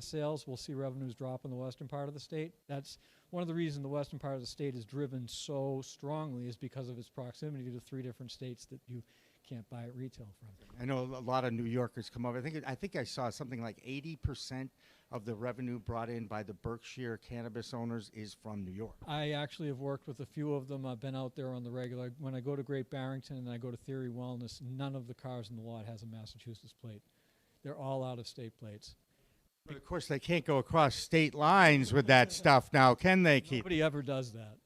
sales, we'll see revenues drop in the western part of the state. That's one of the reasons the western part of the state is driven so strongly, is because of its proximity to 3 different states that you can't buy at retail from. I know a lot of New Yorkers come over. I think I saw something like 80% of the revenue brought in by the Berkshire cannabis owners is from New York. I actually have worked with a few of them. I've been out there on the regular. When I go to Great Barrington and I go to Theory Wellness, none of the cars in the lot has a Massachusetts plate. They're all out-of-state plates. But of course, they can't go across state lines with that stuff now, can they, Keith? Nobody ever does that.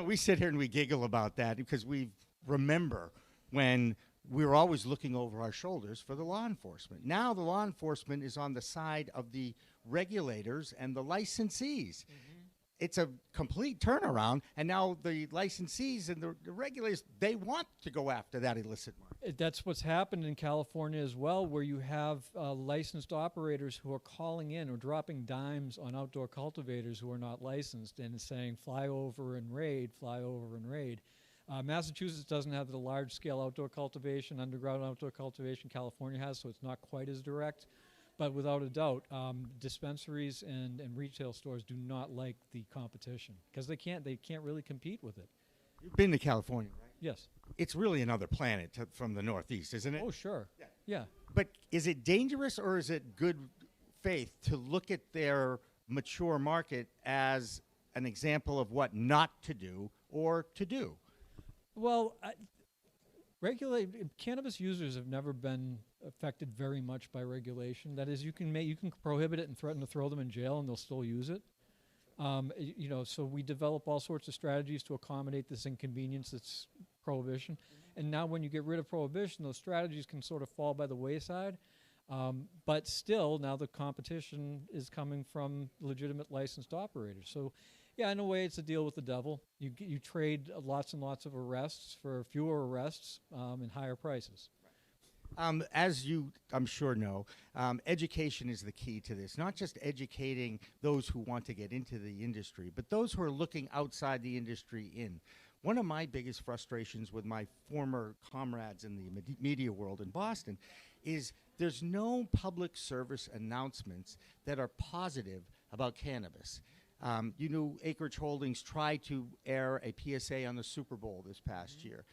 We sit here and we giggle about that because we remember when we were always looking over our shoulders for the law enforcement. Now the law enforcement is on the side of the regulators and the licensees. It's a complete turnaround, and now the licensees and the regulators, they want to go after that illicit market. That's what's happened in California as well, where you have licensed operators who are calling in or dropping dimes on outdoor cultivators who are not licensed and saying, fly over and raid, fly over and raid. Massachusetts doesn't have the large-scale outdoor cultivation, underground outdoor cultivation California has, so it's not quite as direct. But without a doubt, dispensaries and retail stores do not like the competition because they can't really compete with it. You've been to California, right? Yes. It's really another planet from the Northeast, isn't it? Oh, sure. Yeah. But is it dangerous or is it good faith to look at their mature market as an example of what not to do or to do? Well, cannabis users have never been affected very much by regulation. That is, you can prohibit it and threaten to throw them in jail, and they'll still use it. So we develop all sorts of strategies to accommodate this inconvenience that's prohibition. And now, when you get rid of prohibition, those strategies can sort of fall by the wayside. But still, now the competition is coming from legitimate licensed operators. So, yeah, in a way, it's a deal with the devil. You trade lots and lots of arrests for fewer arrests and higher prices. As you, I'm sure, know, education is the key to this. Not just educating those who want to get into the industry, but those who are looking outside the industry in. One of my biggest frustrations with my former comrades in the media world in Boston is there's no public service announcements that are positive about cannabis. Acreage Holdings tried to air a PSA on the Super Bowl this past year.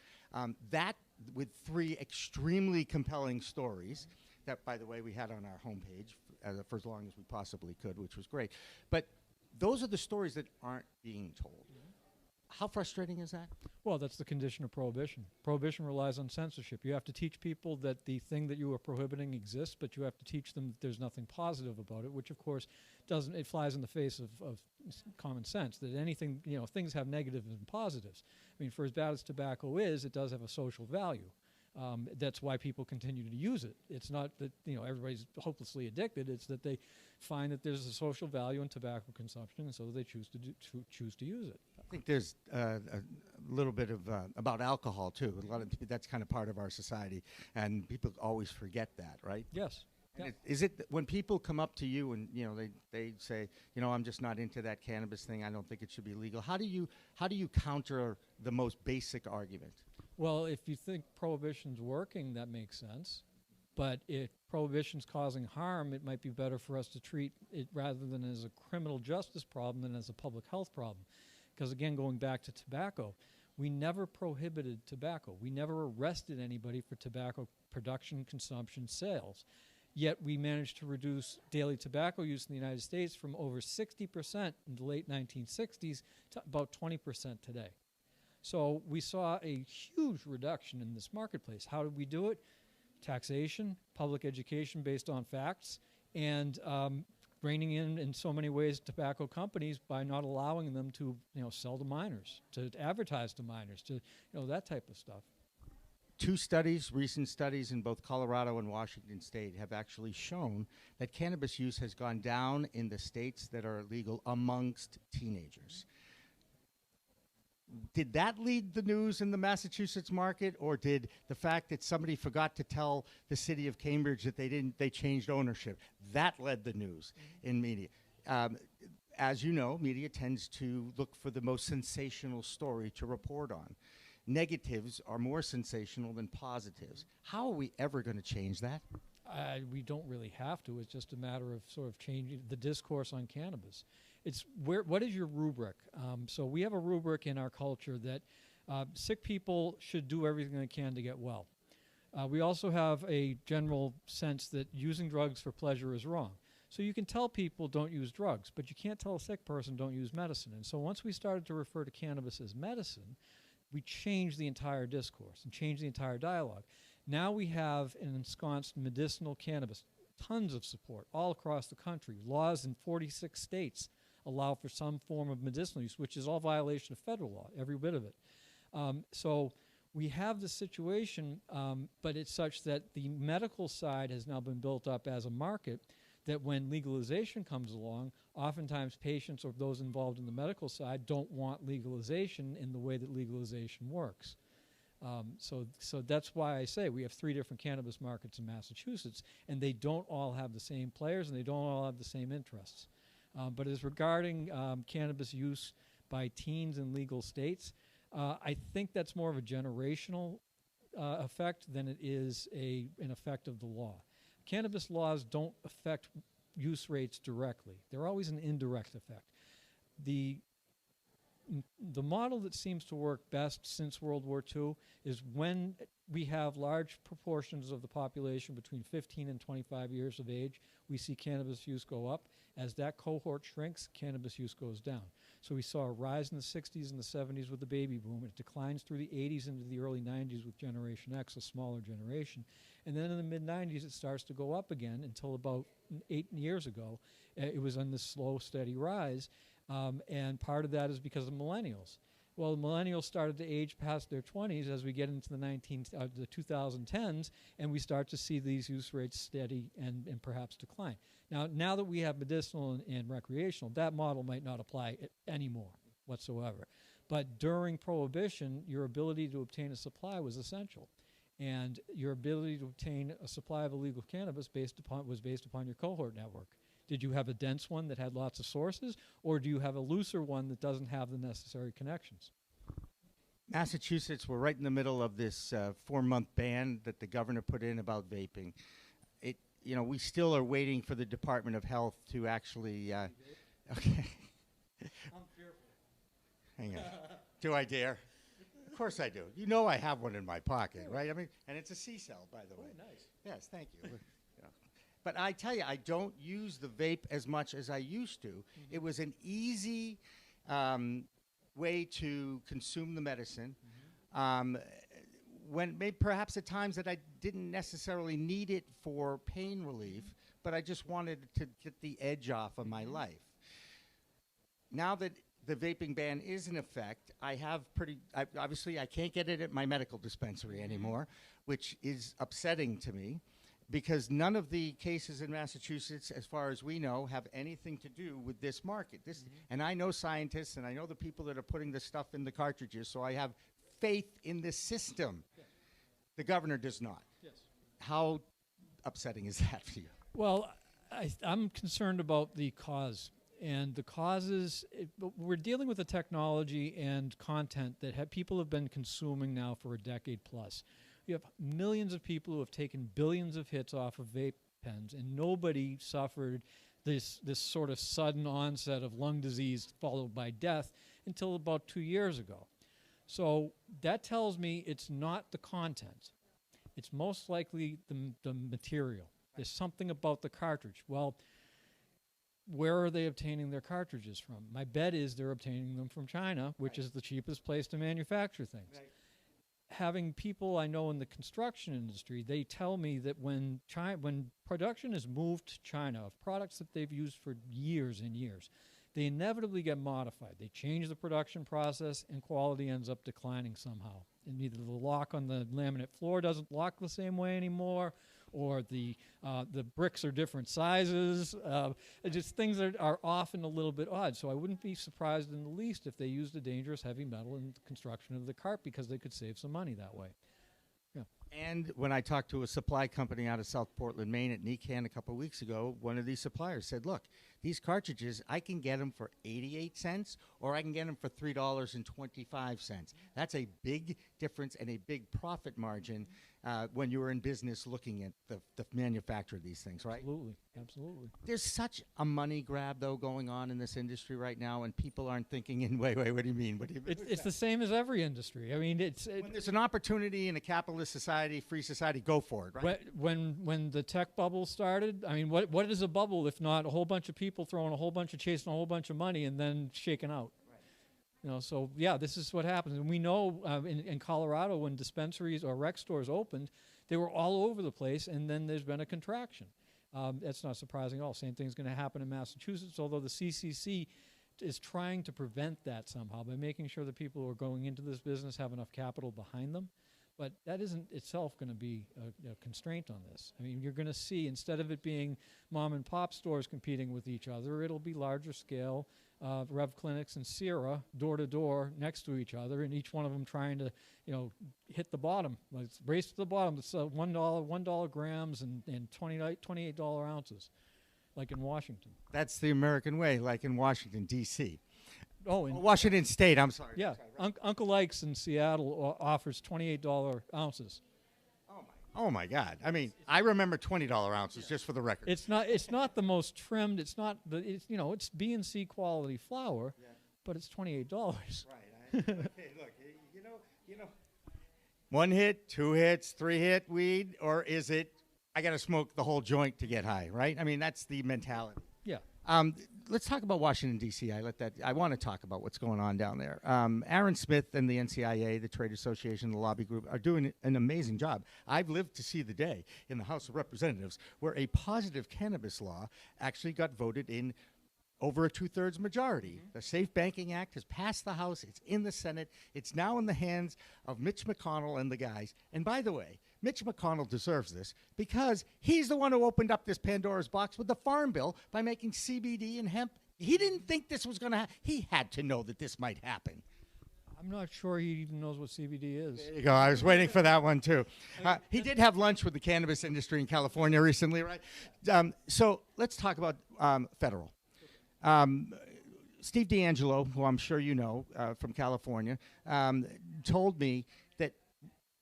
That with 3 extremely compelling stories that, by the way, we had on our homepage for as long as we possibly could, which was great. But those are the stories that aren't being told. How frustrating is that? Well, that's the condition of prohibition. Prohibition relies on censorship. You have to teach people that the thing that you are prohibiting exists, but you have to teach them that there's nothing positive about it, which of course it flies in the face of common sense, that anything, things have negatives and positives. I mean, for as bad as tobacco is, it does have a social value. That's why people continue to use it. It's not that everybody's hopelessly addicted. It's that they find that there's a social value in tobacco consumption, and so they choose to use it. I think there's a little bit of about alcohol too. A lot of that's kind of part of our society, and people always forget that, right? Yes. Yeah. Is it when people come up to you and they say, I'm just not into that cannabis thing. I don't think it should be legal. How do you counter the most basic argument? Well, if you think prohibition's working, that makes sense. But if prohibition's causing harm, it might be better for us to treat it rather than as a criminal justice problem than as a public health problem. Because again, going back to tobacco, we never prohibited tobacco. We never arrested anybody for tobacco production, consumption, sales. Yet we managed to reduce daily tobacco use in the United States from over 60% in the late 1960s to about 20% today. So we saw a huge reduction in this marketplace. How did we do it? Taxation, public education based on facts, and reining in so many ways tobacco companies by not allowing them to sell to minors, to advertise to minors, to that type of stuff. Two recent studies in both Colorado and Washington State have actually shown that cannabis use has gone down in the states that are legal amongst teenagers. Did that lead the news in the Massachusetts market, or did the fact that somebody forgot to tell the city of Cambridge that they changed ownership, that led the news in media? As you know, media tends to look for the most sensational story to report on. Negatives are more sensational than positives. How are we ever going to change that? We don't really have to. It's just a matter of sort of changing the discourse on cannabis. It's what is your rubric? So we have a rubric in our culture that sick people should do everything they can to get well. We also have a general sense that using drugs for pleasure is wrong. So you can tell people don't use drugs, but you can't tell a sick person don't use medicine. And so once we started to refer to cannabis as medicine, we changed the entire discourse and changed the entire dialogue. Now we have an ensconced medicinal cannabis, tons of support all across the country. Laws in 46 states allow for some form of medicinal use, which is all violation of federal law, every bit of it. So we have the situation, but it's such that the medical side has now been built up as a market that when legalization comes along, oftentimes patients or those involved in the medical side don't want legalization in the way that legalization works. So that's why I say we have 3 different cannabis markets in Massachusetts, and they don't all have the same players and they don't all have the same interests. But as regarding cannabis use by teens in legal states, I think that's more of a generational effect than it is an effect of the law. Cannabis laws don't affect use rates directly. They're always an indirect effect. The model that seems to work best since World War II is when we have large proportions of the population between 15 and 25 years of age, we see cannabis use go up. As that cohort shrinks, cannabis use goes down. So we saw a rise in the 60s and the 70s with the baby boom. It declines through the 80s into the early 90s with Generation X, a smaller generation. And then in the mid-90s, it starts to go up again until about 8 years ago. It was on this slow, steady rise. And part of that is because of millennials. Well, the millennials started to age past their 20s as we get into the 2010s, and we start to see these use rates steady and perhaps decline. Now that we have medicinal and recreational, that model might not apply anymore whatsoever. But during Prohibition, your ability to obtain a supply was essential. And your ability to obtain a supply of illegal cannabis was based upon your cohort network. Did you have a dense one that had lots of sources, or do you have a looser one that doesn't have the necessary connections? Massachusetts, we're right in the middle of this 4-month ban that the governor put in about vaping. We still are waiting for the Department of Health to actually. Okay. I'm fearful. Hang on. Do I dare? Of course I do. You know I have one in my pocket, right? I mean, and it's a C-cell, by the way. Oh, nice. Yes, thank you. But I tell you, I don't use the vape as much as I used to. It was an easy way to consume the medicine. When perhaps at times that I didn't necessarily need it for pain relief, but I just wanted to get the edge off of my life. Now that the vaping ban is in effect, obviously I can't get it at my medical dispensary anymore, which is upsetting to me, because none of the cases in Massachusetts, as far as we know, have anything to do with this market. And I know scientists, and I know the people that are putting this stuff in the cartridges, so I have faith in this system. The governor does not. How upsetting is that for you? Well, I'm concerned about the cause. And the causes, we're dealing with a technology and content that people have been consuming now for a decade plus. You have millions of people who have taken billions of hits off of vape pens, and nobody suffered this sort of sudden onset of lung disease followed by death until about 2 years ago. So that tells me it's not the content. It's most likely the material. There's something about the cartridge. Well, where are they obtaining their cartridges from? My bet is they're obtaining them from China, which is the cheapest place to manufacture things. Right. Having people I know in the construction industry, they tell me that when production is moved to China of products that they've used for years and years, they inevitably get modified. They change the production process, and quality ends up declining somehow. And either the lock on the laminate floor doesn't lock the same way anymore, or the bricks are different sizes. Just things that are often a little bit odd. So I wouldn't be surprised in the least if they used a dangerous heavy metal in the construction of the cart, because they could save some money that way. Yeah. And when I talked to a supply company out of South Portland, Maine at NECAN a couple of weeks ago, one of these suppliers said, look, these cartridges, I can get them for 88 cents or I can get them for $3.25. That's a big difference and a big profit margin when you're in business looking at the manufacture of these things, right? Absolutely, absolutely. There's such a money grab, though, going on in this industry right now, and people aren't thinking in, wait, what do you mean? What do you mean? It's the same as every industry. I mean, when there's an opportunity in a capitalist society, free society, go for it, right? When the tech bubble started, I mean, what is a bubble if not a whole bunch of people throwing chasing a whole bunch of money and then shaking out? You know, so yeah, this is what happens. And we know in Colorado, when dispensaries or rec stores opened, they were all over the place, and then there's been a contraction. That's not surprising at all. Same thing's going to happen in Massachusetts, although the CCC is trying to prevent that somehow by making sure that people who are going into this business have enough capital behind them. But that isn't itself going to be a constraint on this. I mean, you're going to see, instead of it being mom and pop stores competing with each other, it'll be larger scale Rev clinics and Sierra door to door next to each other, and each one of them trying to, hit the bottom. Let's race to the bottom. It's $1 grams and $28 ounces, like in Washington. That's the American way, like in Washington, D.C. Oh, in Washington State, I'm sorry. Yeah, Uncle Ike's in Seattle offers $28 ounces. Oh my God! I mean, I remember $20 ounces, just for the record. It's not the most trimmed. It's it's B&C quality flour, but it's $28. Right. Hey, look, you know. 1 hit, 2 hits, 3 hit weed, or is it? I got to smoke the whole joint to get high, right? I mean, that's the mentality. Yeah. Let's talk about Washington, D.C. I want to talk about what's going on down there. Aaron Smith and the NCIA, the trade association, the lobby group, are doing an amazing job. I've lived to see the day in the House of Representatives where a positive cannabis law actually got voted in over a 2/3 majority. The Safe Banking Act has passed the House. It's in the Senate. It's now in the hands of Mitch McConnell and the guys. And by the way, Mitch McConnell deserves this because he's the one who opened up this Pandora's box with the Farm Bill by making CBD and hemp. He didn't think this was going to happen. He had to know that this might happen. I'm not sure he even knows what CBD is. There you go. I was waiting for that one, too. He did have lunch with the cannabis industry in California recently, right? So let's talk about federal. Steve D'Angelo, who I'm sure you know from California, told me that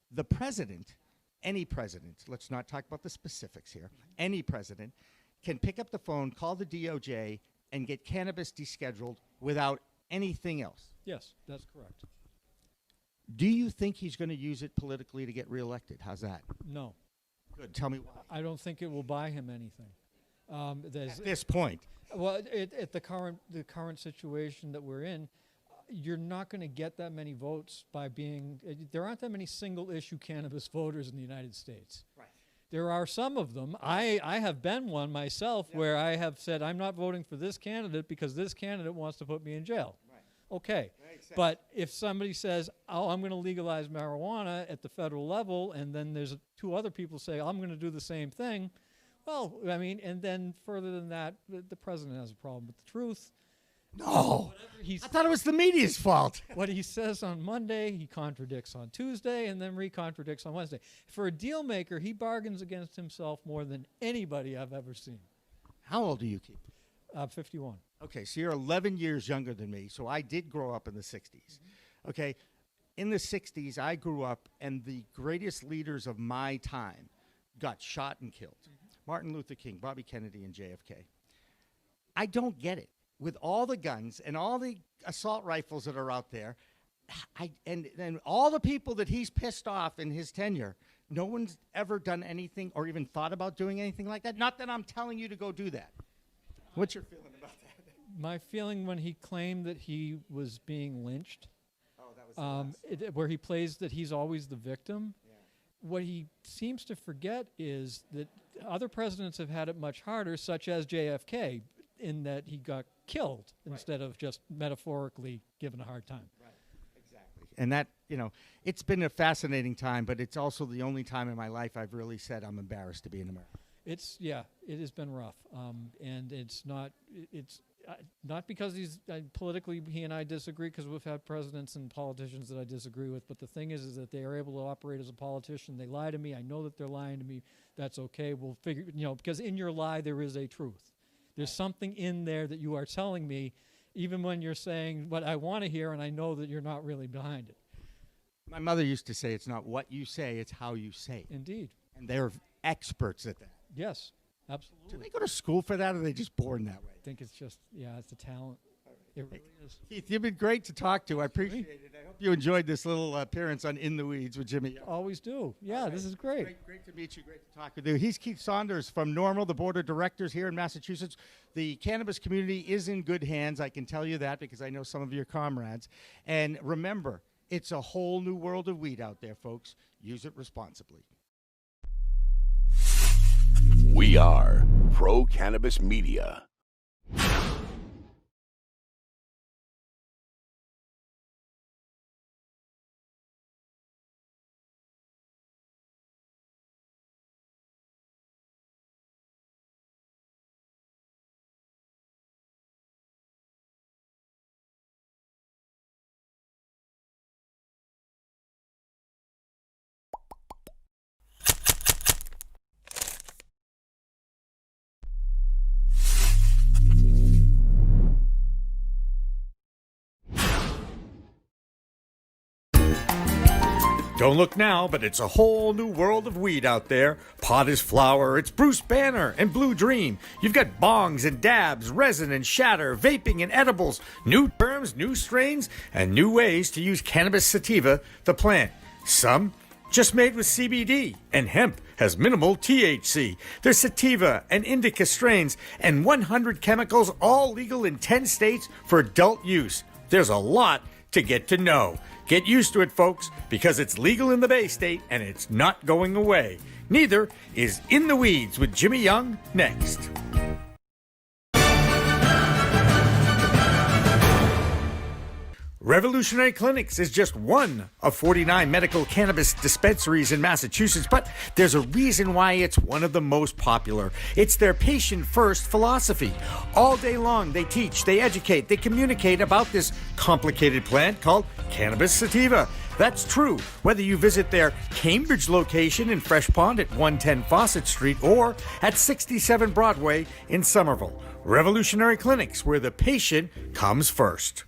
the president, any president, let's not talk about the specifics here, any president can pick up the phone, call the DOJ, and get cannabis descheduled without anything else. Yes, that's correct. Do you think he's going to use it politically to get reelected? How's that? No. Good. Tell me why. I don't think it will buy him anything. At this point. Well, at the current situation that we're in, you're not going to get that many votes by being. There aren't that many single-issue cannabis voters in the United States. Right. There are some of them. I have been one myself where I have said I'm not voting for this candidate because this candidate wants to put me in jail. Right. Okay. But if somebody says, "Oh, I'm going to legalize marijuana at the federal level," and then there's two other people say, "I'm going to do the same thing," well, I mean, and then further than that, the president has a problem with the truth. No, I thought it was the media's fault. What he says on Monday, he contradicts on Tuesday, and then re-contradicts on Wednesday. For a deal maker, he bargains against himself more than anybody I've ever seen. How old are you, Keith? 51. Okay, so you're 11 years younger than me, so I did grow up in the 60s. Okay, in the 60s, I grew up, and the greatest leaders of my time got shot and killed. Martin Luther King, Bobby Kennedy, and JFK. I don't get it. With all the guns and all the assault rifles that are out there, and all the people that he's pissed off in his tenure, no one's ever done anything or even thought about doing anything like that. Not that I'm telling you to go do that. What's your feeling about that? My feeling when he claimed that he was being lynched, where he plays that he's always the victim, what he seems to forget is that other presidents have had it much harder, such as JFK, in that he got killed instead of just metaphorically given a hard time. Right, exactly. And that, it's been a fascinating time, but it's also the only time in my life I've really said I'm embarrassed to be an American. It has been rough. And it's not because he's politically, he and I disagree, because we've had presidents and politicians that I disagree with. But the thing is that they are able to operate as a politician. They lie to me. I know that they're lying to me. That's okay. We'll figure, because in your lie, there is a truth. There's something in there that you are telling me, even when you're saying what I want to hear, and I know that you're not really behind it. My mother used to say, it's not what you say, it's how you say it. Indeed. And they're experts at that. Yes, absolutely. Do they go to school for that, or are they just born that way? I think it's just, it's a talent. It really is. Keith, you've been great to talk to. I appreciate it. I hope you enjoyed this little appearance on In the Weeds with Jimmy. Always do. Yeah, this is great. Great to meet you. Great to talk with you. He's Keith Saunders from NORML, the board of directors here in Massachusetts. The cannabis community is in good hands. I can tell you that because I know some of your comrades. And remember, it's a whole new world of weed out there, folks. Use it responsibly. We are Pro Cannabis Media. Don't look now, but it's a whole new world of weed out there. Pot is flower, it's Bruce Banner and Blue Dream. You've got bongs and dabs, resin and shatter, vaping and edibles, new terms, new strains, and new ways to use cannabis sativa, the plant. Some just made with CBD, and hemp has minimal THC. There's sativa and indica strains, and 100 chemicals, all legal in 10 states for adult use. There's a lot to get to know. Get used to it, folks, because it's legal in the Bay State and it's not going away. Neither is In the Weeds with Jimmy Young next. Revolutionary Clinics is just one of 49 medical cannabis dispensaries in Massachusetts, but there's a reason why it's one of the most popular. It's their patient-first philosophy. All day long, they teach, they educate, they communicate about this complicated plant called cannabis sativa. That's true whether you visit their Cambridge location in Fresh Pond at 110 Fawcett Street or at 67 Broadway in Somerville. Revolutionary Clinics, where the patient comes first.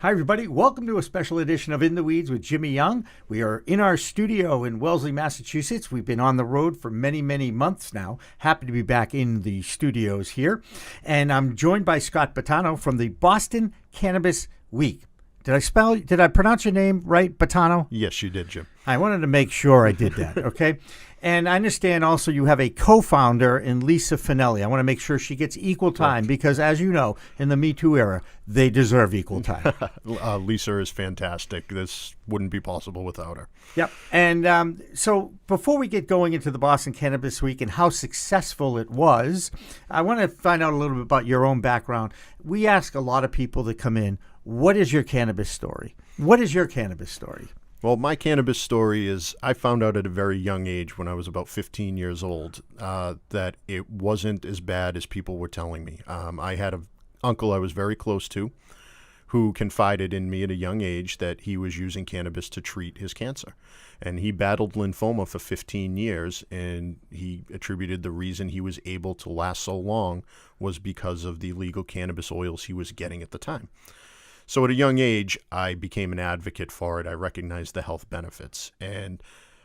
Hi, everybody. Welcome to a special edition of In the Weeds with Jimmy Young. We are in our studio in Wellesley, Massachusetts. We've been on the road for many, many months now. Happy to be back in the studios here. And I'm joined by Scott Bettano from the Boston Cannabis Week. Did I pronounce your name right, Bettano? Yes, you did, Jim. I wanted to make sure I did that, okay? And I understand also you have a co-founder in Lisa Finelli. I want to make sure she gets equal time because, as you know, in the Me Too era, they deserve equal time. Lisa is fantastic. This wouldn't be possible without her. Yep. And so before we get going into the Boston Cannabis Week and how successful it was, I want to find out a little bit about your own background. We ask a lot of people that come in, what is your cannabis story? What is your cannabis story? Well, my cannabis story is I found out at a very young age when I was about 15 years old that it wasn't as bad as people were telling me. I had an uncle I was very close to who confided in me at a young age that he was using cannabis to treat his cancer. And he battled lymphoma for 15 years, and he attributed the reason he was able to last so long was because of the legal cannabis oils he was getting at the time. So at a young age, I became an advocate for it. I recognized the health benefits. And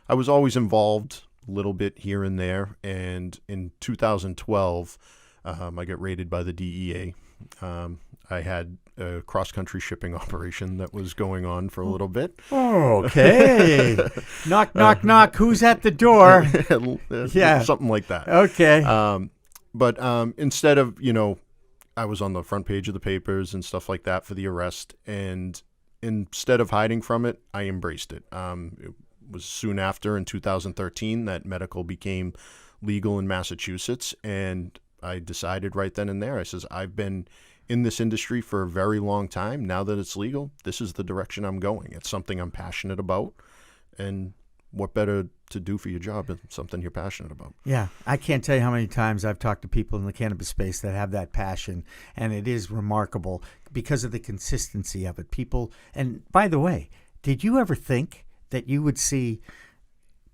I was always involved a little bit here and there. And in 2012, I got raided by the DEA. I had a cross-country shipping operation that was going on for a little bit. Oh, okay. Knock, knock, knock. Who's at the door? Yeah. Something like that. Okay. But instead of, I was on the front page of the papers and stuff like that for the arrest. And instead of hiding from it, I embraced it. It was soon after, in 2013, that medical became legal in Massachusetts. And I decided right then and there, I says, I've been in this industry for a very long time. Now that it's legal, this is the direction I'm going. It's something I'm passionate about. And what better to do for your job than something you're passionate about? Yeah, I can't tell you how many times I've talked to people in the cannabis space that have that passion, and it is remarkable because of the consistency of it. People, and by the way, did you ever think that you would see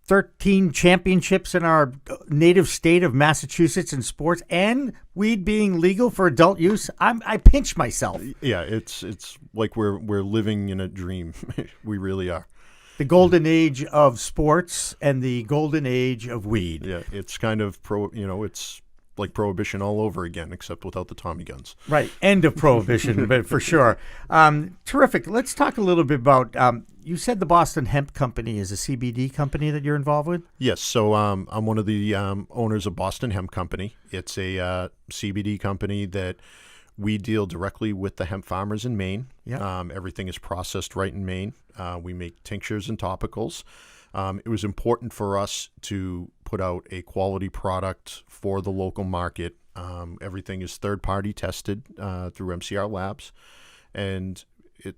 13 championships in our native state of Massachusetts in sports and weed being legal for adult use? I pinch myself. Yeah, it's like we're living in a dream. We really are. The golden age of sports and the golden age of weed. Yeah, it's kind of it's like Prohibition all over again, except without the Tommy guns. Right, end of Prohibition, but for sure. Terrific. Let's talk a little bit about, you said the Boston Hemp Company is a CBD company that you're involved with? Yes, so I'm one of the owners of Boston Hemp Company. It's a CBD company that we deal directly with the hemp farmers in Maine. Yep. Everything is processed right in Maine. We make tinctures and topicals. It was important for us to put out a quality product for the local market. Everything is third-party tested through MCR Labs. And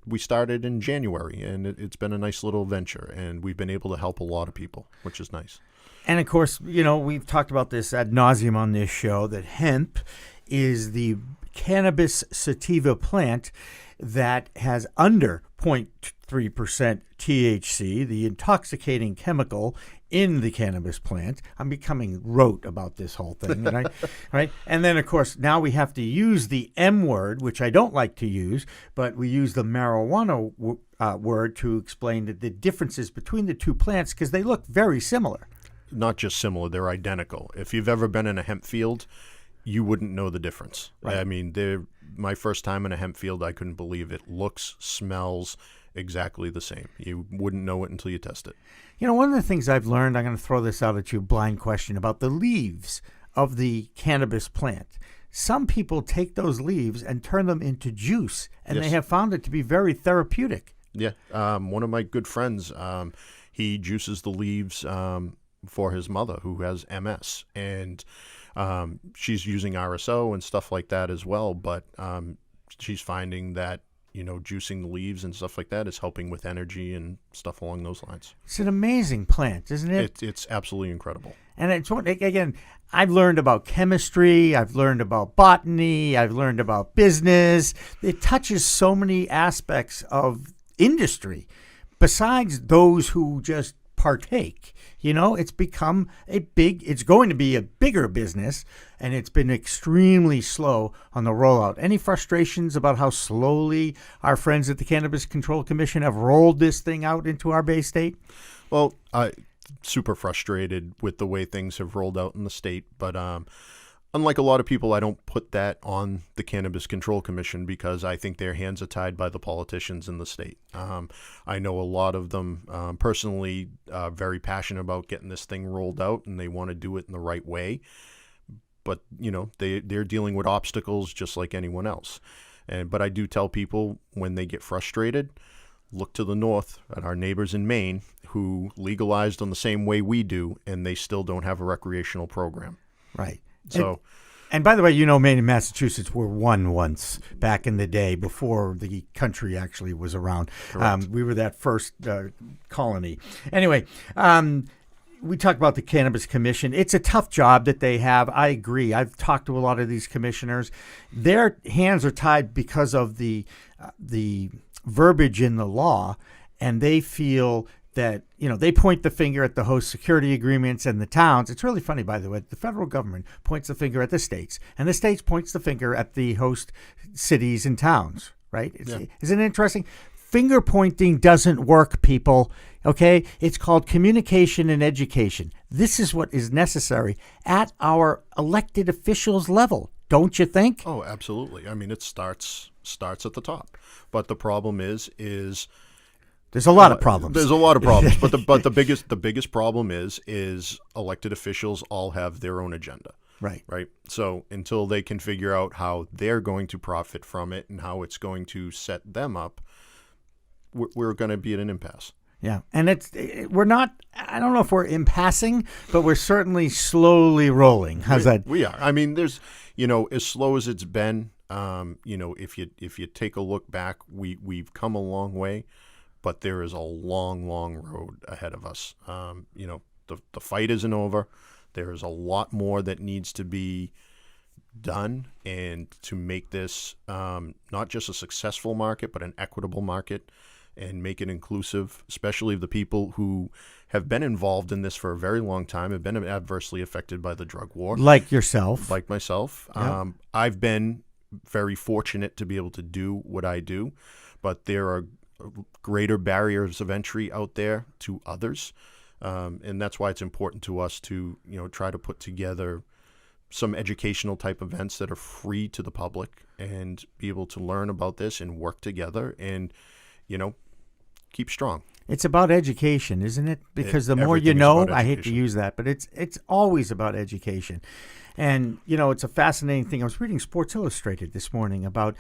we started in January, and it's been a nice little venture. And we've been able to help a lot of people, which is nice. And, of course, we've talked about this ad nauseum on this show, that hemp is the cannabis sativa plant that has under 0.3% THC, the intoxicating chemical in the cannabis plant. I'm becoming rote about this whole thing, right? Right? And then, of course, now we have to use the M word, which I don't like to use, but we use the marijuana word to explain the differences between the two plants because they look very similar. Not just similar, they're identical. If you've ever been in a hemp field, you wouldn't know the difference. Right. I mean, my first time in a hemp field, I couldn't believe it. Looks, smells exactly the same. You wouldn't know it until you test it. One of the things I've learned, I'm going to throw this out at you, blind question, about the leaves of the cannabis plant. Some people take those leaves and turn them into juice, and Yes. they have found it to be very therapeutic. Yeah. One of my good friends, he juices the leaves for his mother who has MS. And she's using RSO and stuff like that as well. But she's finding that, juicing the leaves and stuff like that is helping with energy and stuff along those lines. It's an amazing plant, isn't it? It's absolutely incredible. And again, I've learned about chemistry, I've learned about botany, I've learned about business. It touches so many aspects of industry besides those who just partake. It's become it's going to be a bigger business, and it's been extremely slow on the rollout. Any frustrations about how slowly our friends at the Cannabis Control Commission have rolled this thing out into our Bay State? Well, super frustrated with the way things have rolled out in the state, but unlike a lot of people, I don't put that on the Cannabis Control Commission because I think their hands are tied by the politicians in the state. I know a lot of them personally very passionate about getting this thing rolled out, and they want to do it in the right way. But, they're dealing with obstacles just like anyone else. But I do tell people when they get frustrated, look to the north at our neighbors in Maine who legalized on the same way we do, and they still don't have a recreational program. Right. So, and by the way, Maine and Massachusetts were one once back in the day before the country actually was around. We were that first colony. Anyway, we talked about the Cannabis Commission. It's a tough job that they have. I agree. I've talked to a lot of these commissioners. Their hands are tied because of the verbiage in the law, and they feel that, they point the finger at the host security agreements and the towns. It's really funny, by the way. The federal government points the finger at the states, and the states points the finger at the host cities and towns, right? Isn't it interesting? Finger pointing doesn't work, people. Okay? It's called communication and education. This is what is necessary at our elected officials level, don't you think? Oh, absolutely. I mean, it starts at the top. But the problem is there's a lot of problems. There's a lot of problems, but the biggest problem is elected officials all have their own agenda. Right. Right. So until they can figure out how they're going to profit from it and how it's going to set them up, we're going to be at an impasse. Yeah, and we're not. I don't know if we're impassing, but we're certainly slowly rolling. How's that? We are. I mean, there's as slow as it's been. If you take a look back, we've come a long way, but there is a long road ahead of us. The fight isn't over. There is a lot more that needs to be done, and to make this not just a successful market, but an equitable market, and make it inclusive, especially of the people who have been involved in this for a very long time, have been adversely affected by the drug war. Like yourself. Like myself. Yeah. I've been very fortunate to be able to do what I do, but there are greater barriers of entry out there to others. And that's why it's important to us to, try to put together some educational type events that are free to the public and be able to learn about this and work together and, keep strong. It's about education, isn't it? Because the more you know, I hate to use that, but it's always about education. And, it's a fascinating thing. I was reading Sports Illustrated this morning about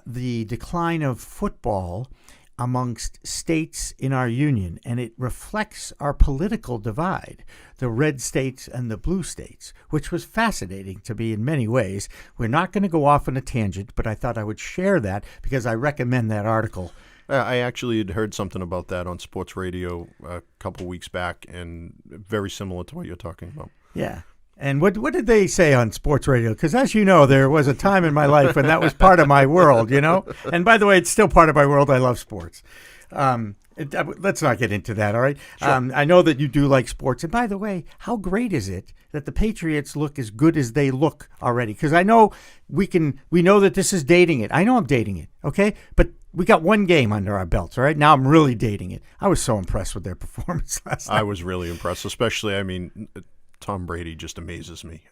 the decline of football amongst states in our union, and it reflects our political divide, the red states and the blue states, which was fascinating to me in many ways. We're not going to go off on a tangent, but I thought I would share that because I recommend that article. I actually had heard something about that on sports radio a couple weeks back, and very similar to what you're talking about. Yeah. And what did they say on sports radio? Because as you know, there was a time in my life when that was part of my world, And by the way, it's still part of my world. I love sports. Let's not get into that, all right? Sure. I know that you do like sports. And by the way, how great is it that the Patriots look as good as they look already? Because I know we know that this is dating it. I know I'm dating it, okay? But we got one game under our belts, all right? Now I'm really dating it. I was so impressed with their performance last night. I was really impressed, especially, Tom Brady just amazes me.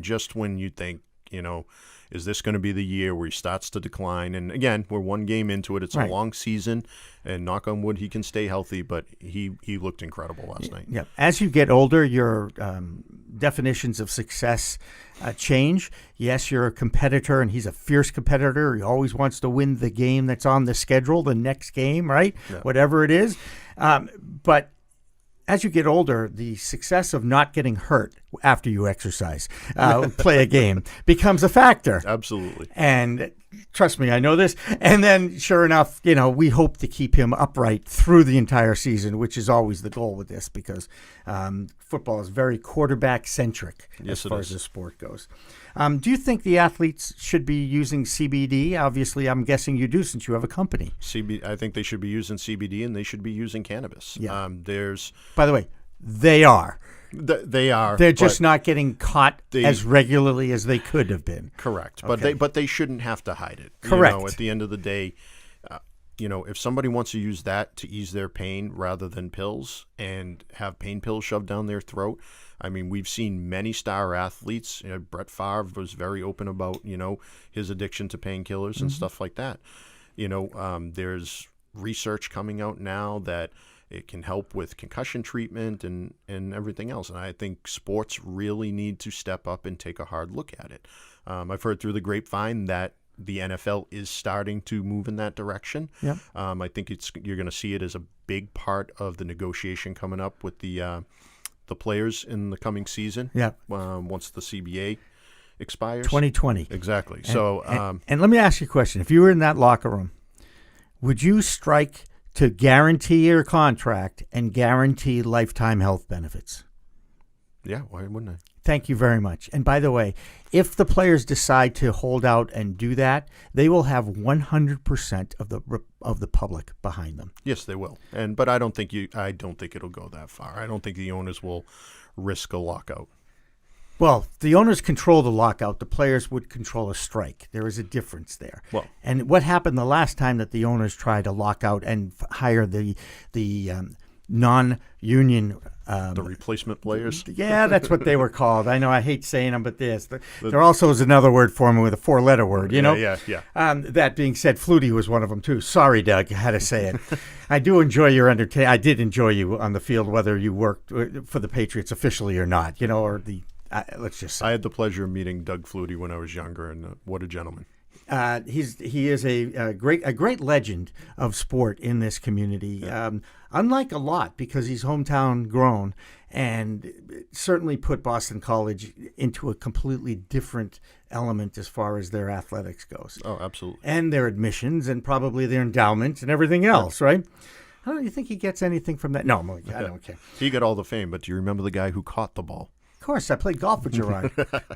Just when you think, is this going to be the year where he starts to decline? And again, we're one game into it. It's a long season, and knock on wood, he can stay healthy, but he looked incredible last night. Yeah. As you get older, your definitions of success change. Yes, you're a competitor, and he's a fierce competitor. He always wants to win the game that's on the schedule, the next game, right? Yeah. Whatever it is. But as you get older, the success of not getting hurt after you exercise, play a game, becomes a factor. Absolutely. And trust me, I know this. And then, sure enough, we hope to keep him upright through the entire season, which is always the goal with this, because football is very quarterback-centric as far as the sport goes. Do you think the athletes should be using CBD? Obviously, I'm guessing you do, since you have a company. I think they should be using CBD, and they should be using cannabis. Yeah. By the way, they are. They are. They're just not getting caught as regularly as they could have been. Correct. Okay. But they shouldn't have to hide it. Correct. At the end of the day, if somebody wants to use that to ease their pain rather than pills and have pain pills shoved down their throat, I mean, we've seen many star athletes. Brett Favre was very open about, his addiction to painkillers and stuff like that. There's research coming out now that it can help with concussion treatment and everything else. And I think sports really need to step up and take a hard look at it. I've heard through the grapevine that the NFL is starting to move in that direction. Yep. I think you're going to see it as a big part of the negotiation coming up with the players in the coming season. Yep. Once the CBA expires. 2020. Exactly. And let me ask you a question. If you were in that locker room, would you strike to guarantee your contract and guarantee lifetime health benefits? Yeah, why wouldn't I? Thank you very much. And by the way, if the players decide to hold out and do that, they will have 100% of the public behind them. Yes, they will. But I don't think it'll go that far. I don't think the owners will risk a lockout. Well, the owners control the lockout. The players would control a strike. There is a difference there. Well, and what happened the last time that the owners tried to lock out and hire the non-union the replacement players? Yeah, that's what they were called. I know I hate saying them, but there also is another word for them with a 4-letter word, Yeah. That being said, Flutie was one of them too. Sorry, Doug, I had to say it. I do enjoy your entertainment. I did enjoy you on the field, whether you worked for the Patriots officially or not, or the let's just say. I had the pleasure of meeting Doug Flutie when I was younger, and what a gentleman. He is a great legend of sport in this community. Unlike a lot, because he's hometown grown, and certainly put Boston College into a completely different element as far as their athletics goes. Oh, absolutely. And their admissions, and probably their endowment, and everything else, right? I don't think he gets anything from that. No, I don't care. He got all the fame, but do you remember the guy who caught the ball? Of course, I played golf with Gerard.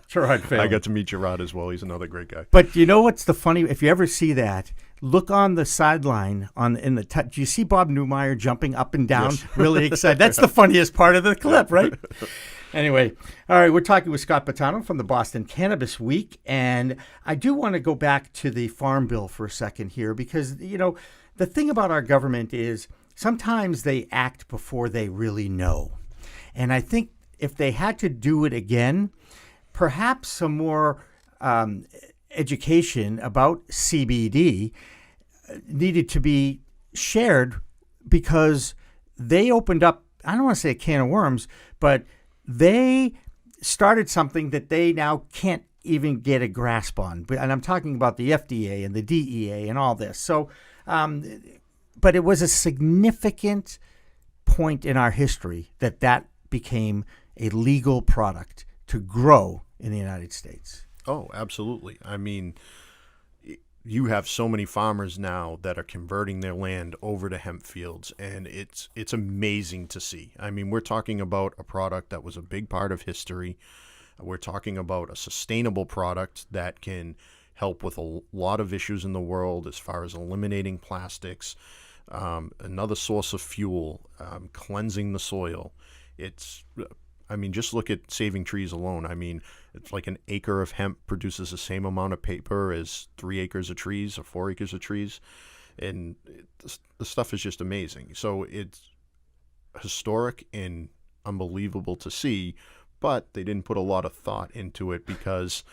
Gerard Phelan. I got to meet Gerard as well. He's another great guy. But you know what's the funny? If you ever see that, look on the sideline do you see Bob Newmeyer jumping up and down, yes. Really excited? That's the funniest part of the clip, right? Anyway, all right, we're talking with Scott Bettano from the Boston Cannabis Week, and I do want to go back to the Farm Bill for a second here because, the thing about our government is sometimes they act before they really know. And I think if they had to do it again, perhaps some more education about CBD needed to be shared because they opened up, I don't want to say a can of worms, but they started something that they now can't even get a grasp on. And I'm talking about the FDA and the DEA and all this. So, but it was a significant point in our history that became a legal product to grow in the United States. Oh, absolutely. I mean, you have so many farmers now that are converting their land over to hemp fields, and it's amazing to see. I mean, we're talking about a product that was a big part of history. We're talking about a sustainable product that can help with a lot of issues in the world as far as eliminating plastics, another source of fuel, cleansing the soil. Just look at saving trees alone. I mean, it's like an acre of hemp produces the same amount of paper as 3 acres of trees or 4 acres of trees. And the stuff is just amazing. So it's historic and unbelievable to see, but they didn't put a lot of thought into it because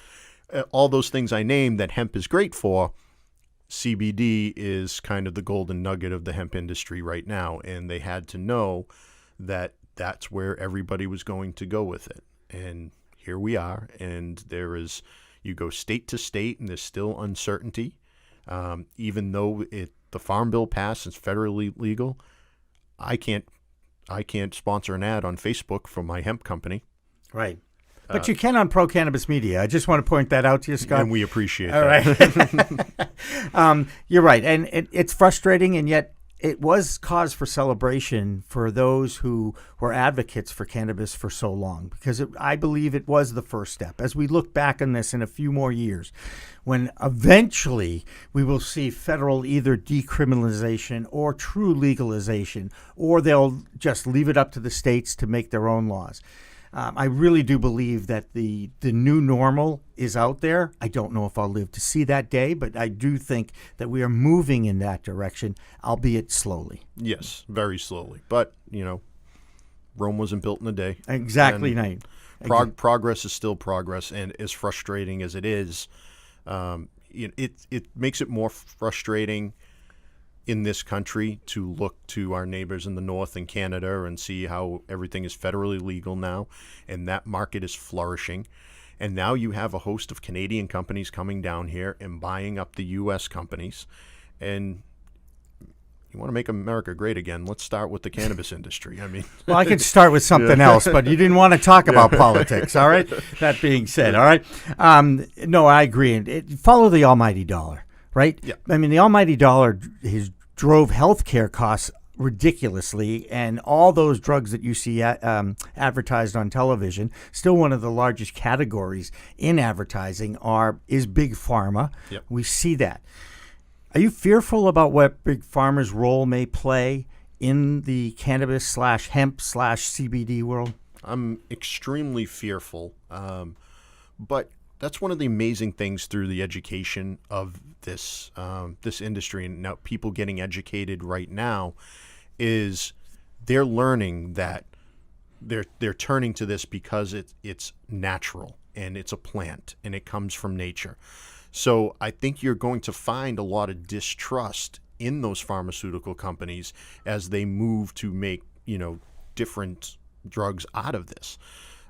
all those things I named that hemp is great for, CBD is kind of the golden nugget of the hemp industry right now. And they had to know that that's where everybody was going to go with it. And here we are. And you go state to state and there's still uncertainty. Even though the Farm Bill passed, it's federally legal. I can't sponsor an ad on Facebook for my hemp company. Right. But you can on Pro Cannabis Media. I just want to point that out to you, Scott. And we appreciate that. All right. You're right. And it's frustrating, and yet it was cause for celebration for those who were advocates for cannabis for so long, because I believe it was the first step. As we look back on this in a few more years, when eventually we will see federal either decriminalization or true legalization, or they'll just leave it up to the states to make their own laws. I really do believe that the new normal is out there. I don't know if I'll live to see that day, but I do think that we are moving in that direction, albeit slowly. Yes, very slowly. But, Rome wasn't built in a day. Exactly, And Knight. Progress is still progress, and as frustrating as it is, it makes it more frustrating in this country to look to our neighbors in the north in Canada and see how everything is federally legal now, and that market is flourishing. And now you have a host of Canadian companies coming down here and buying up the U.S. companies. And you want to make America great again, let's start with the cannabis industry. I mean, well, I could start with something else, but you didn't want to talk about politics, all right? That being said, all right? No, I agree. Follow the almighty dollar, right? Yeah. I mean, the almighty dollar drove healthcare costs ridiculously, and all those drugs that you see advertised on television, still one of the largest categories in advertising is big pharma. Yep. We see that. Are you fearful about what big pharma's role may play in the cannabis / hemp / CBD world? I'm extremely fearful, but that's one of the amazing things through the education of this industry, and now people getting educated right now is they're learning that they're turning to this because it's natural and it's a plant and it comes from nature. So I think you're going to find a lot of distrust in those pharmaceutical companies as they move to make different drugs out of this.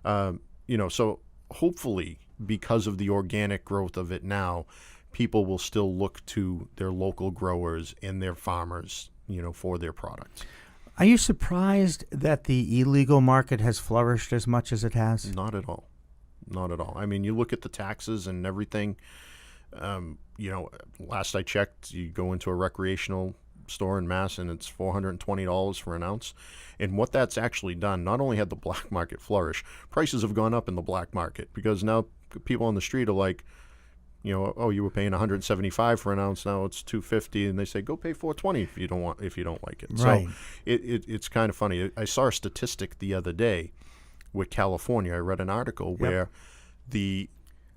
So hopefully, because of the organic growth of it now, people will still look to their local growers and their farmers, for their products. Are you surprised that the illegal market has flourished as much as it has? Not at all. Not at all. I mean, you look at the taxes and everything. Last I checked, you go into a recreational store in Mass and it's $420 for an ounce. And what that's actually done, not only had the black market flourish, prices have gone up in the black market because now people on the street are like, you were paying $175 for an ounce, now it's $250, and they say go pay $420 if you don't like it. Right. So it's kind of funny. I saw a statistic the other day with California. I read an article where the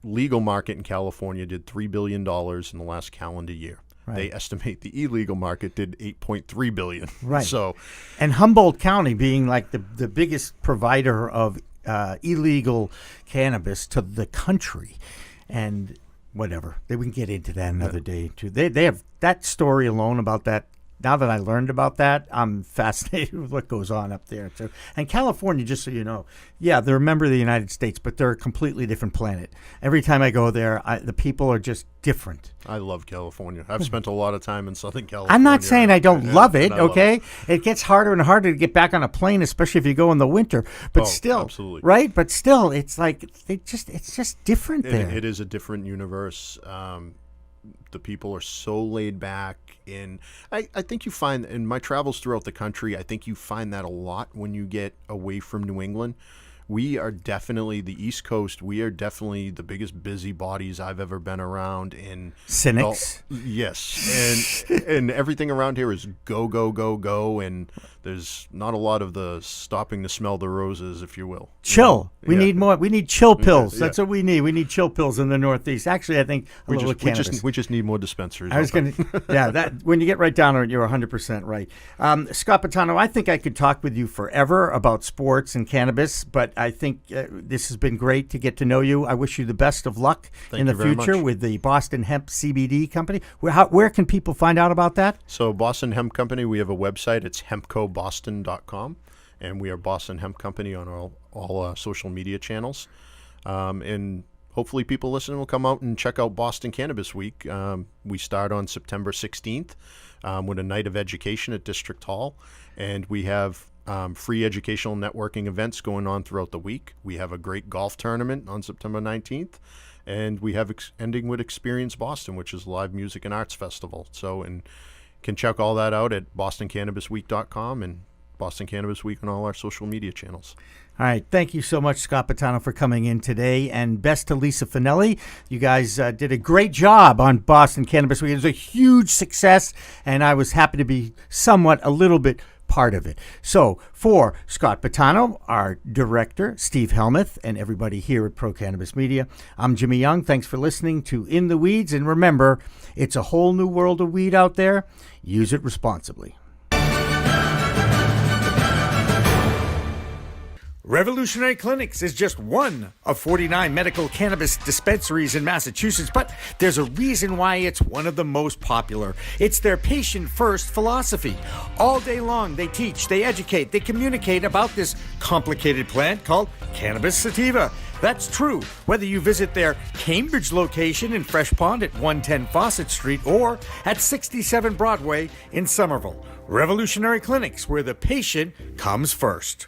legal market in California did $3 billion in the last calendar year. Right. They estimate the illegal market did $8.3 billion. Right. So, and Humboldt County being like the biggest provider of illegal cannabis to the country, and whatever, we can get into that another day too. They have that story alone about that. Now that I learned about that, I'm fascinated with what goes on up there too. And California, just so you know, they're a member of the United States, but they're a completely different planet. Every time I go there, the people are just different. I love California. I've spent a lot of time in Southern California. I'm not saying I don't love it, okay? Love it. It gets harder and harder to get back on a plane, especially if you go in the winter. But still, absolutely. Right? But still, it's like it's just different there. It is a different universe. The people are so laid back, and I think you find in my travels throughout the country, I think you find that a lot when you get away from New England. We are definitely the East Coast. We are definitely the biggest busybodies I've ever been around. In cynics, yes, and everything around here is go go go go, and there's not a lot of the stopping to smell the roses, if you will. Chill. We need more. We need chill pills. That's what we need. We need chill pills in the Northeast. Actually, I think we just need more dispensaries. I was going to, that when you get right down to it, you're 100% right. Scott Bettano, I think I could talk with you forever about sports and cannabis, but I think this has been great to get to know you. I wish you the best of luck in the future with the Boston Hemp CBD Company. Where can people find out about that? So Boston Hemp Company, we have a website. It's hempcoboston.com, and we are Boston Hemp Company on all social media channels. And hopefully people listening will come out and check out Boston Cannabis Week. We start on September 16th with a night of education at District Hall, and we have free educational networking events going on throughout the week. We have a great golf tournament on September 19th, and we have ending with Experience Boston, which is a live music and arts festival. So, and can check all that out at bostoncannabisweek.com and Boston Cannabis Week on all our social media channels. All right. Thank you so much, Scott Bettano, for coming in today. And best to Lisa Finelli. You guys did a great job on Boston Cannabis Week. It was a huge success, and I was happy to be a little bit part of it. So for Scott Bettano, our director, Steve Helmuth, and everybody here at Pro Cannabis Media, I'm Jimmy Young. Thanks for listening to In the Weeds. And remember, it's a whole new world of weed out there. Use it responsibly. Revolutionary Clinics is just one of 49 medical cannabis dispensaries in Massachusetts, but there's a reason why it's one of the most popular. It's their patient-first philosophy. All day long, they teach, they educate, they communicate about this complicated plant called cannabis sativa. That's true whether you visit their Cambridge location in Fresh Pond at 110 Fawcett Street or at 67 Broadway in Somerville. Revolutionary Clinics, where the patient comes first.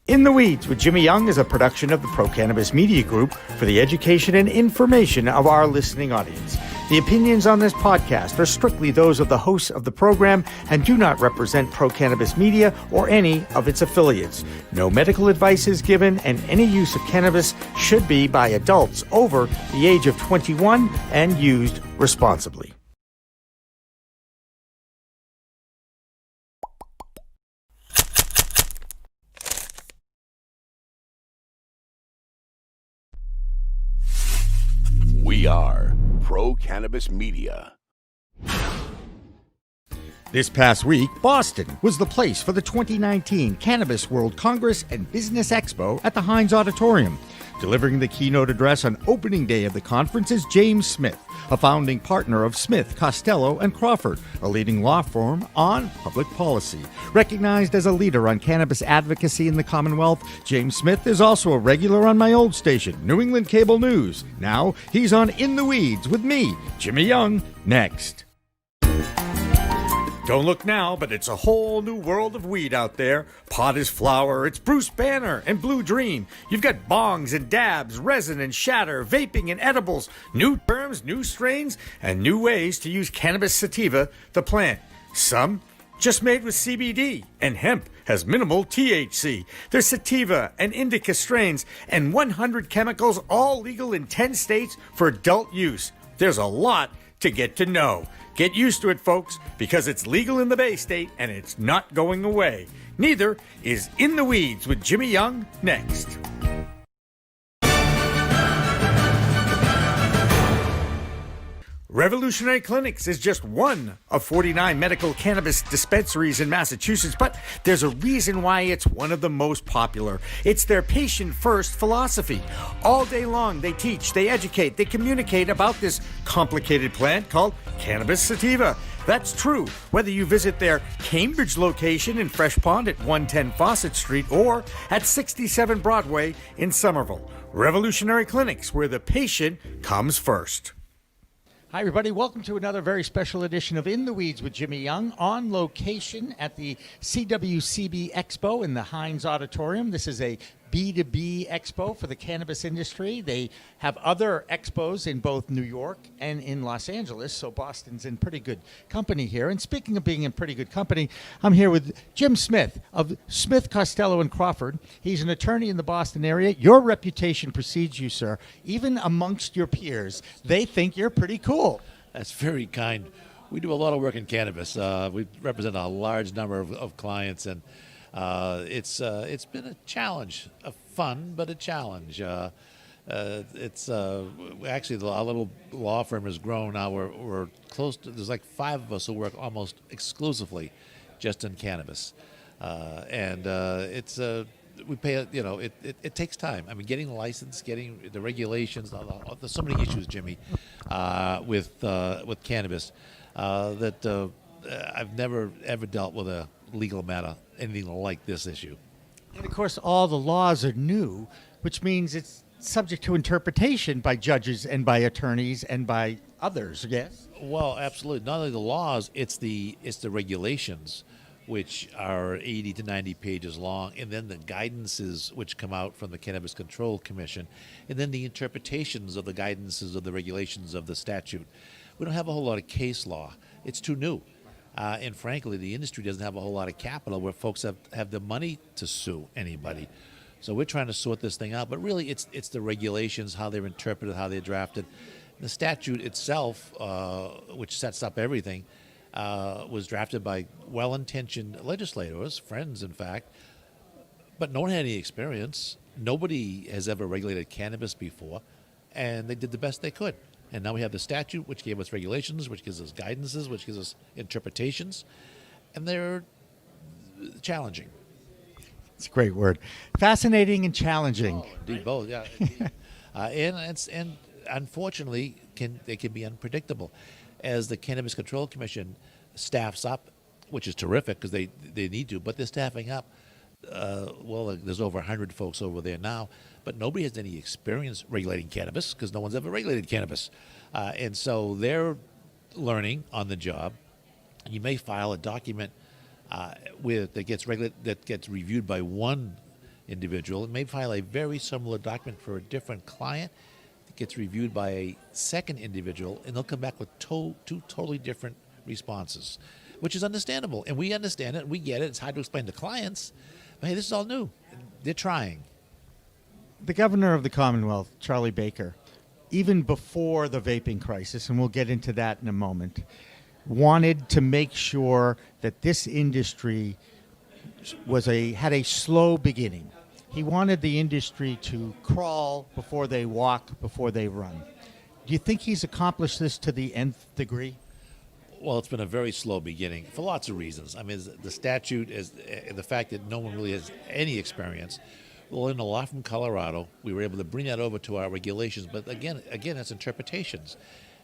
In the Weeds with Jimmy Young is a production of the Pro Cannabis Media Group for the education and information of our listening audience. The opinions on this podcast are strictly those of the hosts of the program and do not represent Pro Cannabis Media or any of its affiliates. No medical advice is given, and any use of cannabis should be by adults over the age of 21 and used responsibly. We are Pro Cannabis Media. This past week, Boston was the place for the 2019 Cannabis World Congress and Business Expo at the Heinz Auditorium. Delivering the keynote address on opening day of the conference is James Smith, a founding partner of Smith, Costello & Crawford, a leading law firm on public policy. Recognized as a leader on cannabis advocacy in the Commonwealth, James Smith is also a regular on my old station, New England Cable News. Now he's on In the Weeds with me, Jimmy Young, next. Don't look now, but it's a whole new world of weed out there. Pot is flower, it's Bruce Banner and Blue Dream. You've got bongs and dabs, resin and shatter, vaping and edibles, new terms, new strains, and new ways to use cannabis sativa, the plant. Some just made with CBD, and hemp has minimal THC. There's sativa and indica strains and 100 chemicals, all legal in 10 states for adult use. There's a lot to get to know. Get used to it, folks, because it's legal in the Bay State and it's not going away. Neither is In the Weeds with Jimmy Young next. Revolutionary Clinics is just one of 49 medical cannabis dispensaries in Massachusetts, but there's a reason why it's one of the most popular. It's their patient-first philosophy. All day long, they teach, they educate, they communicate about this complicated plant called cannabis sativa. That's true whether you visit their Cambridge location in Fresh Pond at 110 Fawcett Street or at 67 Broadway in Somerville. Revolutionary Clinics, where the patient comes first. Hi, everybody. Welcome to another very special edition of In the Weeds with Jimmy Young, on location at the CWCB Expo in the Heinz Auditorium. This is a B2B expo for the cannabis industry. They have other expos in both New York and in Los Angeles, so Boston's in pretty good company here. And speaking of being in pretty good company, I'm here with Jim Smith of Smith, Costello & Crawford. He's an attorney in the Boston area. Your reputation precedes you, sir. Even amongst your peers, they think you're pretty cool. That's very kind. We do a lot of work in cannabis. We represent a large number of clients, and it's been a challenge, a fun but a challenge. It's actually our little law firm has grown. Now we're close to, there's like 5 of us who work almost exclusively just in cannabis, and it's we pay, it takes time. I mean, getting the license, getting the regulations, there's so many issues, Jimmy, with cannabis that I've never ever dealt with a legal matter, anything like this issue. And of course, all the laws are new, which means it's subject to interpretation by judges and by attorneys and by others, yes? Well, absolutely. Not only the laws, it's the regulations, which are 80 to 90 pages long, and then the guidances which come out from the Cannabis Control Commission, and then the interpretations of the guidances of the regulations of the statute. We don't have a whole lot of case law. It's too new. And frankly, the industry doesn't have a whole lot of capital where folks have the money to sue anybody. So we're trying to sort this thing out. But really, it's the regulations, how they're interpreted, how they're drafted. The statute itself, which sets up everything, was drafted by well-intentioned legislators, friends, in fact, but no one had any experience. Nobody has ever regulated cannabis before, and they did the best they could. And now we have the statute, which gave us regulations, which gives us guidances, which gives us interpretations, and they're challenging. It's a great word. Fascinating and challenging. Indeed, both, yeah. And unfortunately, they can be unpredictable. As the Cannabis Control Commission staffs up, which is terrific because they need to, but they're staffing up. There's over 100 folks over there now, but nobody has any experience regulating cannabis because no one's ever regulated cannabis. And so they're learning on the job. You may file a document that gets reviewed by one individual. It may file a very similar document for a different client that gets reviewed by a second individual, and they'll come back with two totally different responses, which is understandable. And we understand it. We get it. It's hard to explain to clients. But hey, this is all new. They're trying. The governor of the Commonwealth, Charlie Baker, even before the vaping crisis, and we'll get into that in a moment, wanted to make sure that this industry had a slow beginning. He wanted the industry to crawl before they walk, before they run. Do you think he's accomplished this to the nth degree? Well, it's been a very slow beginning for lots of reasons. I mean, the statute is the fact that no one really has any experience. We learned a lot from Colorado. We were able to bring that over to our regulations, but again, it's interpretations.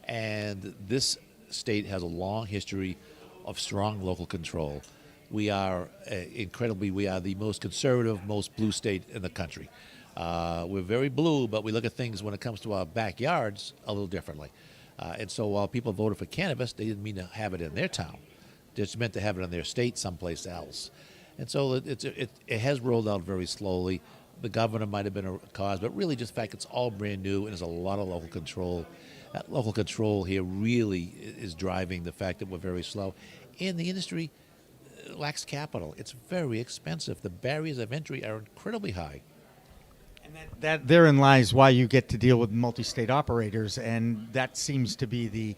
And this state has a long history of strong local control. We are we are the most conservative, most blue state in the country. We're very blue, but we look at things when it comes to our backyards a little differently. And so while people voted for cannabis, they didn't mean to have it in their town. They just meant to have it in their state someplace else. And so it has rolled out very slowly. The governor might have been a cause, but really just the fact it's all brand new and there's a lot of local control. That local control here really is driving the fact that we're very slow. And the industry lacks capital. It's very expensive. The barriers of entry are incredibly high. That therein lies why you get to deal with multi-state operators, and that seems to be the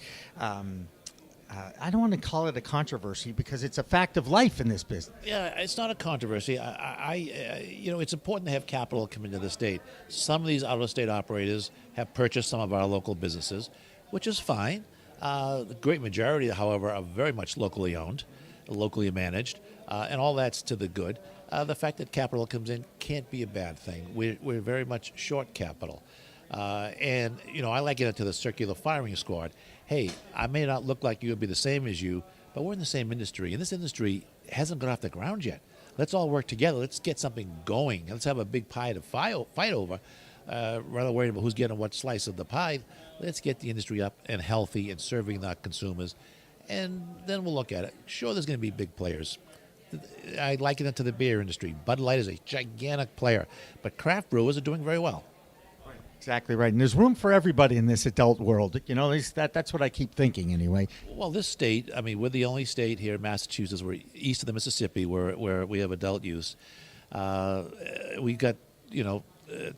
I don't want to call it a controversy because it's a fact of life in this business. Yeah, it's not a controversy. It's important to have capital come into the state. Some of these out-of-state operators have purchased some of our local businesses, which is fine. The great majority, however, are very much locally owned, locally managed, and all that's to the good. The fact that capital comes in can't be a bad thing. We're very much short capital. And I liken it to the circular firing squad. Hey, I may not look like you would be the same as you, but we're in the same industry, and this industry hasn't got off the ground yet. Let's all work together. Let's get something going. Let's have a big pie to fight over, rather worried about who's getting what slice of the pie. Let's get the industry up and healthy and serving our consumers, and then we'll look at it. Sure, there's going to be big players. I liken it to the beer industry. Bud Light is a gigantic player, but craft brewers are doing very well. Exactly right. And there's room for everybody in this adult world. That's what I keep thinking anyway. Well, this state, we're the only state here in Massachusetts, we're east of the Mississippi, where we have adult use. We've got,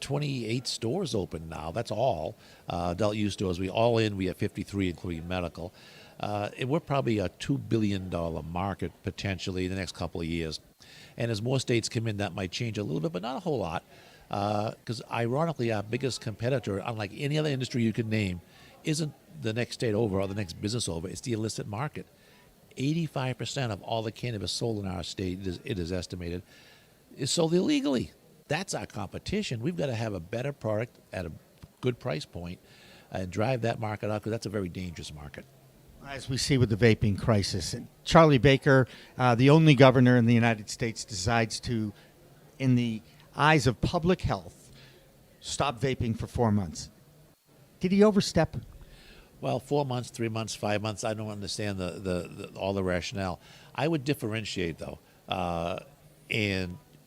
28 stores open now. That's all adult use stores. We have 53, including medical. And we're probably a $2 billion market potentially in the next couple of years. And as more states come in, that might change a little bit, but not a whole lot. Because ironically, our biggest competitor, unlike any other industry you could name, isn't the next state over or the next business over. It's the illicit market. 85% of all the cannabis sold in our state, it is estimated, is sold illegally. That's our competition. We've got to have a better product at a good price point and drive that market out because that's a very dangerous market. As we see with the vaping crisis, Charlie Baker, the only governor in the United States, decides to, in the eyes of public health, stop vaping for 4 months. Did he overstep? Well, 4 months, 3 months, 5 months, I don't understand all the rationale. I would differentiate, though.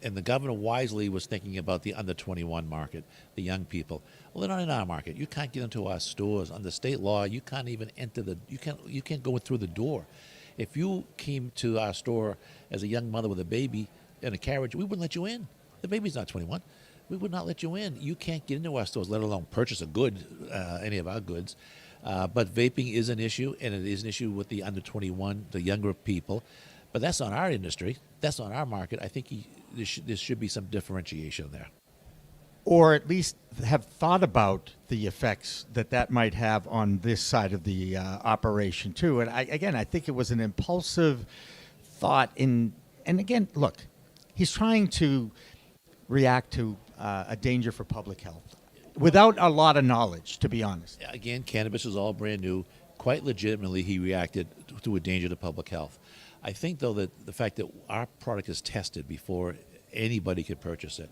And the governor wisely was thinking about the under 21 market, the young people. Well, they're not in our market. You can't get into our stores. Under state law, you can't even enter you can't go through the door. If you came to our store as a young mother with a baby in a carriage, we wouldn't let you in. The baby's not 21. We would not let you in. You can't get into our stores, let alone purchase a good, any of our goods. But vaping is an issue, and it is an issue with the under 21, the younger people. But that's not our industry. That's not our market. I think there should be some differentiation there. Or at least have thought about the effects that might have on this side of the operation too. And I think it was an impulsive thought. And again, look, he's trying to react to a danger for public health without a lot of knowledge, to be honest. Again, cannabis is all brand new. Quite legitimately, he reacted to a danger to public health. I think, though, that the fact that our product is tested before anybody could purchase it,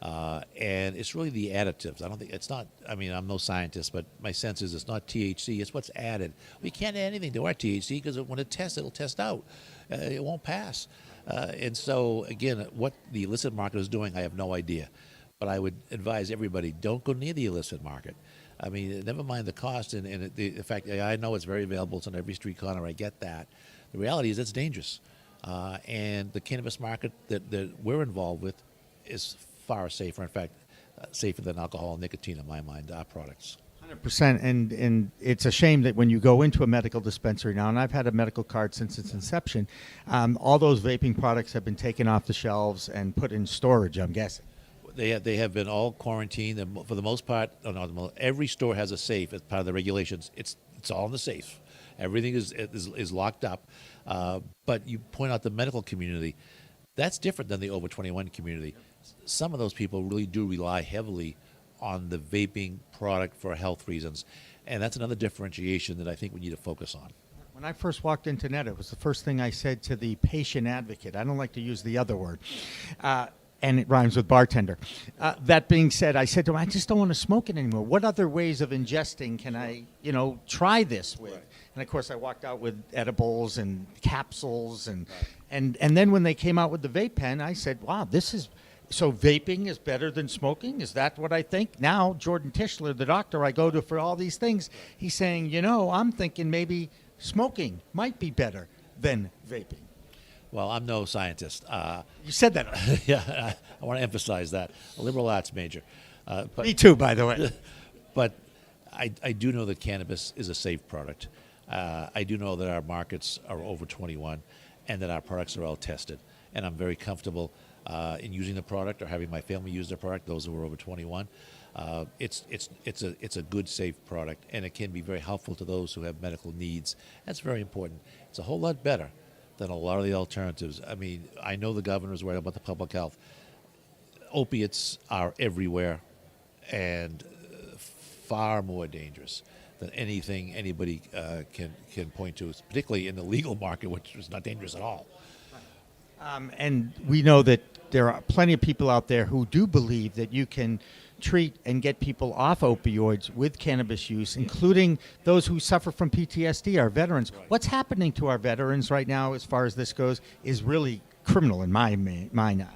and it's really the additives. I don't think it's not. I mean, I'm no scientist, but my sense is it's not THC. It's what's added. We can't add anything to our THC because when it tests, it'll test out. It won't pass. And so, again, what the illicit market is doing, I have no idea. But I would advise everybody, don't go near the illicit market. I mean, never mind the cost and the fact that I know it's very available. It's on every street corner. I get that. The reality is it's dangerous. And the cannabis market that we're involved with is far safer. In fact, safer than alcohol and nicotine in my mind, our products. 100%. And it's a shame that when you go into a medical dispensary now, and I've had a medical card since its inception, all those vaping products have been taken off the shelves and put in storage, I'm guessing. They have been all quarantined, and for the most part, every store has a safe as part of the regulations. It's all in the safe. Everything is locked up. But you point out the medical community. That's different than the over 21 community. Some of those people really do rely heavily on the vaping product for health reasons, and that's another differentiation that I think we need to focus on. When I first walked into NET, it was the first thing I said to the patient advocate. I don't like to use the other word. And it rhymes with bartender. That being said, I said to him, I just don't want to smoke it anymore. What other ways of ingesting can I, try this with? Right. And of course, I walked out with edibles and capsules, and then when they came out with the vape pen, I said, wow, so vaping is better than smoking? Is that what I think? Now, Jordan Tishler, the doctor I go to for all these things, he's saying, I'm thinking maybe smoking might be better than vaping. Well, I'm no scientist. You said that. Yeah, I want to emphasize that. A liberal arts major. But, me too, by the way. But I do know that cannabis is a safe product. I do know that our markets are over 21 and that our products are all tested. And I'm very comfortable in using the product or having my family use the product, those who are over 21. It's a good, safe product, and it can be very helpful to those who have medical needs. That's very important. It's a whole lot better than a lot of the alternatives. I mean, I know the governor's worried about the public health. Opiates are everywhere and far more dangerous than anything anybody can point to, particularly in the legal market, which is not dangerous at all. And we know that there are plenty of people out there who do believe that you can treat and get people off opioids with cannabis use, including those who suffer from PTSD, our veterans. Right. What's happening to our veterans right now as far as this goes is really criminal in my mind.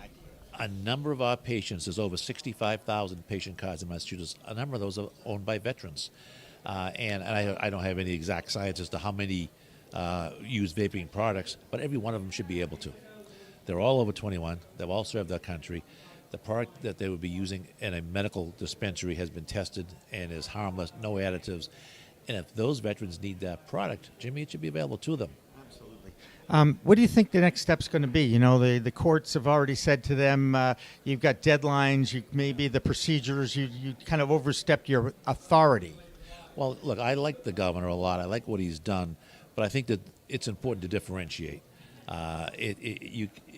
A number of our patients, there's over 65,000 patient cards in Massachusetts. A number of those are owned by veterans. And I don't have any exact science as to how many use vaping products, but every one of them should be able to. They're all over 21. They've all served their country. The product that they would be using in a medical dispensary has been tested and is harmless, no additives. And if those veterans need that product, Jimmy, it should be available to them. Absolutely. What do you think the next step's going to be? The courts have already said to them, you've got deadlines, maybe the procedures, you kind of overstepped your authority. Well, look, I like the governor a lot. I like what he's done, but I think that it's important to differentiate.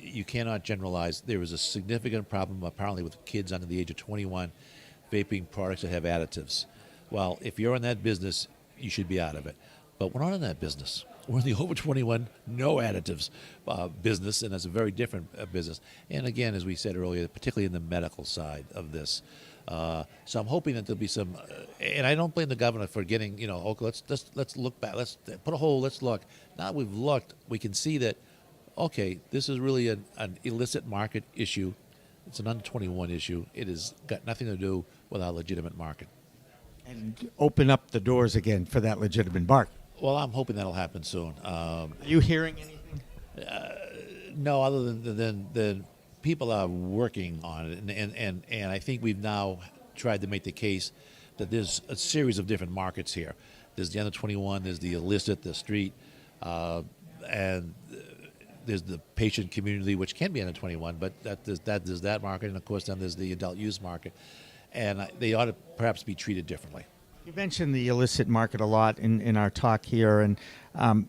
You cannot generalize. There is a significant problem apparently with kids under the age of 21 vaping products that have additives. Well, if you're in that business, you should be out of it. But we're not in that business. We're in the over 21, no additives business, and that's a very different business. And again, as we said earlier, particularly in the medical side of this. So I'm hoping that there'll be some, and I don't blame the governor for getting, okay, let's look back, let's put a hold, let's look. Now that we've looked, we can see that, okay, this is really an illicit market issue. It's an under 21 issue. It has got nothing to do with our legitimate market. And open up the doors again for that legitimate market. Well, I'm hoping that'll happen soon. Are you hearing anything? No, other than people are working on it, and I think we've now tried to make the case that there's a series of different markets here. There's the under 21. There's the illicit, the street, and there's the patient community, which can be under 21. But there's that market, and of course then there's the adult use market, and they ought to perhaps be treated differently. You mentioned the illicit market a lot in our talk here, and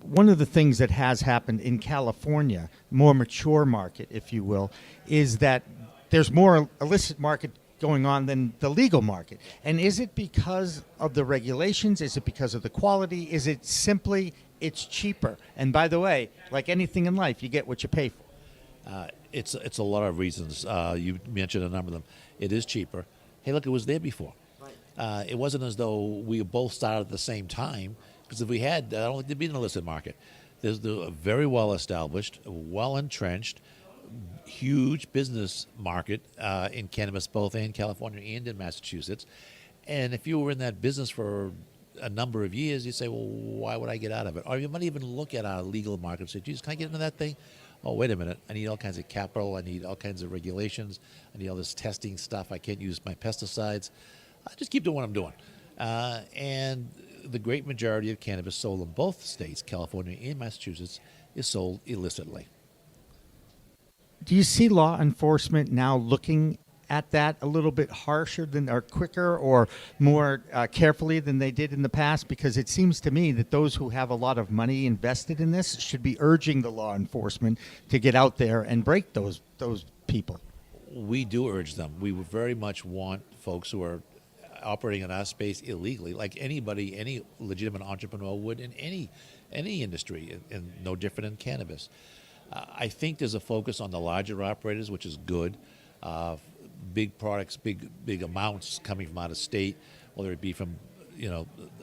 one of the things that has happened in California, more mature market, if you will, is that there's more illicit market going on than the legal market. And is it because of the regulations? Is it because of the quality? Is it simply it's cheaper? And by the way, like anything in life, you get what you pay for. It's a lot of reasons. You mentioned a number of them. It is cheaper. Hey, look, it was there before. It wasn't as though we both started at the same time, because if we had, I don't think there'd be an illicit market. There's a very well established, well entrenched, huge business market in cannabis, both in California and in Massachusetts. And if you were in that business for a number of years, you say, well, why would I get out of it? Or you might even look at our legal market and say, geez, can I get into that thing? Oh, wait a minute. I need all kinds of capital. I need all kinds of regulations. I need all this testing stuff. I can't use my pesticides. I just keep doing what I'm doing. And the great majority of cannabis sold in both states, California and Massachusetts, is sold illicitly. Do you see law enforcement now looking at that a little bit harsher than, or quicker, or more carefully than they did in the past? Because it seems to me that those who have a lot of money invested in this should be urging the law enforcement to get out there and break those people. We do urge them. We very much want folks who are operating in our space illegally, like anybody, any legitimate entrepreneur would in any industry, and no different in cannabis. I think there's a focus on the larger operators, which is good. Big products, big amounts coming from out of state, whether it be from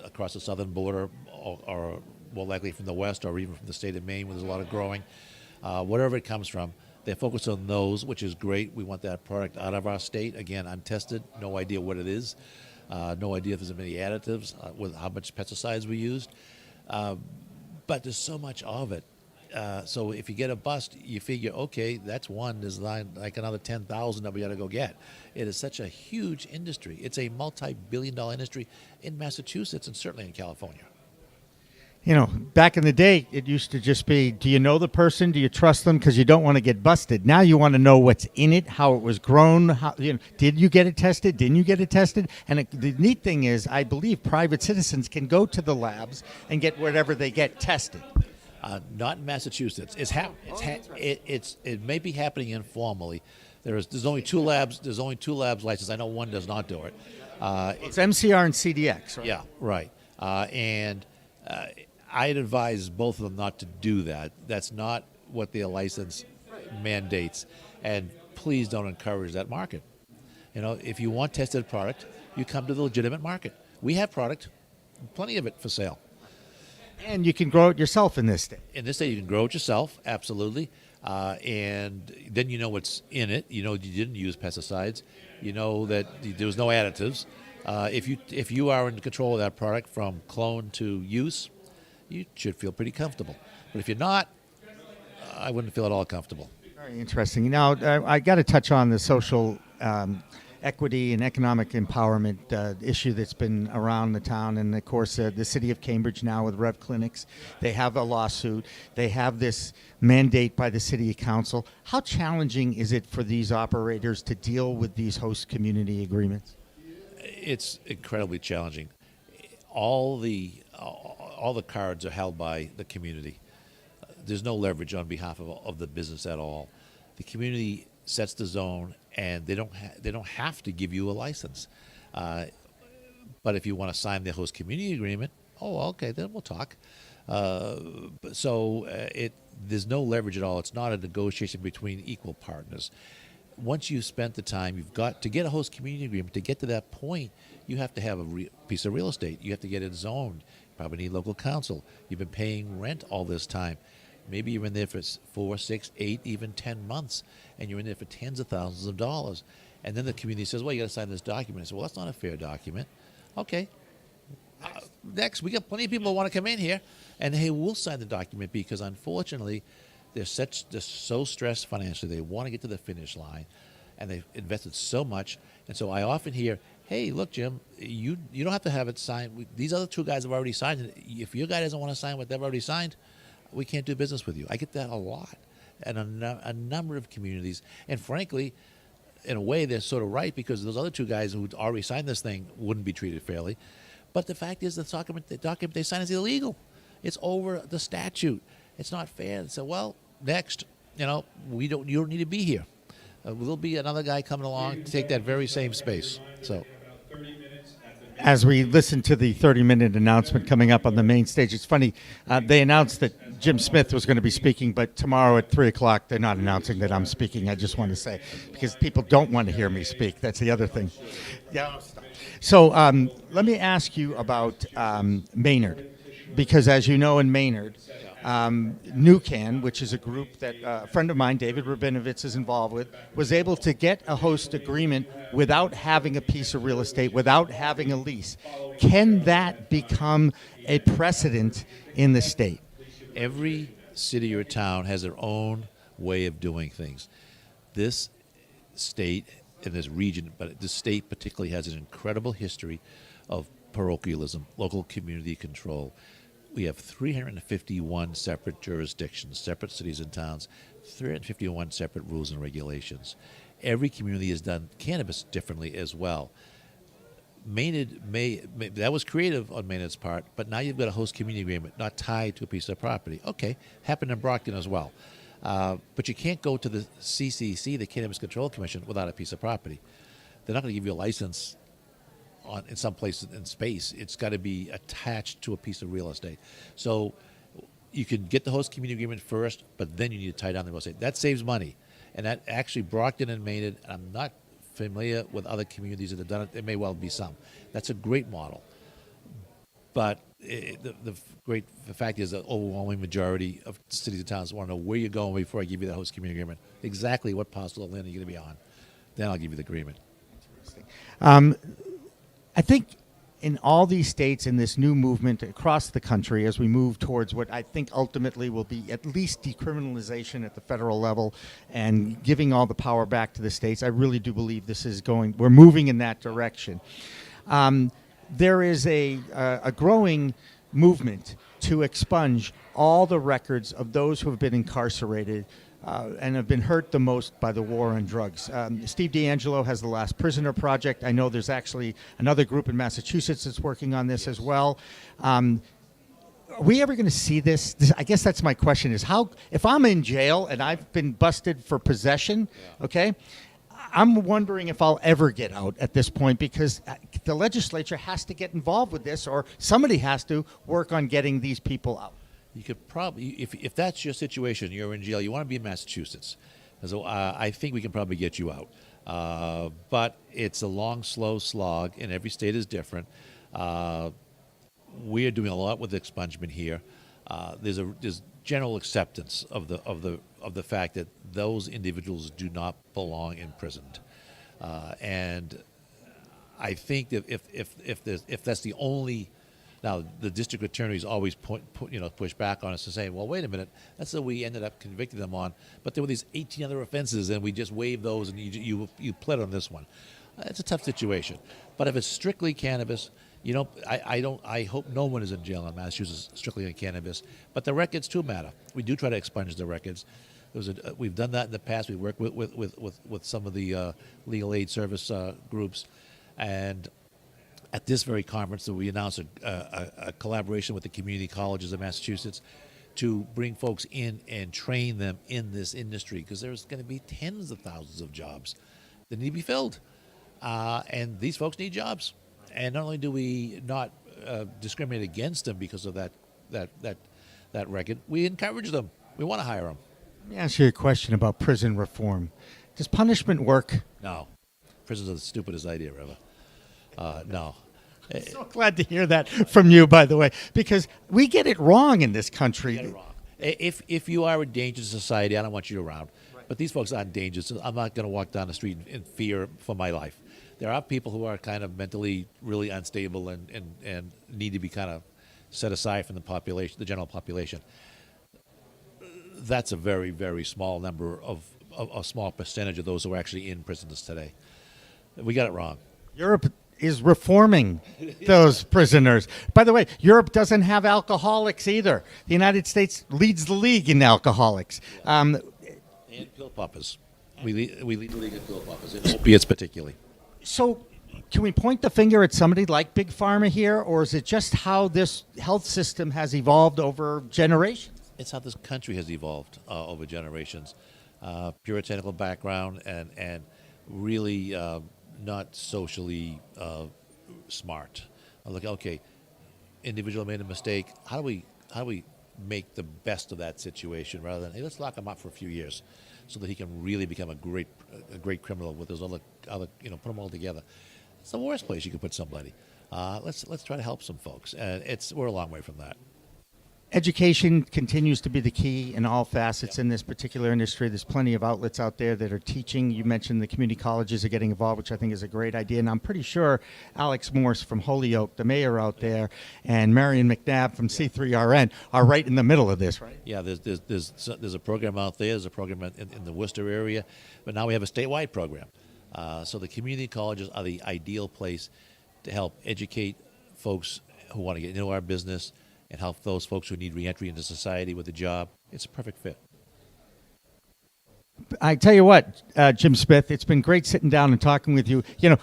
across the southern border, or more likely from the west, or even from the state of Maine, where there's a lot of growing. Wherever it comes from, they're focused on those, which is great. We want that product out of our state. Again, untested, no idea what it is, no idea if there's many additives, with how much pesticides we used. But there's so much of it. So if you get a bust, you figure, okay, that's one. There's like another 10,000 that we got to go get. It is such a huge industry. It's a multi-billion-dollar industry in Massachusetts and certainly in California. Back in the day, it used to just be, do you know the person? Do you trust them? Because you don't want to get busted. Now you want to know what's in it, how it was grown. Did you get it tested? Didn't you get it tested? And the neat thing is, I believe private citizens can go to the labs and get whatever they get tested. Not in Massachusetts. It may be happening informally. There's only two labs. There's only two labs licensed. I know one does not do it. It's MCR and CDX, right? Yeah, right. And I'd advise both of them not to do that. That's not what their license mandates. And please don't encourage that market. If you want tested product, you come to the legitimate market. We have product, plenty of it for sale. And you can grow it yourself in this state. In this state, you can grow it yourself, absolutely. And then you know what's in it. You didn't use pesticides. You know that there was no additives. If you are in control of that product from clone to use, you should feel pretty comfortable. But if you're not, I wouldn't feel at all comfortable. Very interesting. Now, I got to touch on the social equity and economic empowerment issue that's been around the town. And, of course, the city of Cambridge now with Rev Clinics, they have a lawsuit. They have this mandate by the city council. How challenging is it for these operators to deal with these host community agreements? It's incredibly challenging. All the cards are held by the community. There's no leverage on behalf of the business at all. The community sets the zone, and they don't have to give you a license. But if you want to sign the host community agreement, okay, then we'll talk. There's no leverage at all. It's not a negotiation between equal partners. Once you've spent the time, you've got to get a host community agreement. To get to that point, you have to have a piece of real estate. You have to get it zoned. You probably need local counsel. You've been paying rent all this time. Maybe you're in there for 4, 6, 8, even 10 months, and you're in there for tens of thousands of dollars. And then the community says, well, you got to sign this document. I say, well, that's not a fair document. Okay. Next, we got plenty of people who want to come in here, and hey, we'll sign the document because unfortunately, they're so stressed financially. They want to get to the finish line, and they've invested so much. And so I often hear, hey, look, Jim, you don't have to have it signed. These other two guys have already signed it. If your guy doesn't want to sign what they've already signed, we can't do business with you. I get that a lot, and a number of communities. And frankly, in a way, they're sort of right, because those other two guys who already signed this thing wouldn't be treated fairly. But the fact is, the document they signed is illegal. It's over the statute. It's not fair. So, well, next, you don't need to be here. There'll be another guy coming along to take that very same space. So, as we listen to the 30-minute announcement coming up on the main stage, it's funny, they announced that Jim Smith was going to be speaking, but tomorrow at 3 o'clock, they're not announcing that I'm speaking, I just want to say, because people don't want to hear me speak. That's the other thing. Yeah. So let me ask you about Maynard, because as you know, in Maynard, NewCan, which is a group that a friend of mine, David Rabinovitz, is involved with, was able to get a host agreement without having a piece of real estate, without having a lease. Can that become a precedent in the state? Every city or town has their own way of doing things. This state and this region, but this state particularly, has an incredible history of parochialism, local community control. We have 351 separate jurisdictions, separate cities and towns, 351 separate rules and regulations. Every community has done cannabis differently as well. Maynard that was creative on Maynard's part, but now you've got a host community agreement not tied to a piece of property. Okay, happened in Brockton as well. But you can't go to the CCC, the Cannabis Control Commission, without a piece of property. They're not going to give you a license in some place in space. It's got to be attached to a piece of real estate. So you can get the host community agreement first, but then you need to tie down the real estate. That saves money. And that actually, Brockton and Maynard, I'm not familiar with other communities that have done it. There may well be some. That's a great model. But the fact is, the overwhelming majority of cities and towns want to know where you're going before I give you the host community agreement. Exactly what parcel of land are you going to be on. Then I'll give you the agreement. I think in all these states, in this new movement across the country, as we move towards what I think ultimately will be at least decriminalization at the federal level and giving all the power back to the states, I really do believe we're moving in that direction. There is a growing movement to expunge all the records of those who have been incarcerated and have been hurt the most by the war on drugs. Steve D'Angelo has the Last Prisoner Project. I know there's actually another group in Massachusetts that's working on this as well. Are we ever going to see this? I guess that's my question, is how, if I'm in jail and I've been busted for possession, okay, I'm wondering if I'll ever get out at this point, because the legislature has to get involved with this, or somebody has to work on getting these people out. You could probably, if that's your situation, you're in jail, you want to be in Massachusetts. So I think we can probably get you out. But it's a long, slow slog, and every state is different. We are doing a lot with expungement here. There's general acceptance of the fact that those individuals do not belong imprisoned, and I think that if that's the only. Now, the district attorneys always push back on us and say, well, wait a minute, that's what we ended up convicting them on. But there were these 18 other offenses, and we just waived those, and you pled on this one. It's a tough situation. But if it's strictly cannabis, I hope no one is in jail in Massachusetts strictly on cannabis. But the records, too, matter. We do try to expunge the records. We've done that in the past. We worked with some of the legal aid service groups. And at this very conference, we announced a collaboration with the community colleges of Massachusetts to bring folks in and train them in this industry, because there's going to be tens of thousands of jobs that need to be filled. And these folks need jobs. And not only do we not discriminate against them because of that record, we encourage them. We want to hire them. Let me ask you a question about prison reform. Does punishment work? No. Prisons are the stupidest idea ever. No. I'm so glad to hear that from you, by the way, because we get it wrong in this country. We get it wrong. If you are a danger to society, I don't want you around. Right. But these folks aren't dangerous. I'm not going to walk down the street in fear for my life. There are people who are kind of mentally really unstable and need to be kind of set aside from the population, the general population. That's a very, very small number of a small percentage of those who are actually in prisons today. We got it wrong. is reforming those prisoners. By the way, Europe doesn't have alcoholics either. The United States leads the league in alcoholics. And pill poppers. We lead the league in pill poppers, and opiates particularly. So can we point the finger at somebody like Big Pharma here, or is it just how this health system has evolved over generations? It's how this country has evolved over generations. Puritanical background and really not socially smart. Look, okay, individual made a mistake. How do we make the best of that situation rather than, hey, let's lock him up for a few years so that he can really become a great criminal with those other put them all together. It's the worst place you could put somebody. Let's try to help some folks, and we're a long way from that. Education continues to be the key in all facets in this particular industry. There's plenty of outlets out there that are teaching. You mentioned the community colleges are getting involved, which I think is a great idea. And I'm pretty sure Alex Morse from Holyoke, the mayor out there, and Marion McNabb from C3RN are right in the middle of this, right? Yeah, there's a program out there. There's a program in the Worcester area, but now we have a statewide program. So the community colleges are the ideal place to help educate folks who want to get into our business and help those folks who need reentry into society with a job. It's a perfect fit. I tell you what, Jim Smith, it's been great sitting down and talking with you. You know,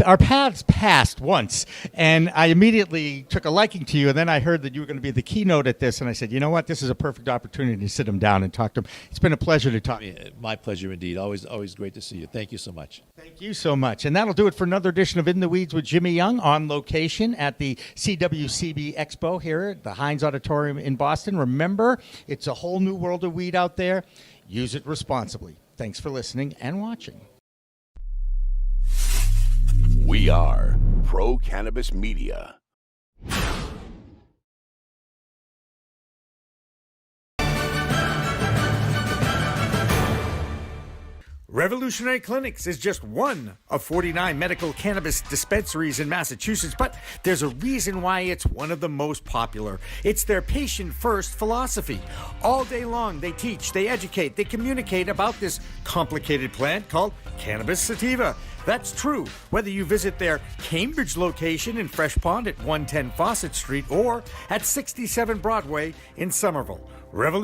our paths passed once, and I immediately took a liking to you, and then I heard that you were going to be the keynote at this, and I said, you know what, this is a perfect opportunity to sit him down and talk to him. It's been a pleasure to talk. My pleasure indeed. Always great to see you. Thank you so much. Thank you so much. And that'll do it for another edition of In the Weeds with Jimmy Young, on location at the CWCB Expo here at the Heinz Auditorium in Boston. Remember, it's a whole new world of weed out there. Use it responsibly. Thanks for listening and watching. We are Pro Cannabis Media. Revolutionary Clinics is just one of 49 medical cannabis dispensaries in Massachusetts, but there's a reason why it's one of the most popular. It's their patient-first philosophy. All day long, they teach, they educate, they communicate about this complicated plant called cannabis sativa. That's true whether you visit their Cambridge location in Fresh Pond at 110 Fawcett Street or at 67 Broadway in Somerville. Revolution